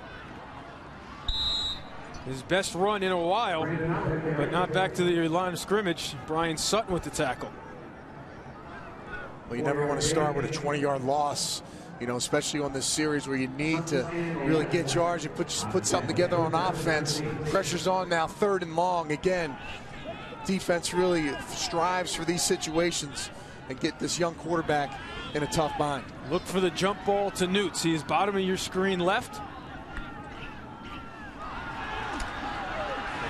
His best run in a while, but not back to the line of scrimmage. Brian Sutton with the tackle. Well, you never want to start with a 20-yard loss, you know, especially on this series where you need to really get yards and put something together on offense. Pressure's on now, 3rd and long. Again, defense really strives for these situations and get this young quarterback in a tough bind. Look for the jump ball to Newt. See his bottom of your screen left.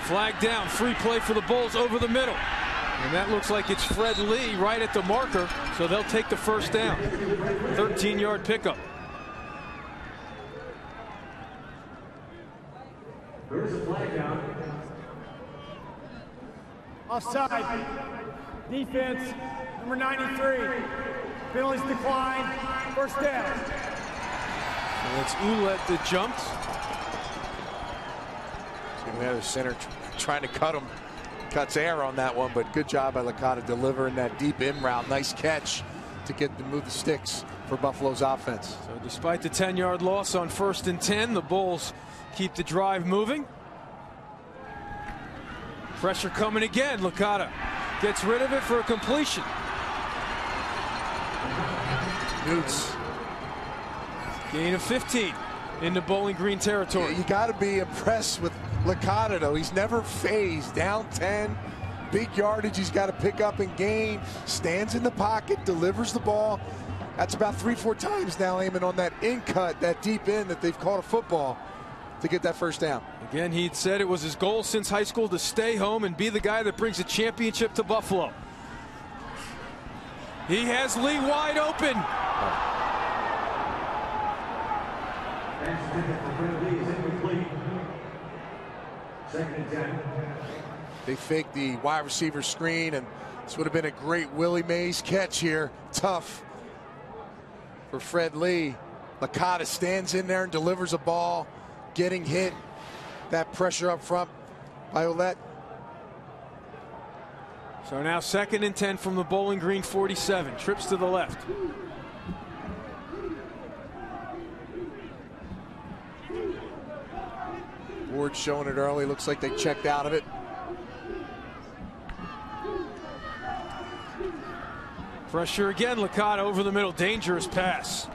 Flag down, free play for the Bulls over the middle. And that looks like it's Fred Lee right at the marker, so they'll take the first down. 13-yard pickup. There's a flag down. Offside. Defense, number 93. Penalties decline. First down. And it's Ouellette that jumped. The other center trying to cut him. Cuts air on that one, but good job by Licata delivering that deep in route. Nice catch to get to move the sticks for Buffalo's offense. So despite the 10-yard loss on 1st and 10, the Bulls keep the drive moving. Pressure coming again. Licata gets rid of it for a completion. Newts. Gain of 15 into Bowling Green territory. Yeah, you got to be impressed with Licata, though. He's never phased. Down 10, big yardage he's got to pick up and gain. Stands in the pocket, delivers the ball. That's about 3-4 times now, Eamon, on that in cut, that deep in that they've caught a football to get that first down. Again, he'd said it was his goal since high school to stay home and be the guy that brings a championship to Buffalo. He has Lee wide open. They faked the wide receiver screen, and this would have been a great Willie Mays catch here. Tough for Fred Lee. Licata stands in there and delivers a ball, getting hit. That pressure up front by Ouellette. So now 2nd and 10 from the Bowling Green 47. Trips to the left. Ward showing it early. Looks like they checked out of it. Pressure again. Licata over the middle. Dangerous pass.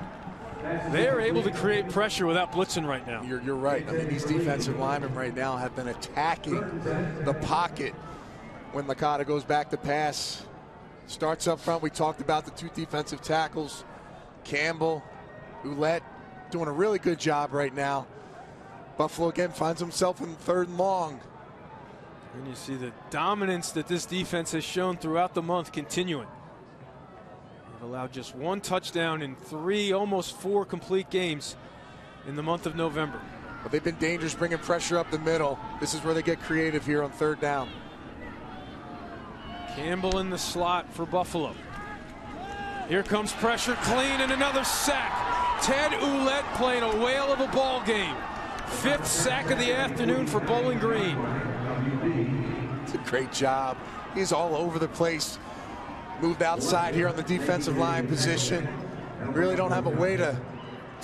They are able to create pressure without blitzing right now. You're right. I mean, these defensive linemen right now have been attacking the pocket when Licata goes back to pass. Starts up front. We talked about the 2 defensive tackles. Campbell, Ouellette doing a really good job right now. Buffalo again finds himself in 3rd and long. And you see the dominance that this defense has shown throughout the month continuing. They've allowed just 1 touchdown in 3, almost 4 complete games in the month of November. But they've been dangerous bringing pressure up the middle. This is where they get creative here on 3rd down. Campbell in the slot for Buffalo. Here comes pressure, clean, and another sack. Ted Ouellette playing a whale of a ball game. 5th sack of the afternoon for Bowling Green. It's a great job. He's all over the place. Moved outside here on the defensive line position. Really don't have a way to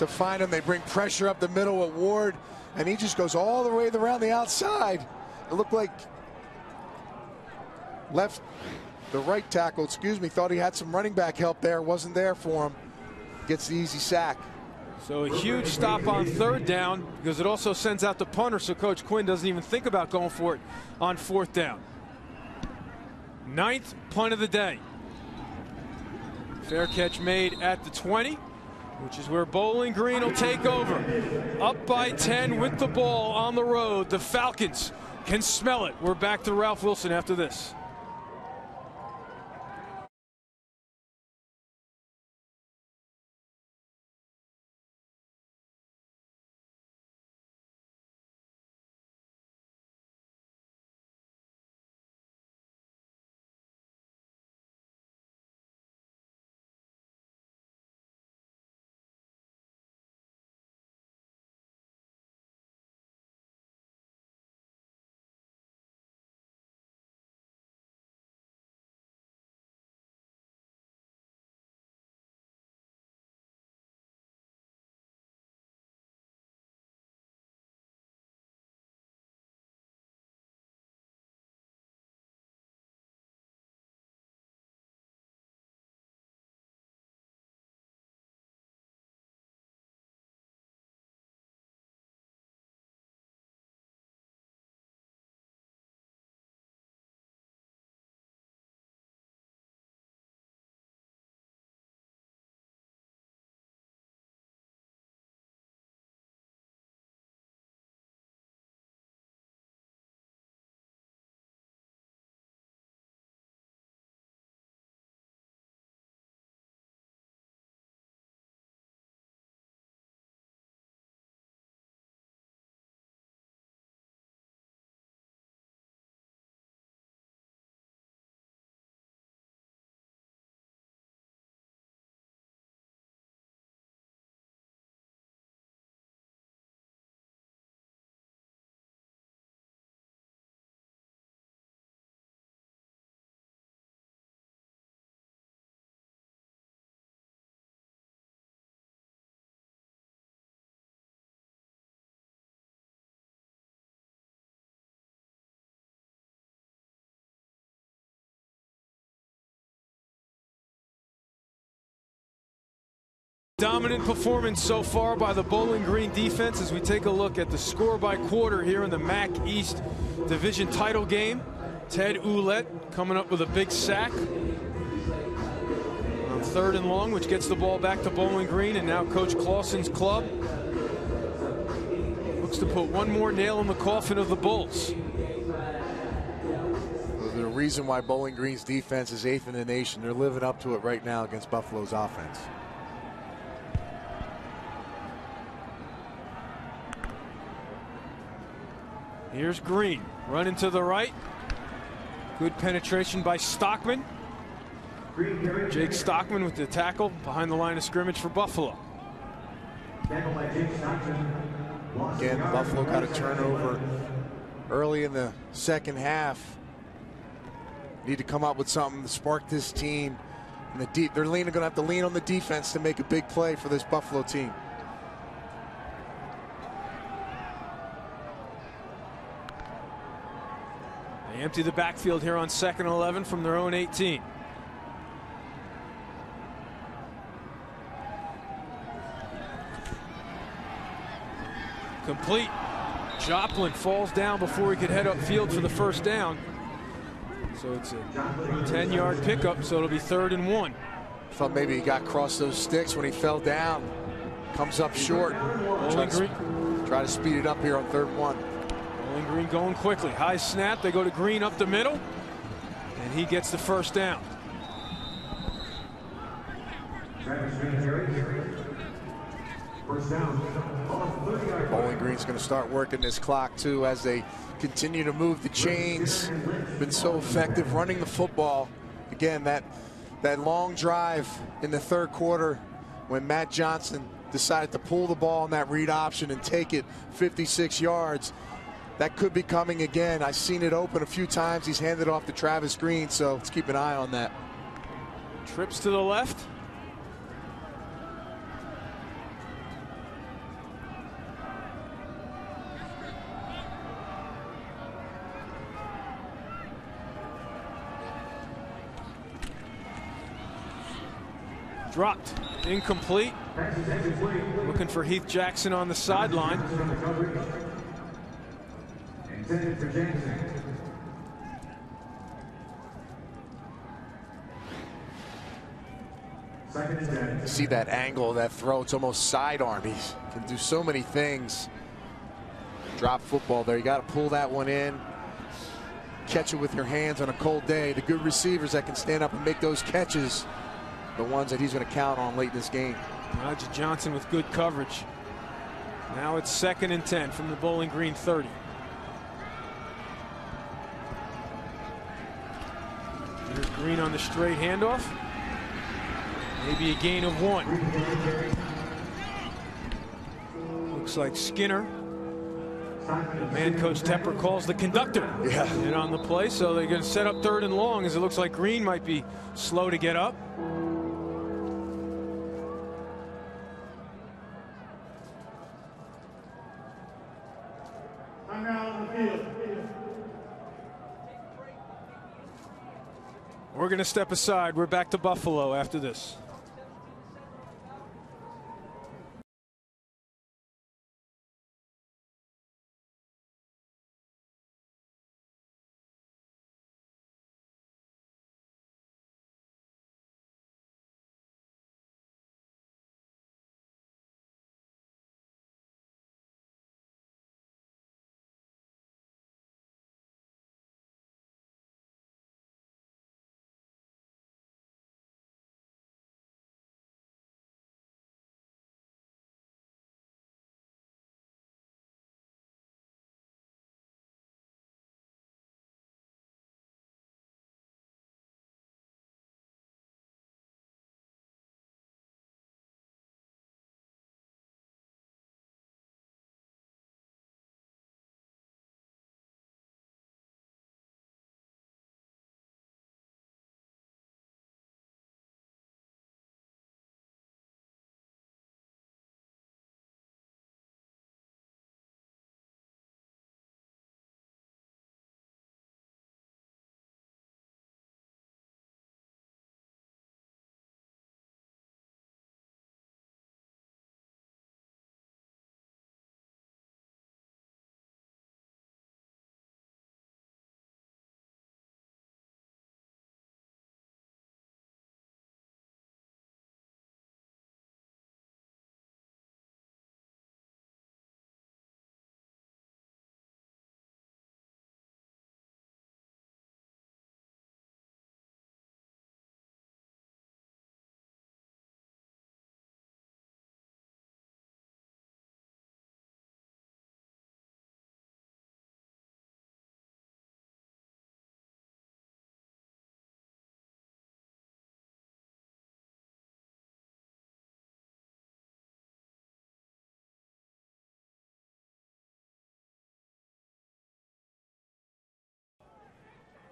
find him. They bring pressure up the middle at Ward, and he just goes all the way around the outside. It looked like left the right tackle, thought he had some running back help there. Wasn't there for him. Gets the easy sack. So a huge stop on third down because it also sends out the punter, so Coach Quinn doesn't even think about going for it on fourth down. 9th punt of the day. Fair catch made at the 20, which is where Bowling Green will take over. Up by 10 with the ball on the road. The Falcons can smell it. We're back to Ralph Wilson after this. Dominant performance so far by the Bowling Green defense as we take a look at the score by quarter here in the MAC East division title game. Ted Ouellette coming up with a big sack on 3rd and long, which gets the ball back to Bowling Green, and now Coach Clausen's club looks to put one more nail in the coffin of the Bulls. The reason why Bowling Green's defense is 8th in the nation, they're living up to it right now against Buffalo's offense. Here's Green running to the right. Good penetration by Stockman. Jake Stockman with the tackle behind the line of scrimmage for Buffalo. Again, Buffalo got a turnover early in the second half. Need to come up with something to spark this team. And they're going to have to lean on the defense to make a big play for this Buffalo team. They empty the backfield here on 2nd and 11 from their own 18. Complete. Joplin falls down before he could head upfield for the first down. So it's a 10-yard pickup, so it'll be 3rd and 1. Thought maybe he got across those sticks when he fell down. Comes up short. Try to speed it up here on 3rd and 1. Bowling Green going quickly. High snap. They go to Green up the middle. And he gets the first down. Bowling Green's going to start working this clock too as they continue to move the chains. Been so effective running the football. Again, that long drive in the 3rd quarter when Matt Johnson decided to pull the ball on that read option and take it 56 yards. That could be coming again. I've seen it open a few times. He's handed off to Travis Green, so let's keep an eye on that. Trips to the left. Dropped. Incomplete. Looking for Heath Jackson on the sideline. See that angle, that throw, it's almost sidearm. He can do so many things. Drop football there. You got to pull that one in. Catch it with your hands on a cold day. The good receivers that can stand up and make those catches, the ones that he's going to count on late in this game. Roger Johnson with good coverage. Now it's 2nd and 10 from the Bowling Green 30. Here's Green on the straight handoff. Maybe a gain of 1. Looks like Skinner. The man Coach Tepper calls the conductor. Yeah. In on the play, so they're going to set up 3rd and long, as it looks like Green might be slow to get up. We're going to step aside. We're back to Buffalo after this.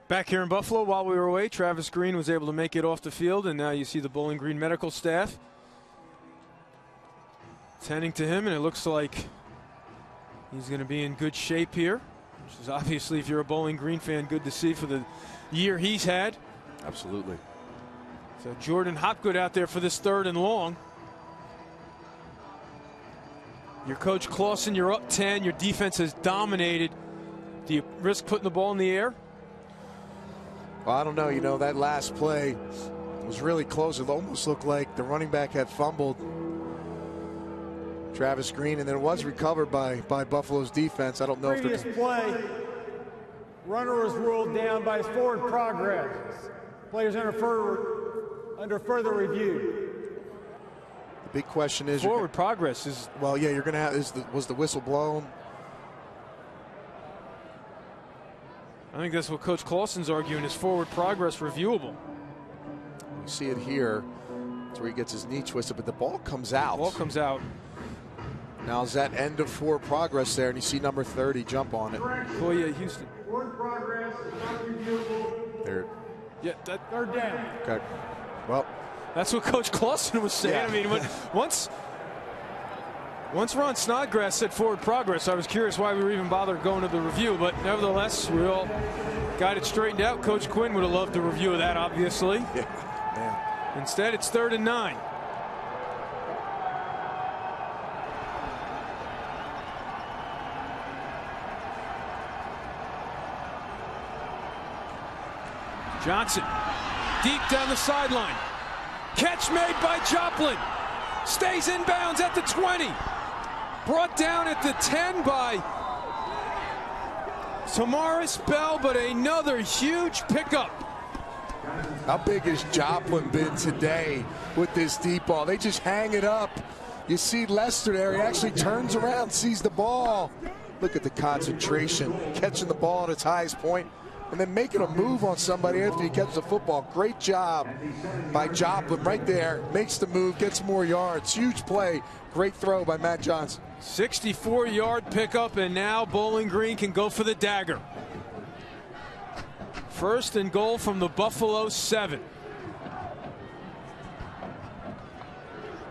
Back here in Buffalo, while we were away, Travis Green was able to make it off the field, and now you see the Bowling Green medical staff tending to him, and it looks like he's going to be in good shape here, which is obviously, if you're a Bowling Green fan, good to see for the year he's had. Absolutely. So Jordan Hopgood out there for this 3rd and long. Your coach Clausen, you're up 10. Your defense has dominated. Do you risk putting the ball in the air? Well, I don't know. You know, that last play was really close. It almost looked like the running back had fumbled Travis Green, and then it was recovered by Buffalo's defense. I don't know if previous play, runner was ruled down by his forward progress. Players under further review. The big question is forward progress is, well, yeah, you're going to have, was the whistle blown? I think that's what Coach Clausen's arguing, is forward progress reviewable. We see it here. That's where he gets his knee twisted, but the ball comes out. The ball comes out. Now is that end of forward progress there, and you see number 30 jump on it. Oh yeah, Houston. Forward progress is not reviewable. There. Yeah, that 3rd down. Okay. Well, that's what Coach Clausen was saying. Yeah. I mean, once Ron Snodgrass said forward progress, I was curious why we were even bothered going to the review, but nevertheless, we all got it straightened out. Coach Quinn would have loved the review of that, obviously. Yeah, man. Instead, it's 3rd and 9. Johnson, deep down the sideline. Catch made by Joplin. Stays in bounds at the 20. Brought down at the 10 by Tamaris Bell, but another huge pickup. How big has Joplin been today with this deep ball? They just hang it up. You see Lester there. He actually turns around, sees the ball. Look at the concentration, catching the ball at its highest point, and then making a move on somebody after he catches the football. Great job by Joplin right there. Makes the move, gets more yards. Huge play. Great throw by Matt Johnson. 64-yard pickup, and now Bowling Green can go for the dagger. First and goal from the Buffalo 7.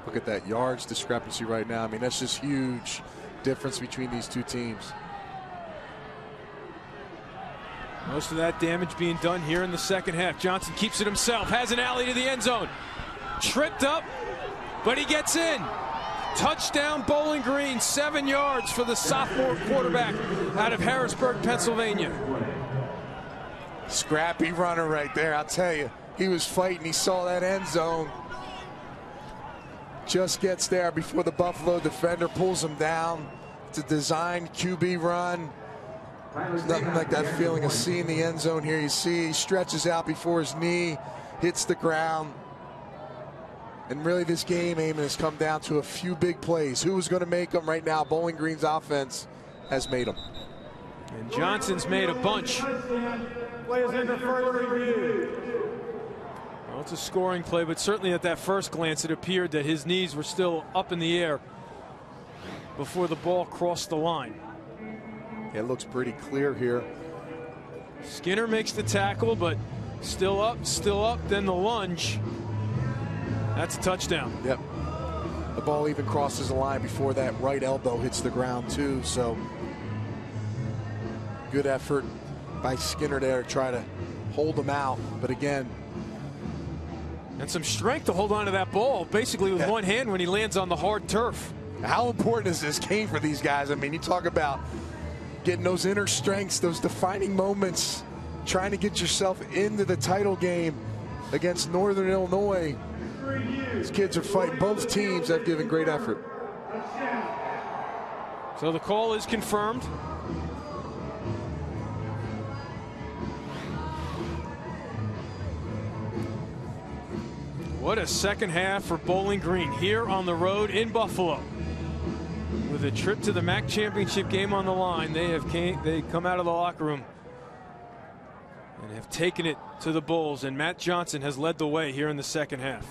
Look at that yards discrepancy right now. I mean, that's just huge difference between these two teams. Most of that damage being done here in the second half. Johnson keeps it himself, has an alley to the end zone. Tripped up, but he gets in. Touchdown Bowling Green, 7 yards for the sophomore quarterback out of Harrisburg, Pennsylvania. Scrappy runner right there, I'll tell you. He was fighting, he saw that end zone. Just gets there before the Buffalo defender pulls him down. It's a designed QB run. There's nothing like that feeling of seeing the end zone here. You see he stretches out before his knee hits the ground. And really this game, Eamon, has come down to a few big plays. Who's going to make them right now? Bowling Green's offense has made them. And Johnson's made a bunch. Players under further review. Well, it's a scoring play, but certainly at that first glance it appeared that his knees were still up in the air before the ball crossed the line. It looks pretty clear here. Skinner makes the tackle, but still up, then the lunge. That's a touchdown. Yep. The ball even crosses the line before that right elbow hits the ground too, so good effort by Skinner there to try to hold him out, but again. And some strength to hold on to that ball, basically with one hand when he lands on the hard turf. How important is this game for these guys? I mean, you talk about getting those inner strengths, those defining moments, trying to get yourself into the title game against Northern Illinois. These kids are fighting. Both teams have given great effort. So the call is confirmed. What a second half for Bowling Green here on the road in Buffalo. With a trip to the MAC championship game on the line, they come out of the locker room and have taken it to the Bulls, and Matt Johnson has led the way here in the second half.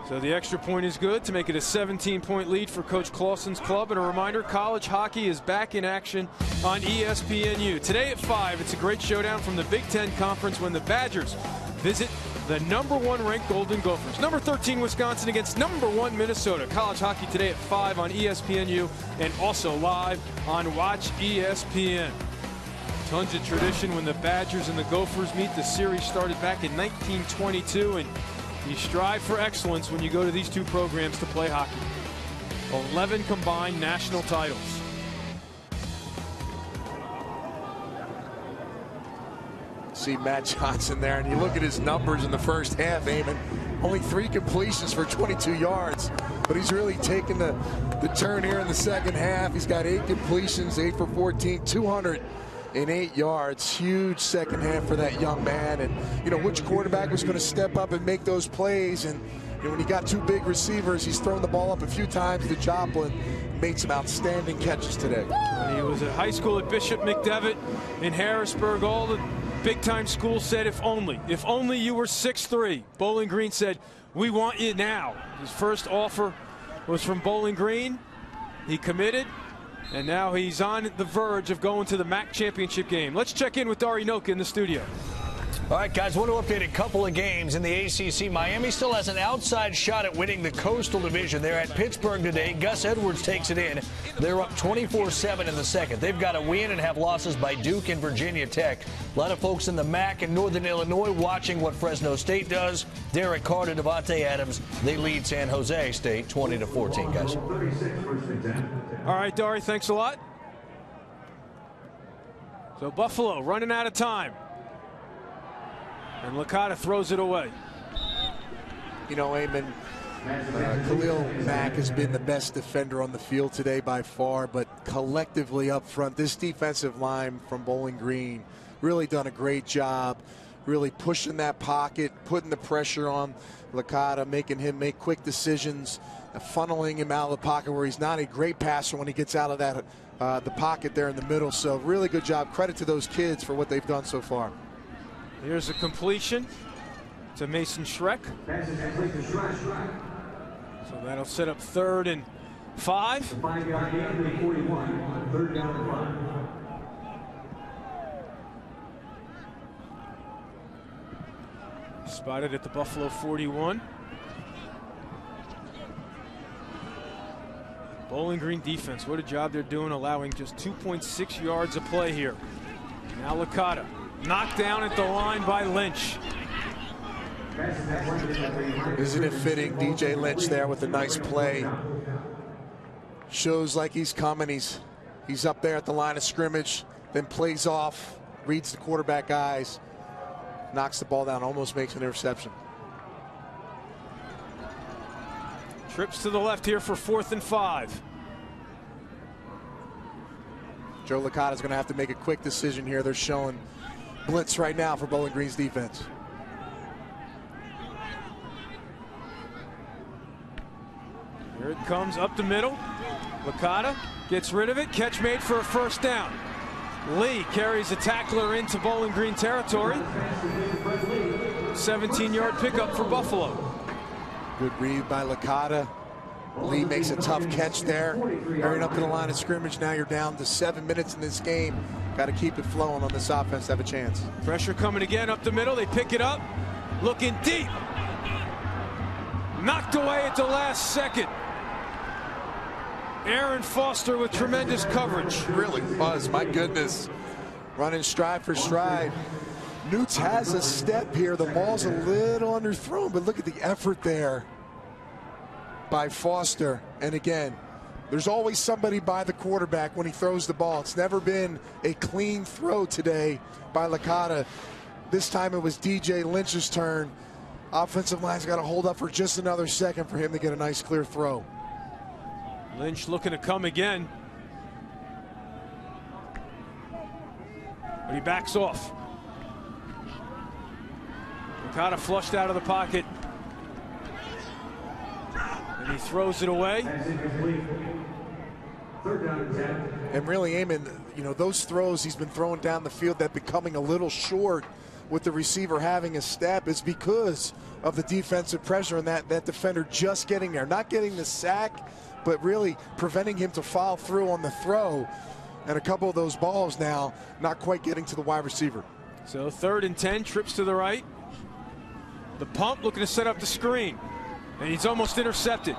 So the extra point is good to make it a 17-point lead for Coach Clausen's club. And a reminder, college hockey is back in action on ESPNU. Today at 5, it's a great showdown from the Big Ten Conference when the Badgers visit the #1 ranked Golden Gophers. Number 13 Wisconsin against #1 Minnesota. College hockey today at 5 on ESPNU and also live on Watch ESPN. Tons of tradition when the Badgers and the Gophers meet. The series started back in 1922, and you strive for excellence when you go to these two programs to play hockey. 11 combined national titles. See Matt Johnson there, and you look at his numbers in the first half, Eamon. Only 3 completions for 22 yards, but he's really taken the turn here in the second half. He's got 8 completions, 8 for 14, 208 yards. Huge second half for that young man. And you know, which quarterback was going to step up and make those plays? And you know, when he got 2 big receivers, he's thrown the ball up a few times to Joplin. Made some outstanding catches today. When he was at high school at Bishop McDevitt in Harrisburg, all the big-time schools said, if only you were 6'3". Bowling Green said, we want you now. His first offer was from Bowling Green. He committed, and now he's on the verge of going to the MAC championship game. Let's check in with Dari Noka in the studio. All right, guys, want to update a couple of games in the ACC. Miami still has an outside shot at winning the Coastal Division. They're at Pittsburgh today. Gus Edwards takes it in. They're up 24-7 in the second. They've got to win and have losses by Duke and Virginia Tech. A lot of folks in the MAC in Northern Illinois watching what Fresno State does. Derek Carr to Devontae Adams. They lead San Jose State 20-14, guys. All right, Dari, thanks a lot. So Buffalo running out of time. And Licata throws it away. You know, Eamon, Khalil Mack has been the best defender on the field today by far, but collectively up front, this defensive line from Bowling Green really done a great job, really pushing that pocket, putting the pressure on Licata, making him make quick decisions, funneling him out of the pocket where he's not a great passer when he gets out of that the pocket there in the middle. So really good job. Credit to those kids for what they've done so far. Here's a completion to Mason Schreck. So that'll set up 3rd and 5. Spotted at the Buffalo 41. Bowling Green defense, what a job they're doing, allowing just 2.6 yards of play here. Now Licata. Knocked down at the line by Lynch. Isn't it fitting? DJ Lynch there with a nice play. Shows like he's coming. He's up there at the line of scrimmage, then plays off, reads the quarterback eyes, knocks the ball down, almost makes an interception. Trips to the left here for 4th and 5. Joe Licata is going to have to make a quick decision here. They're showing blitz right now for Bowling Green's defense. Here it comes up the middle. Licata gets rid of it. Catch made for a 1st down. Lee carries a tackler into Bowling Green territory. 17-yard pickup for Buffalo. Good read by Licata. Lee makes a tough catch there. Hurrying up to the line of scrimmage. Now you're down to 7 minutes in this game. Got to keep it flowing on this offense to have a chance. Pressure coming again up the middle. They pick it up. Looking deep. Knocked away at the last second. Aaron Foster with tremendous coverage. Really was, my goodness. Running stride for stride. Newts has a step here. The ball's a little underthrown, but look at the effort there by Foster. And again, there's always somebody by the quarterback when he throws the ball. It's never been a clean throw today by Licata. This time it was DJ Lynch's turn. Offensive line's got to hold up for just another second for him to get a nice clear throw. Lynch looking to come again. But he backs off. Licata flushed out of the pocket. And he throws it away. And really, Eamon, you know, those throws he's been throwing down the field that becoming a little short with the receiver having a step is because of the defensive pressure and that defender just getting there. Not getting the sack, but really preventing him to follow through on the throw. And a couple of those balls now not quite getting to the wide receiver. So 3rd and 10, trips to the right. The pump looking to set up the screen. And he's almost intercepted.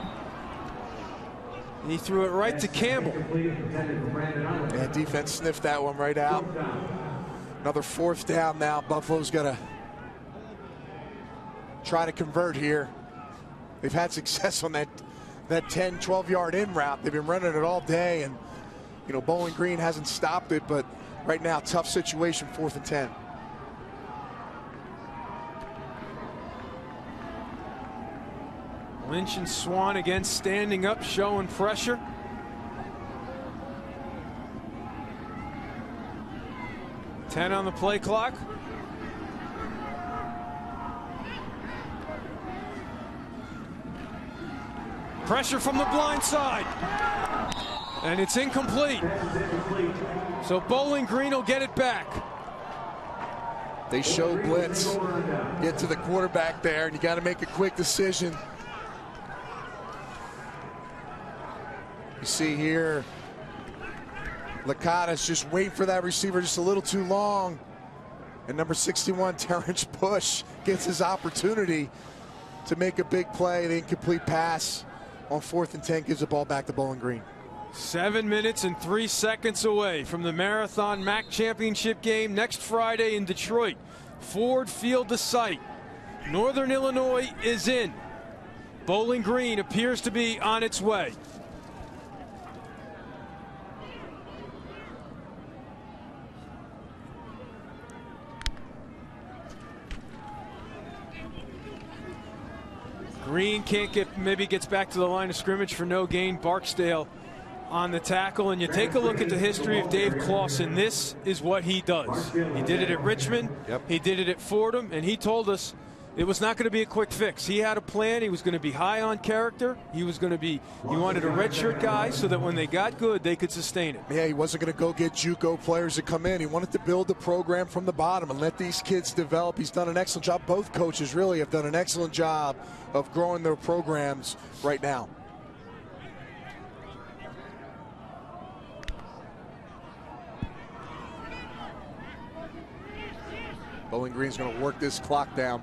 And he threw it right to Campbell. Yeah, defense sniffed that one right out. Another 4th down now. Buffalo's got to try to convert here. They've had success on that 10, 12-yard in route. They've been running it all day, and you know, Bowling Green hasn't stopped it, but right now, tough situation, 4th and 10. Lynch and Swan again standing up, showing pressure. Ten on the play clock. Pressure from the blind side. And it's incomplete. So Bowling Green will get it back. They show blitz. Get to the quarterback there, and you got to make a quick decision. You see here, Licata's just waiting for that receiver just a little too long. And number 61, Terrence Bush, gets his opportunity to make a big play. The incomplete pass on 4th and 10 gives the ball back to Bowling Green. 7 minutes and 3 seconds away from the Marathon MAC Championship game next Friday in Detroit. Ford Field the site. Northern Illinois is in. Bowling Green appears to be on its way. Green maybe gets back to the line of scrimmage for no gain. Barksdale on the tackle, and you take a look at the history of Dave Clawson. This is what he does. He did it at Richmond. He did it at Fordham, and he told us it was not going to be a quick fix. He had a plan. He was going to be high on character. He wanted a redshirt guy so that when they got good, they could sustain it. Yeah, he wasn't going to go get JUCO players to come in. He wanted to build the program from the bottom and let these kids develop. He's done an excellent job. Both coaches really have done an excellent job of growing their programs right now. Bowling Green's going to work this clock down.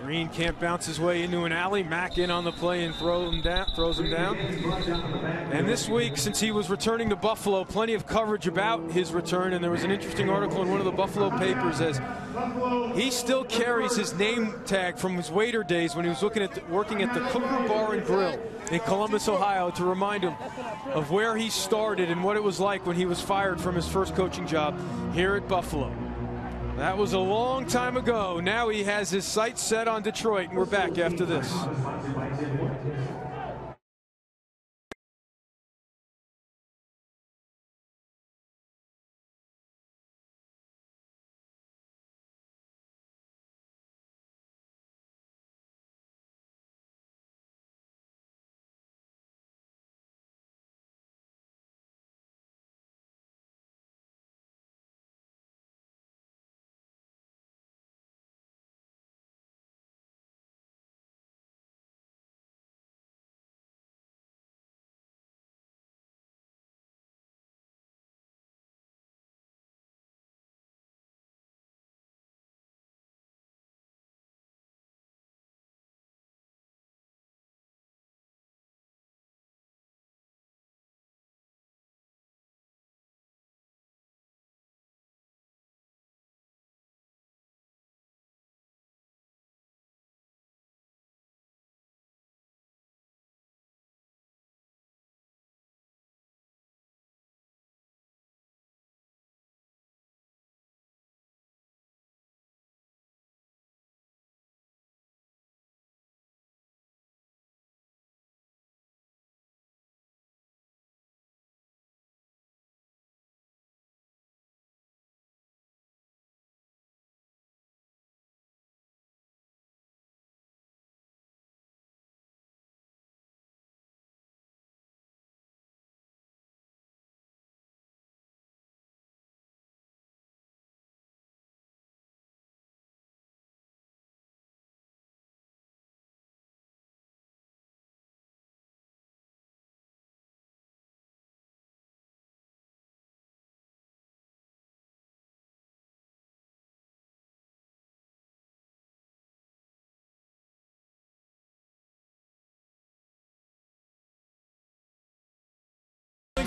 Green can't bounce his way into an alley. Mack in on the play and throws him down. And this week, since he was returning to Buffalo, plenty of coverage about his return. And there was an interesting article in one of the Buffalo papers as he still carries his name tag from his waiter days when he was working at the Cooker Bar and Grill in Columbus, Ohio, to remind him of where he started and what it was like when he was fired from his first coaching job here at Buffalo. That was a long time ago. Now he has his sights set on Detroit, and we're back after this.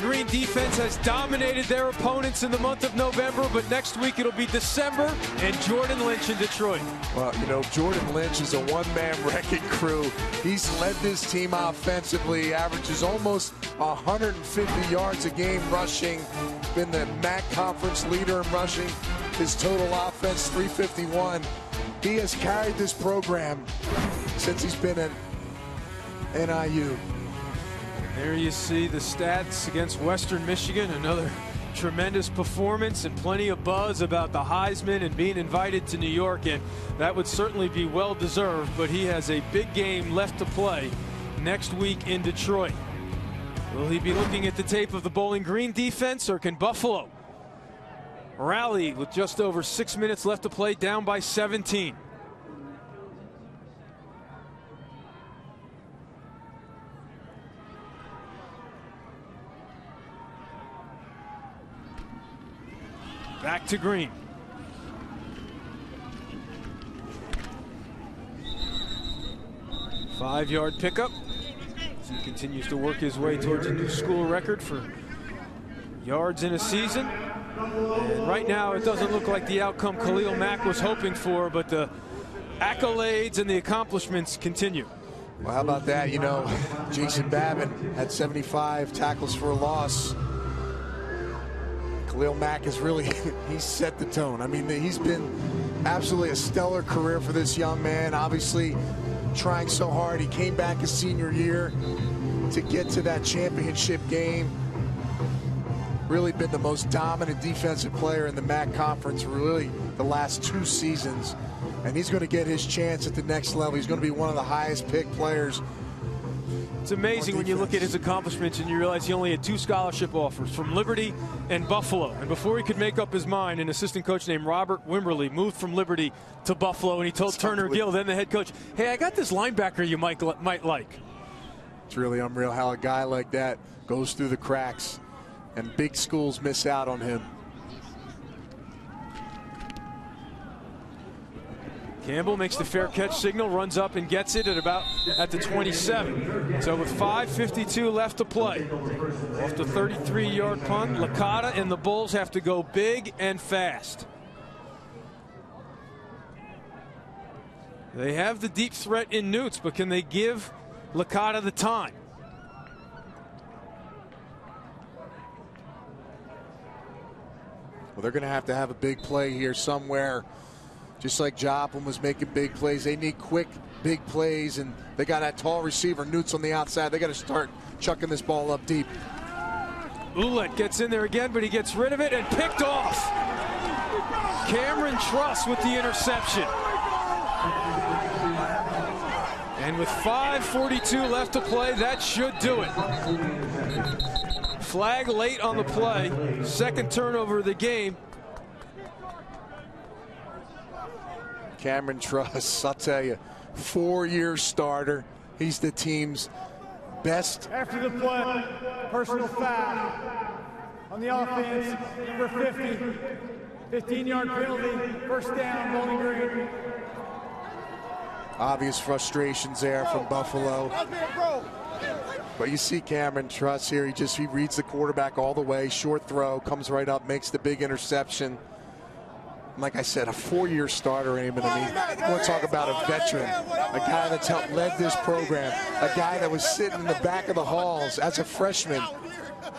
Green defense has dominated their opponents in the month of November, but next week it'll be December and Jordan Lynch in Detroit. Well, you know, Jordan Lynch is a one-man wrecking crew. He's led this team offensively, averages almost 150 yards a game rushing, been the MAC conference leader in rushing. His total offense, 351. He has carried this program since he's been at NIU. There you see the stats against Western Michigan. Another tremendous performance and plenty of buzz about the Heisman and being invited to New York, and that would certainly be well deserved, but he has a big game left to play next week in Detroit. Will he be looking at the tape of the Bowling Green defense, or can Buffalo rally with just over 6 minutes left to play, down by 17? Back to Green. Five-yard pickup as he continues to work his way towards a new school record for yards in a season. And right now, it doesn't look like the outcome Khalil Mack was hoping for, but the accolades and the accomplishments continue. Well, how about that? You know, Jason Babin had 75 tackles for a loss. Khalil Mack is really, he's set the tone. I mean, he's been absolutely a stellar career for this young man. Obviously, trying so hard. He came back his senior year to get to that championship game. Really been the most dominant defensive player in the MAC conference for really the last 2 seasons. And he's going to get his chance at the next level. He's going to be one of the highest picked players. It's amazing when you look at his accomplishments and you realize he only had 2 scholarship offers from Liberty and Buffalo. And before he could make up his mind, an assistant coach named Robert Wimberly moved from Liberty to Buffalo, and he told Turner Gill, then the head coach, hey, I got this linebacker you might like. It's really unreal how a guy like that goes through the cracks, and big schools miss out on him. Campbell makes the fair catch signal, runs up and gets it at the 27. So with 5:52 left to play, off the 33-yard punt, Licata and the Bulls have to go big and fast. They have the deep threat in Newts, but can they give Licata the time? Well, they're going to have a big play here somewhere. Just like Joplin was making big plays, they need quick, big plays, and they got that tall receiver, Newts, on the outside. They got to start chucking this ball up deep. Ouellette gets in there again, but he gets rid of it and picked off. Cameron Truss with the interception. And with 5:42 left to play, that should do it. Flag late on the play. Second turnover of the game. Cameron Truss, I'll tell you, 4-year starter. He's the team's best. After the play, personal foul on the offense, number 50, 15-yard penalty, first down, Bowling Green. Obvious frustrations there from Buffalo. But you see Cameron Truss here, he reads the quarterback all the way, short throw, comes right up, makes the big interception. Like I said, a 4-year starter, Eamon. I mean, you want to talk about a veteran, a guy that's led this program, a guy that was sitting in the back of the halls as a freshman.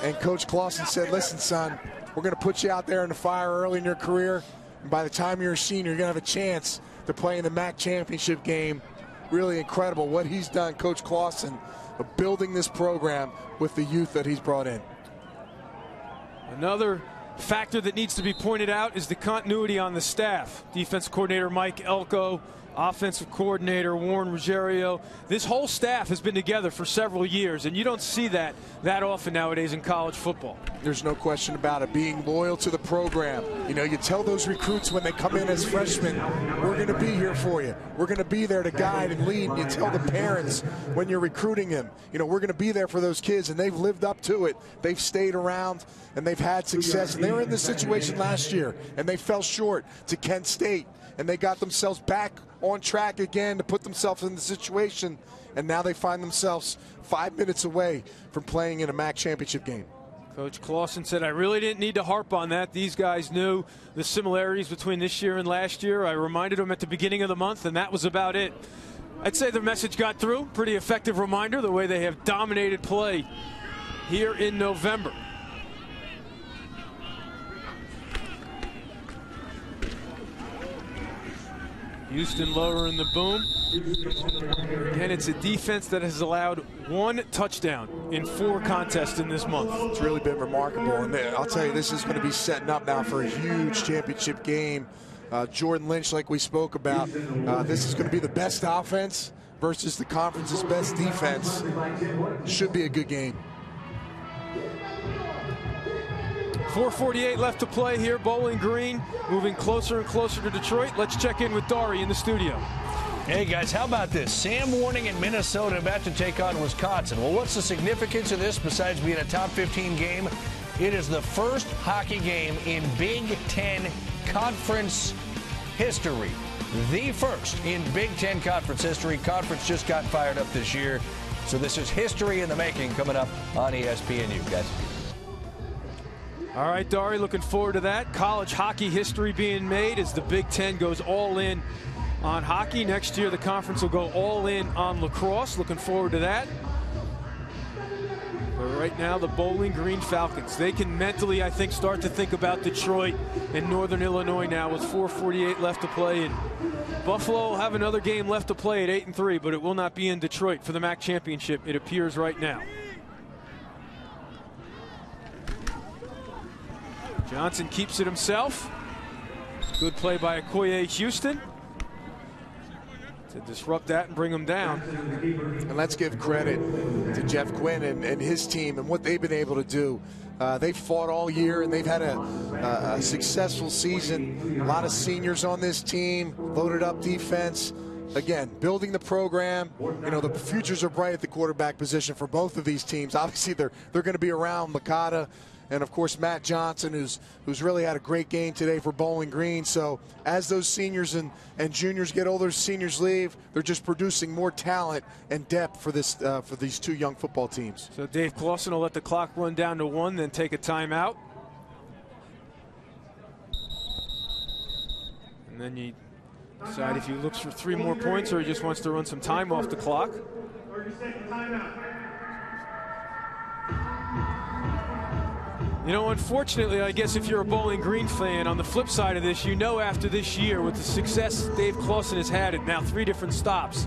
And Coach Clausen said, listen, son, we're going to put you out there in the fire early in your career. And by the time you're a senior, you're going to have a chance to play in the MAC championship game. Really incredible what he's done, Coach Clausen, of building this program with the youth that he's brought in. Another factor that needs to be pointed out is the continuity on the staff. Defensive coordinator Mike Elko, offensive coordinator Warren Ruggiero. This whole staff has been together for several years, and you don't see that often nowadays in college football. There's no question about it. Being loyal to the program. You know, you tell those recruits when they come in as freshmen, we're going to be here for you. We're going to be there to guide and lead. And you tell the parents when you're recruiting them, you know, we're going to be there for those kids, and they've lived up to it. They've stayed around, and they've had success. And they were in this situation last year, and they fell short to Kent State, and they got themselves back on track again to put themselves in the situation, and now they find themselves 5 minutes away from playing in a MAC championship game. Coach Clausen said, I really didn't need to harp on that. These guys knew the similarities between this year and last year. I reminded them at the beginning of the month, and that was about it. I'd say the message got through. Pretty effective reminder, the way they have dominated play here in November. Houston lowering the boom. Again, it's a defense that has allowed 1 touchdown in 4 contests in this month. It's really been remarkable. And I'll tell you, this is going to be setting up now for a huge championship game. Jordan Lynch, like we spoke about, this is going to be the best offense versus the conference's best defense. Should be a good game. 4:48 left to play here. Bowling Green moving closer and closer to Detroit. Let's check in with Dari in the studio. Hey guys, how about this? Sam Warning in Minnesota about to take on Wisconsin. Well, what's the significance of this besides being a top 15 game It is the first hockey game in Big Ten Conference history. The first in Big Ten Conference history. Conference just got fired up this year. So this is history in the making coming up on ESPNU, guys. All right, Dari, looking forward to that. College hockey history being made as the Big Ten goes all in on hockey. Next year, the conference will go all in on lacrosse. Looking forward to that. But right now, the Bowling Green Falcons, they can mentally, I think, start to think about Detroit and Northern Illinois now with 4:48 left to play. And Buffalo will have another game left to play at 8-3, but it will not be in Detroit for the MAC championship, it appears right now. Johnson keeps it himself. Good play by Okoye Houston to disrupt that and bring them down. And let's give credit to Jeff Quinn and his team and what they've been able to do. They've fought all year, and they've had a successful season. A lot of seniors on this team, loaded up defense. Again, building the program. You know, the futures are bright at the quarterback position for both of these teams. Obviously, they're going to be around Licata and, of course, Matt Johnson, who's really had a great game today for Bowling Green. So as those seniors and juniors get older, seniors leave, they're just producing more talent and depth for this for these two young football teams. So Dave Clausen will let the clock run down to 1, then take a timeout. And then you decide if he looks for 3 more points or he just wants to run some time off the clock. 30-second timeout. You know, unfortunately, I guess if you're a Bowling Green fan, on the flip side of this, you know after this year, with the success Dave Clausen has had at now 3 different stops,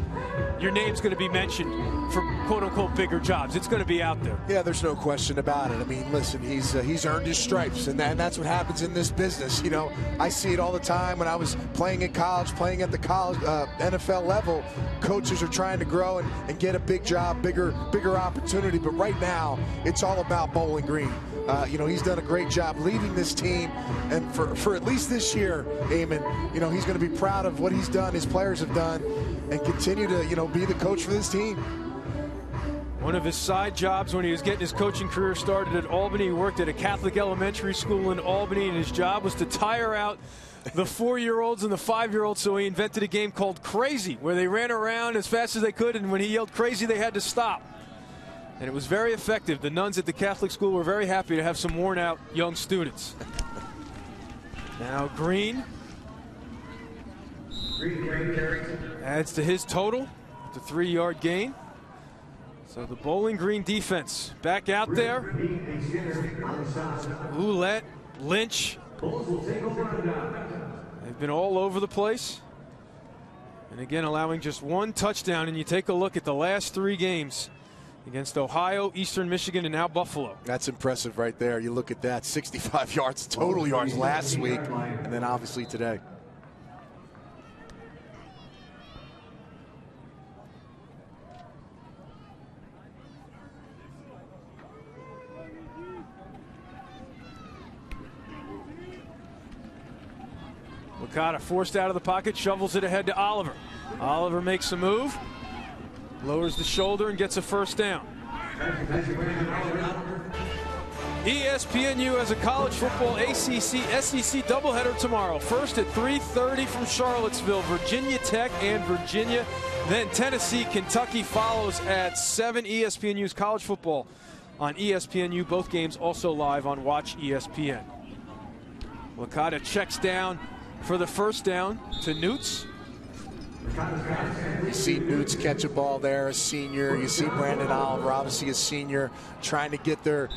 your name's going to be mentioned for quote-unquote bigger jobs. It's going to be out there. Yeah, there's no question about it. I mean, listen, he's earned his stripes, and that's what happens in this business. You know, I see it all the time when I was playing in college, playing at the college NFL level. Coaches are trying to grow and get a big job, bigger opportunity. But right now, it's all about Bowling Green. You know, he's done a great job leading this team, and for at least this year, Eamon, you know, he's going to be proud of what he's done, his players have done, and continue to, you know, be the coach for this team. One of his side jobs when he was getting his coaching career started at Albany, he worked at a Catholic elementary school in Albany, and his job was to tire out the 4-year-olds and the 5-year-olds, so he invented a game called Crazy, where they ran around as fast as they could, and when he yelled crazy, they had to stop. And it was very effective. The nuns at the Catholic school were very happy to have some worn-out young students. Now Green adds to his total, the 3-yard gain. So the Bowling Green defense back out there. Ouellette, Lynch. They've been all over the place. And again, allowing just 1 touchdown. And you take a look at the last 3 games against Ohio, Eastern Michigan, and now Buffalo. That's impressive right there. You look at that, 65 yards total yards last week, and then obviously today. Licata forced out of the pocket, shovels it ahead to Oliver. Oliver makes a move. Lowers the shoulder and gets a first down. ESPNU has a college football ACC-SEC doubleheader tomorrow. First at 3:30 from Charlottesville, Virginia Tech and Virginia. Then Tennessee, Kentucky follows at 7. ESPNU's college football on ESPNU. Both games also live on Watch ESPN. Licata checks down for the first down to Newts. You see Newts catch a ball there, a senior. You see Brandon Oliver, obviously a senior, trying to get their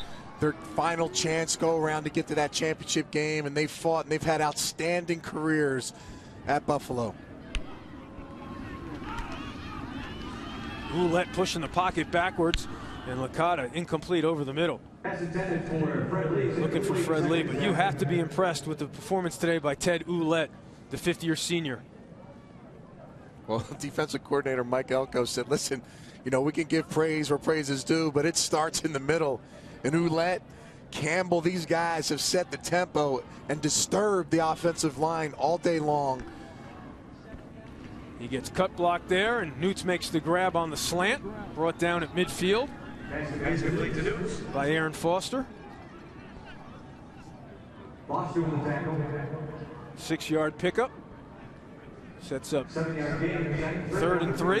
final chance, go around to get to that championship game, and they've fought and they've had outstanding careers at Buffalo. Ouellette pushing the pocket backwards, and Licata incomplete over the middle. Looking for Fred Lee, but you have to be impressed with the performance today by Ted Ouellette, the 50-year senior. Well, defensive coordinator Mike Elko said, listen, you know, we can give praise where praise is due, but it starts in the middle. And Ouellette, Campbell, these guys have set the tempo and disturbed the offensive line all day long. He gets cut blocked there, and Newts makes the grab on the slant, brought down at midfield by Aaron Foster. 6-yard pickup. Sets up 3rd and 3.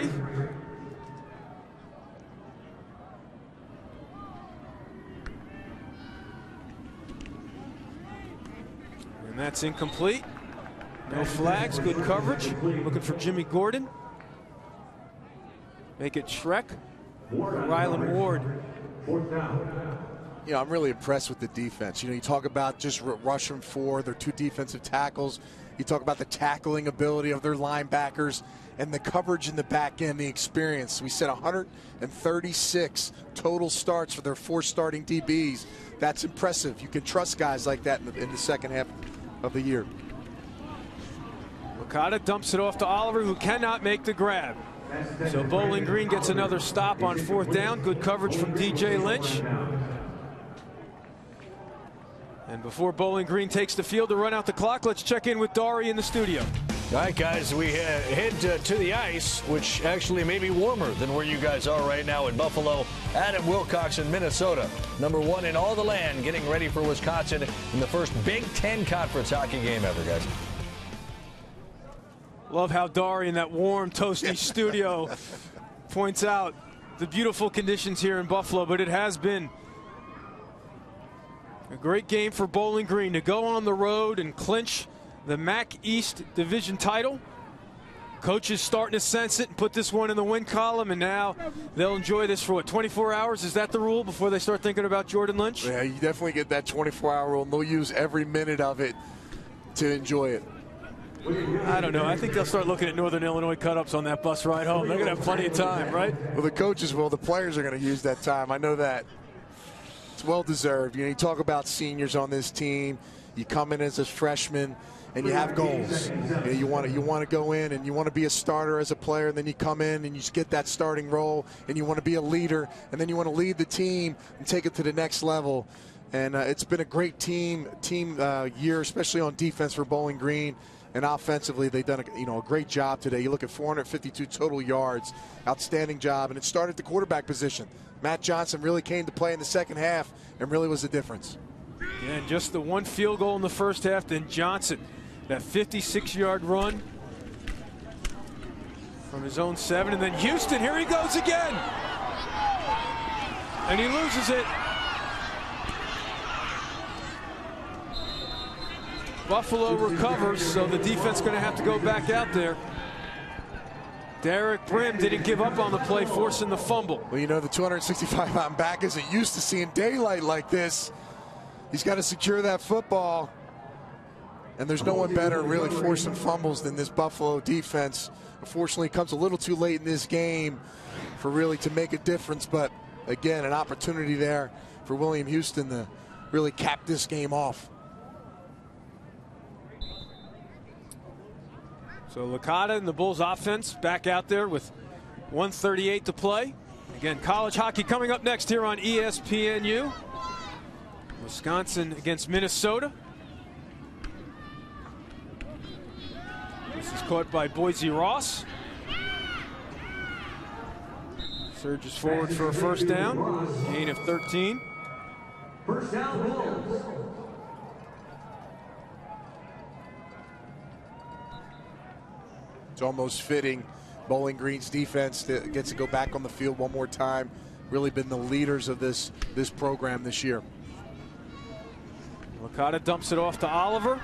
And that's incomplete. No flags, good coverage. Looking for Jimmy Gordon. Make it Shrek. Rylan Ward. You know, I'm really impressed with the defense. You know, you talk about just rushing for their 2 defensive tackles. You talk about the tackling ability of their linebackers and the coverage in the back end, the experience. We said 136 total starts for their 4 starting DBs. That's impressive. You can trust guys like that in the second half of the year. Licata dumps it off to Oliver, who cannot make the grab. So Bowling Green gets another stop on 4th down. Good coverage from DJ Lynch. And before Bowling Green takes the field to run out the clock, let's check in with Dari in the studio. All right, guys, we head to the ice, which actually may be warmer than where you guys are right now in Buffalo. Adam Wilcox in Minnesota, #1 in all the land, getting ready for Wisconsin in the first Big Ten Conference hockey game ever, guys. Love how Dari in that warm, toasty studio points out the beautiful conditions here in Buffalo, but it has been a great game for Bowling Green to go on the road and clinch the MAC East division title. Coaches starting to sense it and put this one in the win column, and now they'll enjoy this for what, 24 hours? Is that the rule before they start thinking about Jordan Lynch? Yeah, you definitely get that 24-hour rule, and they'll use every minute of it to enjoy it. I don't know. I think they'll start looking at Northern Illinois cut-ups on that bus ride home. They're going to have plenty of time, right? Well, the coaches will. The players are going to use that time. I know that. It's well-deserved. You know, you talk about seniors on this team. You come in as a freshman, and you have goals. You want to go in, and you want to be a starter as a player, and then you come in, and you just get that starting role, and you want to be a leader, and then you want to lead the team and take it to the next level. And it's been a great team year, especially on defense for Bowling Green. And offensively, they've done a great job today. You look at 452 total yards, outstanding job, and it started at the quarterback position. Matt Johnson really came to play in the second half and really was the difference. Yeah, and just the 1 field goal in the first half, then Johnson, that 56-yard run from his own 7, and then Houston, here he goes again, and he loses it. Buffalo recovers, so the defense going to have to go back out there. Derek Brim didn't give up on the play, forcing the fumble. Well, you know, the 265-pound back isn't used to seeing daylight like this. He's got to secure that football. And there's no one better really forcing fumbles than this Buffalo defense. Unfortunately, it comes a little too late in this game for really to make a difference. But, again, an opportunity there for William Houston to really cap this game off. So Licata and the Bulls offense back out there with 1:38 to play. Again, college hockey coming up next here on ESPNU. Wisconsin against Minnesota. This is caught by Boise Ross. Surges forward for a first down. Gain of 13. First down, Bulls. It's almost fitting. Bowling Green's defense gets to go back on the field one more time. Really been the leaders of this program this year. Licata dumps it off to Oliver.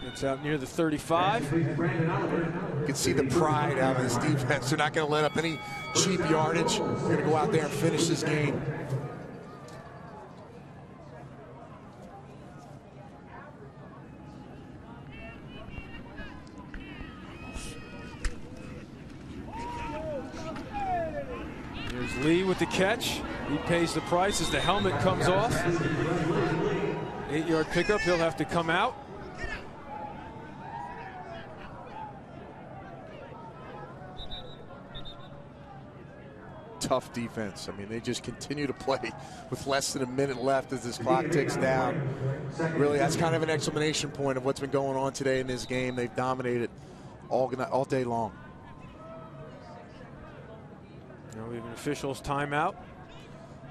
It's out near the 35. You can see the pride out of this defense. They're not going to let up any cheap yardage. They're going to go out there and finish this game. Here's Lee with the catch. He pays the price as the helmet comes off. 8-yard pickup. He'll have to come out. Tough defense. I mean, they just continue to play with less than a minute left as this clock ticks down. Really, that's kind of an exclamation point of what's been going on today in this game. They've dominated all day long. Now we have an official's timeout.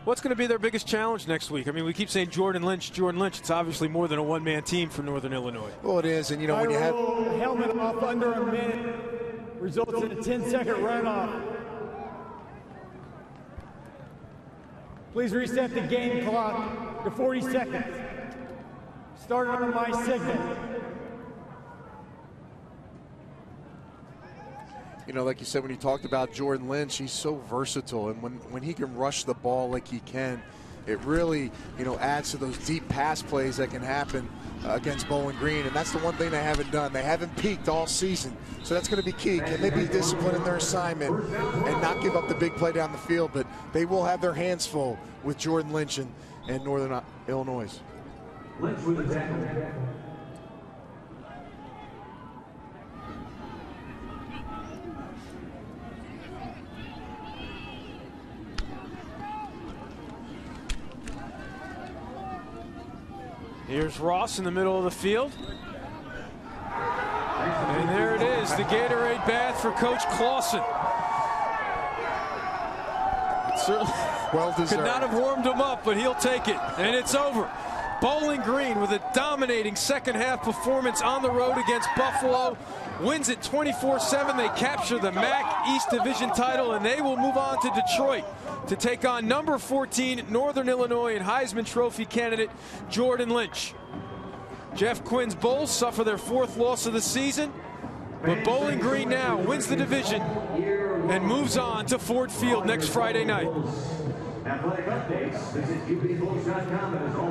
What's going to be their biggest challenge next week? I mean, we keep saying Jordan Lynch. It's obviously more than a one-man team for Northern Illinois. Well, it is, and when you have helmet off under a minute results in a 10-second runoff. Please reset the game clock to 40 seconds. Start under my signal. Like you said, when you talked about Jordan Lynch, he's so versatile, and when he can rush the ball like he can, it really, adds to those deep pass plays that can happen against Bowling Green, and that's the one thing they haven't done. They haven't peaked all season, so that's going to be key. Can they be disciplined in their assignment and not give up the big play down the field? But they will have their hands full with Jordan Lynch and Northern Illinois. Lynch with the tackle. Here's Ross in the middle of the field. And there it is, the Gatorade bath for Coach Clausen. It certainly could not have warmed him up, but he'll take it. And it's over. Bowling Green with a dominating second half performance on the road against Buffalo. Wins it 24-7. They capture the MAC East Division title, and they will move on to Detroit to take on number 14 Northern Illinois and Heisman Trophy candidate Jordan Lynch. Jeff Quinn's Bulls suffer their 4th loss of the season, but Bowling Green now wins the division and moves on to Ford Field next Friday night.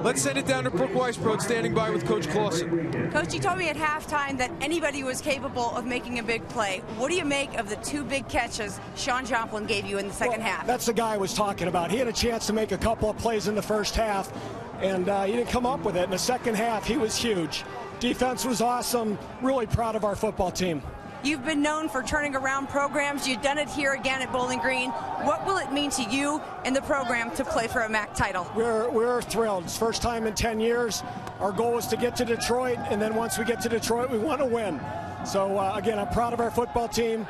Let's send it down to Brooke Weisbrod, standing by with Coach Clausen. Coach, you told me at halftime that anybody was capable of making a big play. What do you make of the 2 big catches Sean Joplin gave you in the second half? That's the guy I was talking about. He had a chance to make a couple of plays in the first half, and he didn't come up with it. In the second half, he was huge. Defense was awesome. Really proud of our football team. You've been known for turning around programs. You've done it here again at Bowling Green. What will it mean to you and the program to play for a MAC title? We're thrilled. It's first time in 10 years. Our goal is to get to Detroit, and then once we get to Detroit, we want to win. So, again, I'm proud of our football team.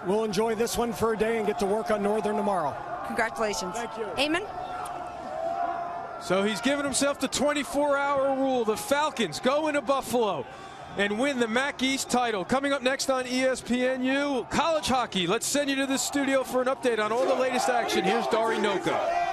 We'll enjoy this one for a day and get to work on Northern tomorrow. Congratulations. Thank you. Eamon? So he's given himself the 24-hour rule. The Falcons go into Buffalo and win the MAC East title. Coming up next on ESPNU, college hockey. Let's send you to the studio for an update on all the latest action. Here's Dari Noka.